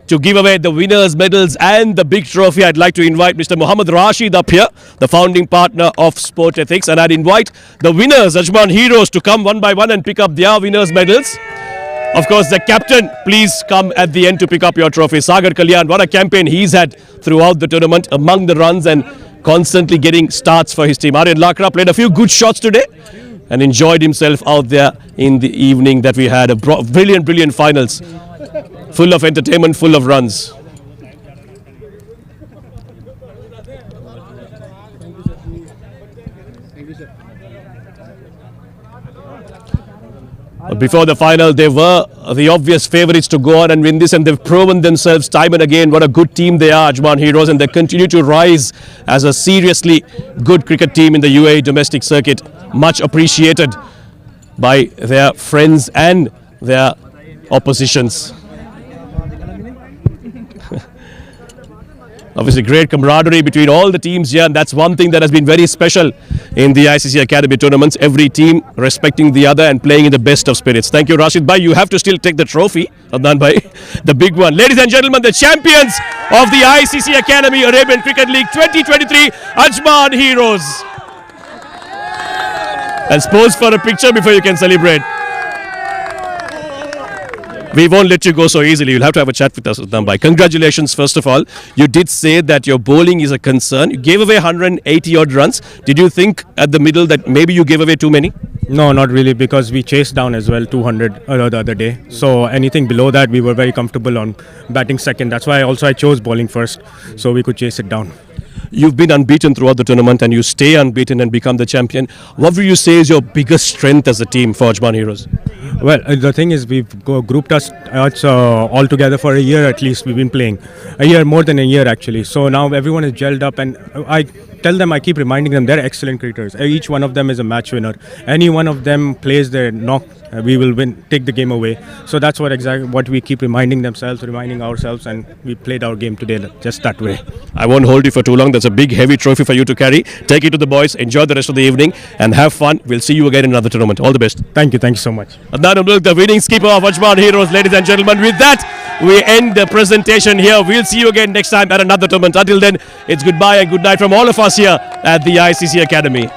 To give away the winners' medals and the big trophy, I'd like to invite Mr. Muhammad Rashid up here, the founding partner of Sport Ethics, and I'd invite the winners, Ajman Heroes, to come one by one and pick up their winners' medals. Of course, the captain, please come at the end to pick up your trophy. Sagar Kalyan, what a campaign he's had throughout the tournament, among the runs and constantly getting starts for his team. Aryan Lakra played a few good shots today and enjoyed himself out there in the evening that we had. A brilliant finals. Full of entertainment, full of runs. But before the final, they were the obvious favourites to go on and win this, and they've proven themselves time and again what a good team they are, Ajman Heroes, and they continue to rise as a seriously good cricket team in the UAE domestic circuit. Much appreciated by their friends and their oppositions. Obviously, great camaraderie between all the teams here, and that's one thing that has been very special in the ICCA Academy tournaments. Every team respecting the other and playing in the best of spirits. Thank you, Rashid Bhai. You have to still take the trophy, Adnan Bhai, the big one. Ladies and gentlemen, the champions of the ICCA Academy Arabian Cricket League 2023, Ajman Heroes. Let's pose for a picture before you can celebrate. We won't let you go so easily. You'll have to have a chat with us, Adnan Bhai. Congratulations, first of all. You did say that your bowling is a concern. You gave away 180 odd runs. Did you think at the middle that maybe you gave away too many? No, not really, because we chased down as well 200 the other day. So anything below that, we were very comfortable on batting second. That's why I chose bowling first, so we could chase it down. You've been unbeaten throughout the tournament and you stay unbeaten and become the champion. What would you say is your biggest strength as a team for Ajman Heroes? Well, the thing is, we've grouped us all together for a year at least. We've been playing a year, more than a year actually. So now everyone is gelled up, and I tell them, I keep reminding them, they're excellent cricketers. Each one of them is a match winner. Any one of them plays their knock, we will win, take the game away. So that's what we keep reminding ourselves, and we played our game today just that way. I won't hold you for too long. That's a big, heavy trophy for you to carry. Take it to the boys, enjoy the rest of the evening, and have fun. We'll see you again in another tournament. All the best. Thank you so much. Adnan Mulk, the winning skipper of Ajman Heroes, ladies and gentlemen. With that, we end the presentation here. We'll see you again next time at another tournament. Until then, it's goodbye and good night from all of us here at the ICC Academy.